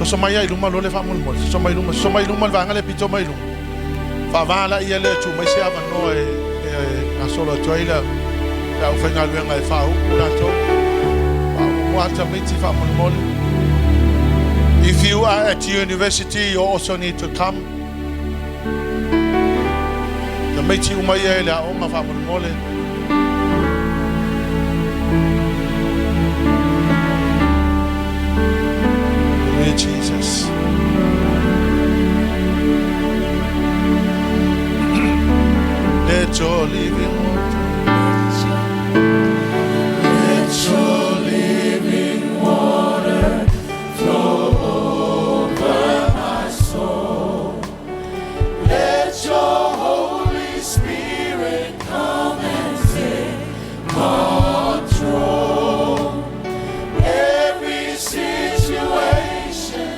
so mai ai luma lo le fa mol so mai luma va ngale pito mai luma va la ia le tu mai se ava no a solo toila la o fenga lu ngai fa u la to wa ta meti fa mol if you are at university you also need to come the meti uma ia la o ma fa mol Jesus. Let your living water. Let your living water flow over my soul. Let your Holy Spirit come and take control. Every situation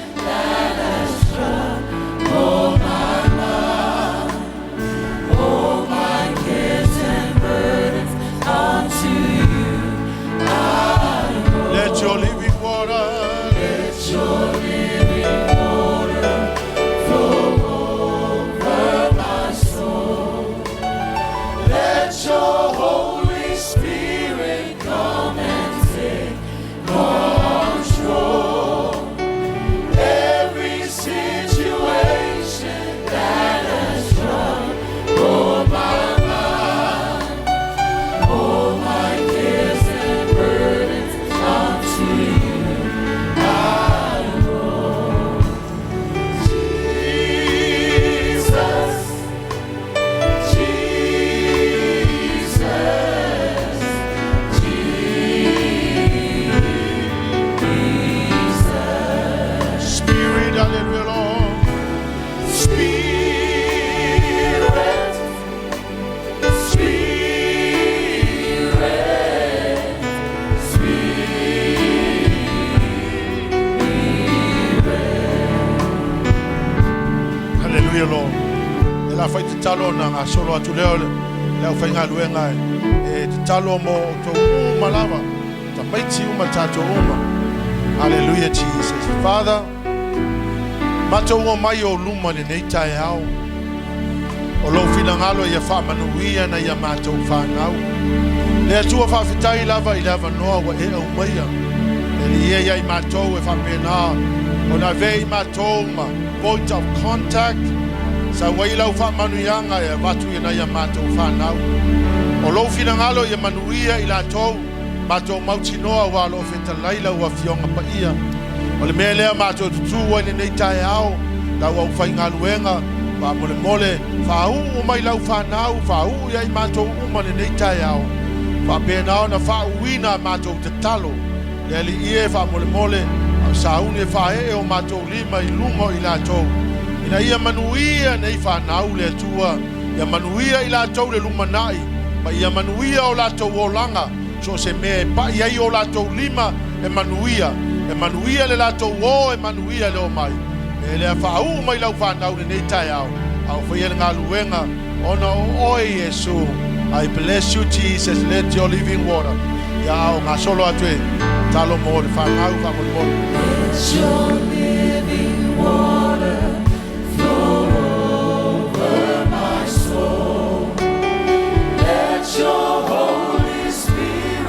talo na solo atu leo leo fainga luenga e talo mo to malava ta maiti uma tato uma. Hallelujah Jesus. Father, mato o mai o luma le nei tai au o lo fina ngalo ia fa manuia na ia mato fa ngau le tua fa fitai lava ilava no wa e o mai e ia mato e fa pena o na vei mato ma point of contact sa waila fa manuianga e watu ina ia mato fa nau o lo fina ngalo ia manuia ila to mato mautinoa wa lo feta laila wa fionga pa ia o le mele mato tu wa nei tai au la wa fa ngaluenga pa mole fa u mai lau fa nau fa u ia mato uma le nei tai au fa pena na fa uina mato te talo le li ie fa mole sa u ne fa e o mato lima i lumo ila to ina ia manuia nei fa nau le tua ia manuia ila to le luma nai pa ia manuia o la to wolanga so se me pa ia o la to lima e manuia le la to wo e manuia le o mai e le fa u mai lau fa nau nei tai au fa ia nga luenga ona o Yesu. I bless you Jesus, let your living water ya o nga solo atwe talo mo le fa nau fa mo let your living water flow over my soul. Let your Holy Spirit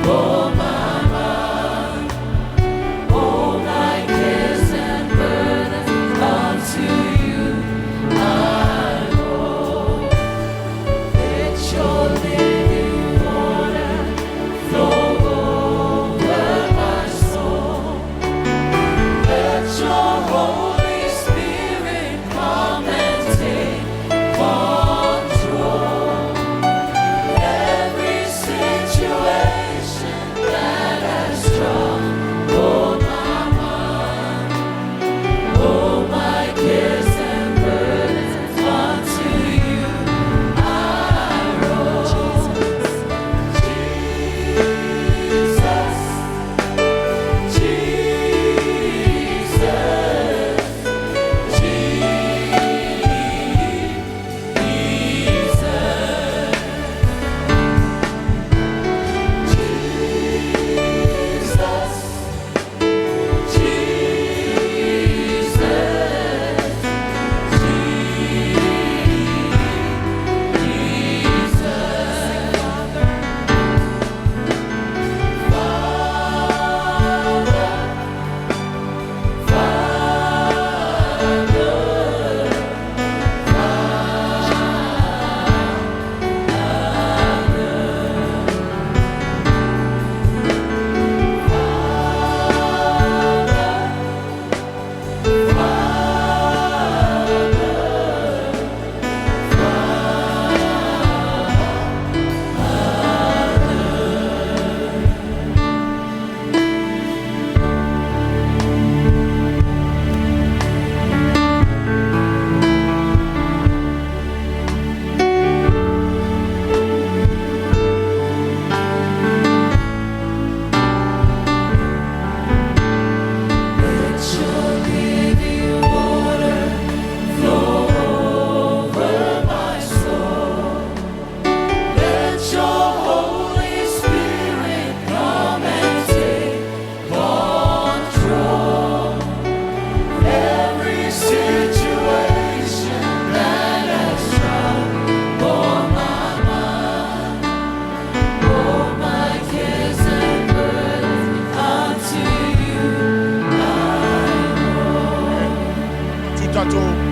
Oh, Mama, all my cares and burdens unto you I roll. Let your living water flow over my soul. Let your Holy Spirit come and take control. Every situation that has troubled my mind, all my cares and burdens unto you I roll. Jesus,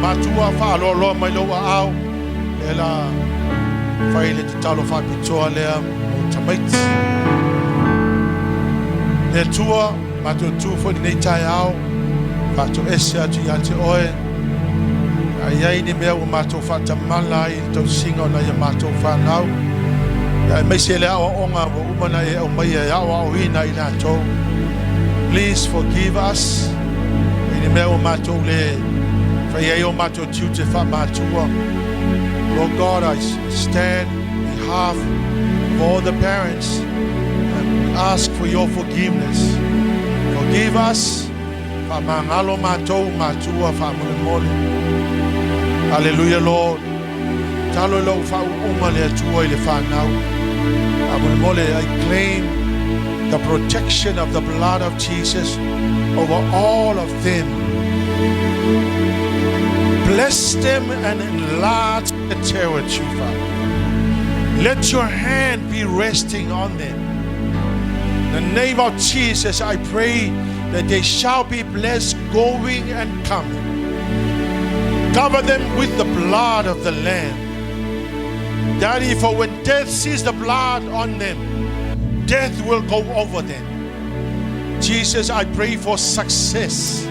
Matua whaalolo mai loa au e la whaile te talo whapitoa lea o tamaiti. Le tua matua tu fo nei tai au whato ese atu i ate oe a iai ni mea o matua whatamala i tau singa o na ia matua whanau ia mai se lea o onga o umana e o mai e au au ina i na tau. Please forgive us i ni mea o matua le Lord God, I stand in behalf of all the parents and ask for your forgiveness. Forgive us. Hallelujah, Lord. I claim the protection of the blood of Jesus over all of them. Bless them and enlarge the territory, Father. Let your hand be resting on them. In the name of Jesus, I pray that they shall be blessed going and coming. Cover them with the blood of the Lamb. Daddy, for when death sees the blood on them, death will go over them. Jesus, I pray for success.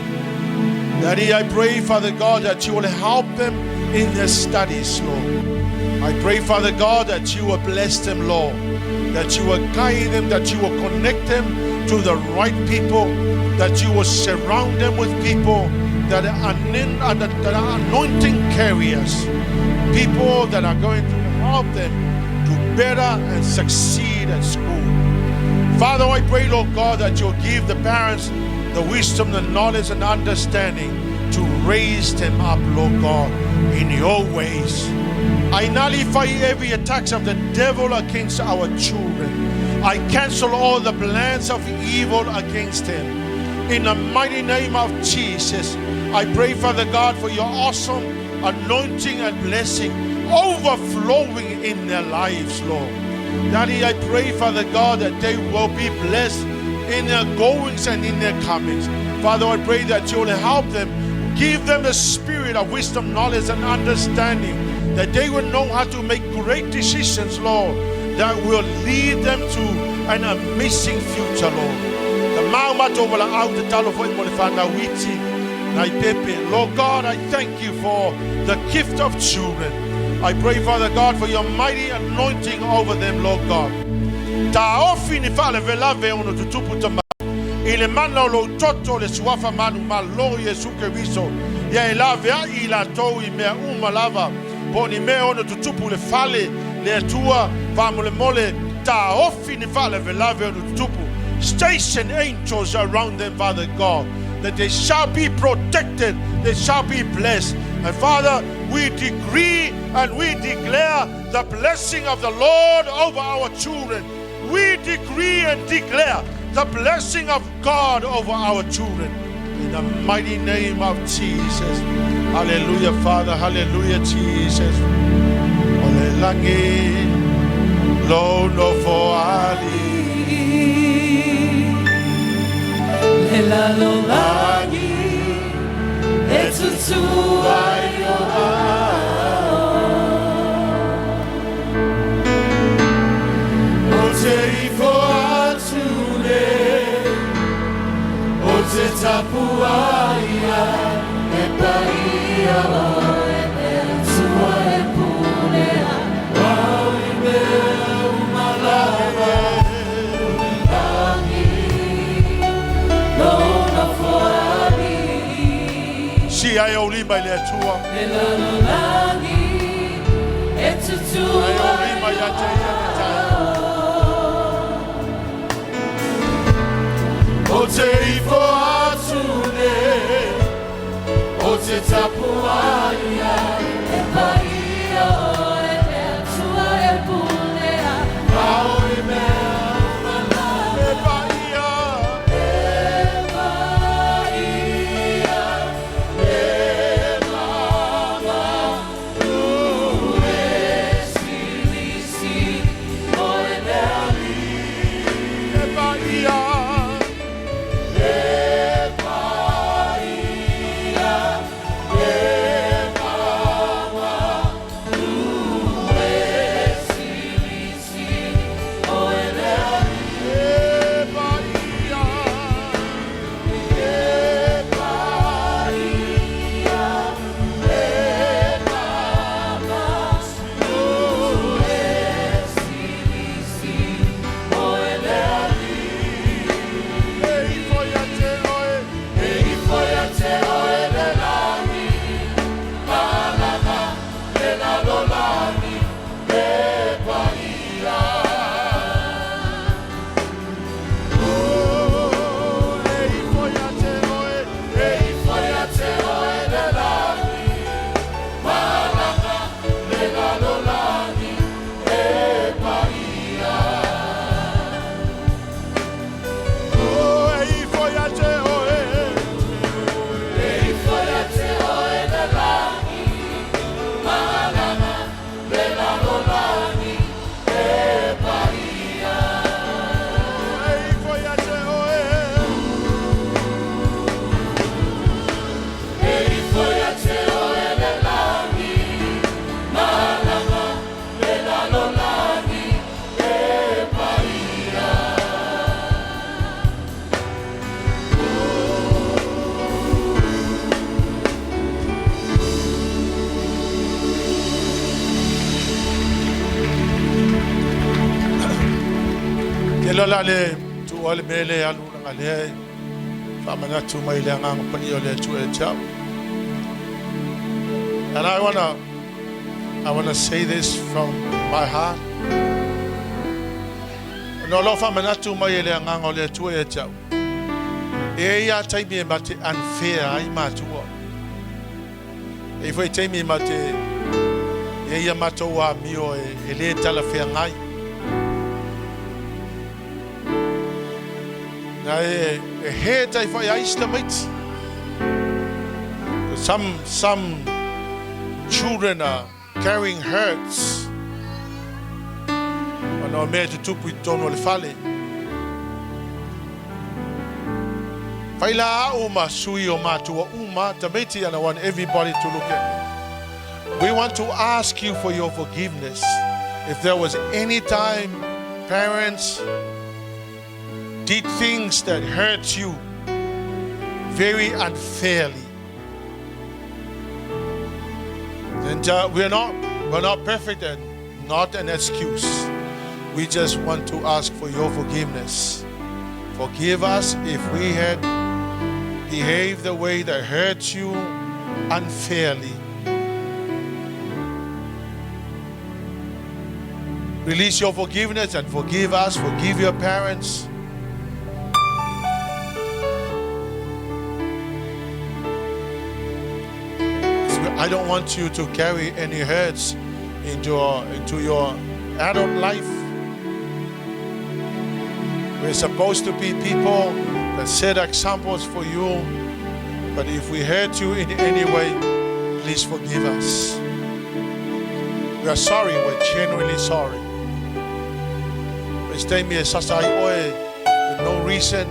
Daddy, I pray, Father God, that you will help them in their studies, Lord. I pray, Father God, that you will bless them, Lord. That you will guide them, that you will connect them to the right people, that you will surround them with people that are anointing carriers, people that are going to help them to better and succeed at school. Father, I pray, Lord God, that you'll give the parents the wisdom, the knowledge, and understanding to raise them up, Lord God, in your ways. I nullify every attack of the devil against our children. I cancel all the plans of evil against them. In the mighty name of Jesus, I pray, Father God, for your awesome anointing and blessing overflowing in their lives, Lord. Daddy, I pray, Father God, that they will be blessed in their goings and in their comings. Father, I pray that you will help them, give them the spirit of wisdom, knowledge, and understanding, that they will know how to make great decisions, Lord, that will lead them to an amazing future, Lord. Lord God, I thank you for the gift of children. I pray, Father God, for your mighty anointing over them, Lord God. Il mano lo toto le suafa manu malo Yesu Kristo ya elave ila to I mea lava poni me ono tutupu le fale le tua famole mole ta offi ni fale velave ono tutupu. Station angels around them, Father God, that they shall be protected, they shall be blessed. And Father, we decree and we declare the blessing of the Lord over our children. We decree and declare the blessing of God over our children. In the mighty name of Jesus. Hallelujah, Father. Hallelujah, Jesus. Olelangi, lono for Ali. Lela lolangi, etutu ayo. Tapuaya, epaia, etua epulea, waimea umalava, ulangi, lona foani. Si ai olima ile tua. Elangi, etutua. Ai olima ya taya. Oteifo atune, otetapuaya, epaia, etua epulea, waimea umalava, epaia, emama, uesilisi, oeneli, Epaia. Lale tu ole mele aluna ngale famana tu mai le ngang pani ole tu e chao. And I wanna say this from my heart. No lo famana tu mai le ngang ole tu e chao. E ya tai me mate unfair ai matua. E foi tai me mate e ya matoa mio e le tala fe ngai. Some children are carrying hurts. Ano me te tupu I tono le fale. Faila uma sui o matua uma tameti, and I want everybody to look at me. We want to ask you for your forgiveness. If there was any time parents did things that hurt you very unfairly, then we're not perfect and not an excuse. We just want to ask for your forgiveness. Forgive us if we had behaved the way that hurt you unfairly. Release your forgiveness and forgive us. Forgive your parents. I don't want you to carry any hurts into your adult life. We're supposed to be people that set examples for you. But if we hurt you in any way, please forgive us. We are sorry. We're genuinely sorry. Stay me sasai oe with no reason.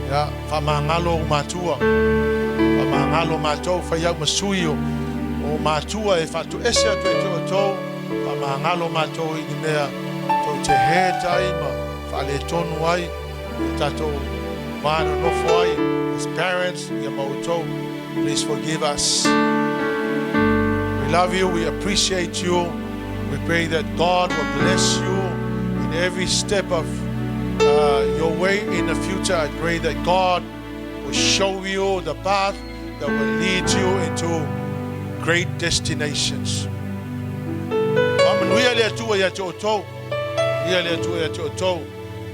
Ya famangalo matua. Famangalo matou faya masuyo. O matua e fatu ese atu to famangalo matou I mea to te he taima fale tonu ai tato mano no foi as parents ya mautou. Please forgive us. We love you. We appreciate you. We pray that God will bless you every step of your way in the future. I pray that God will show you the path that will lead you into great destinations.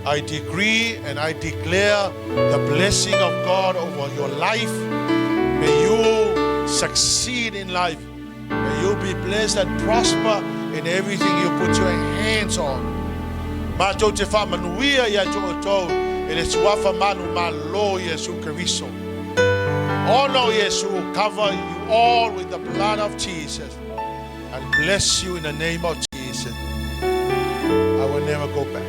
I decree and I declare the blessing of God over your life. May you succeed in life. May you be blessed and prosper in everything you put your hands on. Matou te whamanuia ia to otou, ele suafa manu malo Yesu Keriso. Oh no, Yesu will cover you all with the blood of Jesus and bless you in the name of Jesus. I will never go back.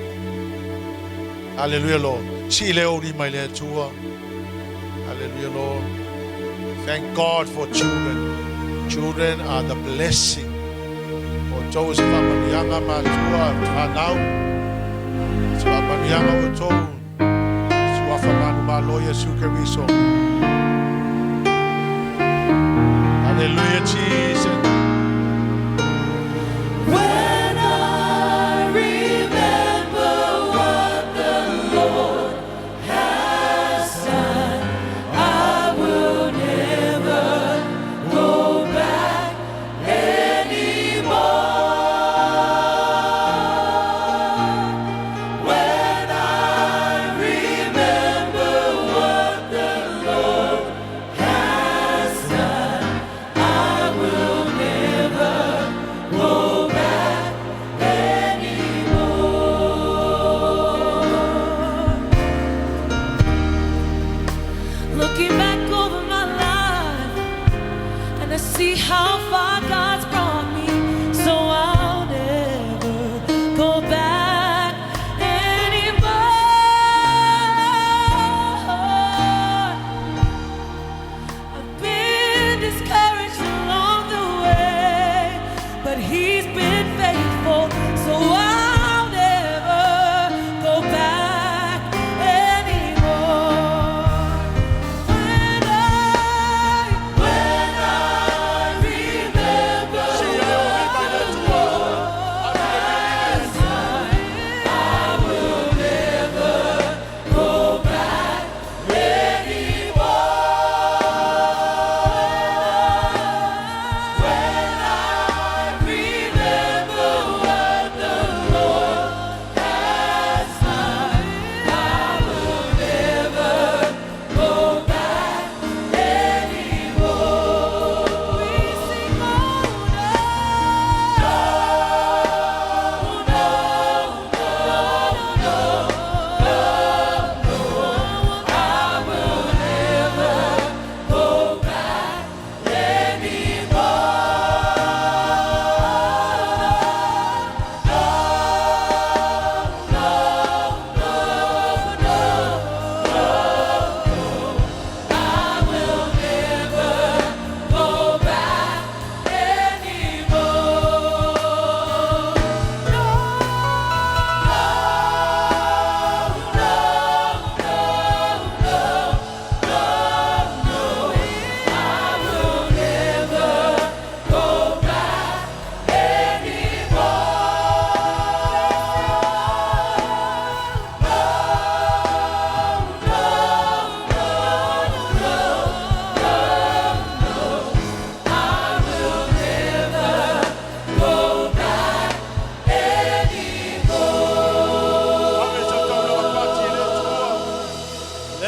Hallelujah, Lord. Si leo di mai le tua. Hallelujah, Lord. Thank God for children. Children are the blessing. For those whamanianga matua whanau. Hallelujah, Jesus. When I remember what the Lord has done, I will never go back anymore. Go back.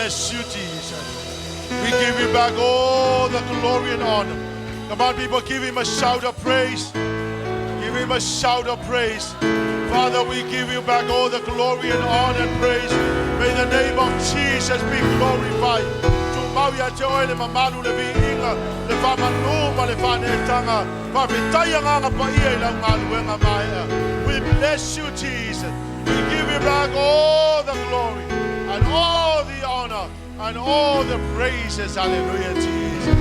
bless you, Jesus. We give you back all the glory and honor. Come on, people, give him a shout of praise. Give him a shout of praise. Father, we give you back all the glory and honor and praise. May the name of Jesus be glorified. Mauia te oe le mamalu le viinga, le whamanuma le whanetanga, whawhitaya nganga pa ia I lau ngaluenga maia. We bless you, Jesus. We give you back all the glory and all the honor and all the praises. Hallelujah, Jesus.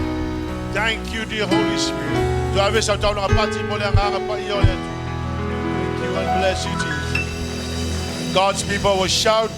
Thank you, dear Holy Spirit. Thank you and bless you, Jesus. God's people will shout.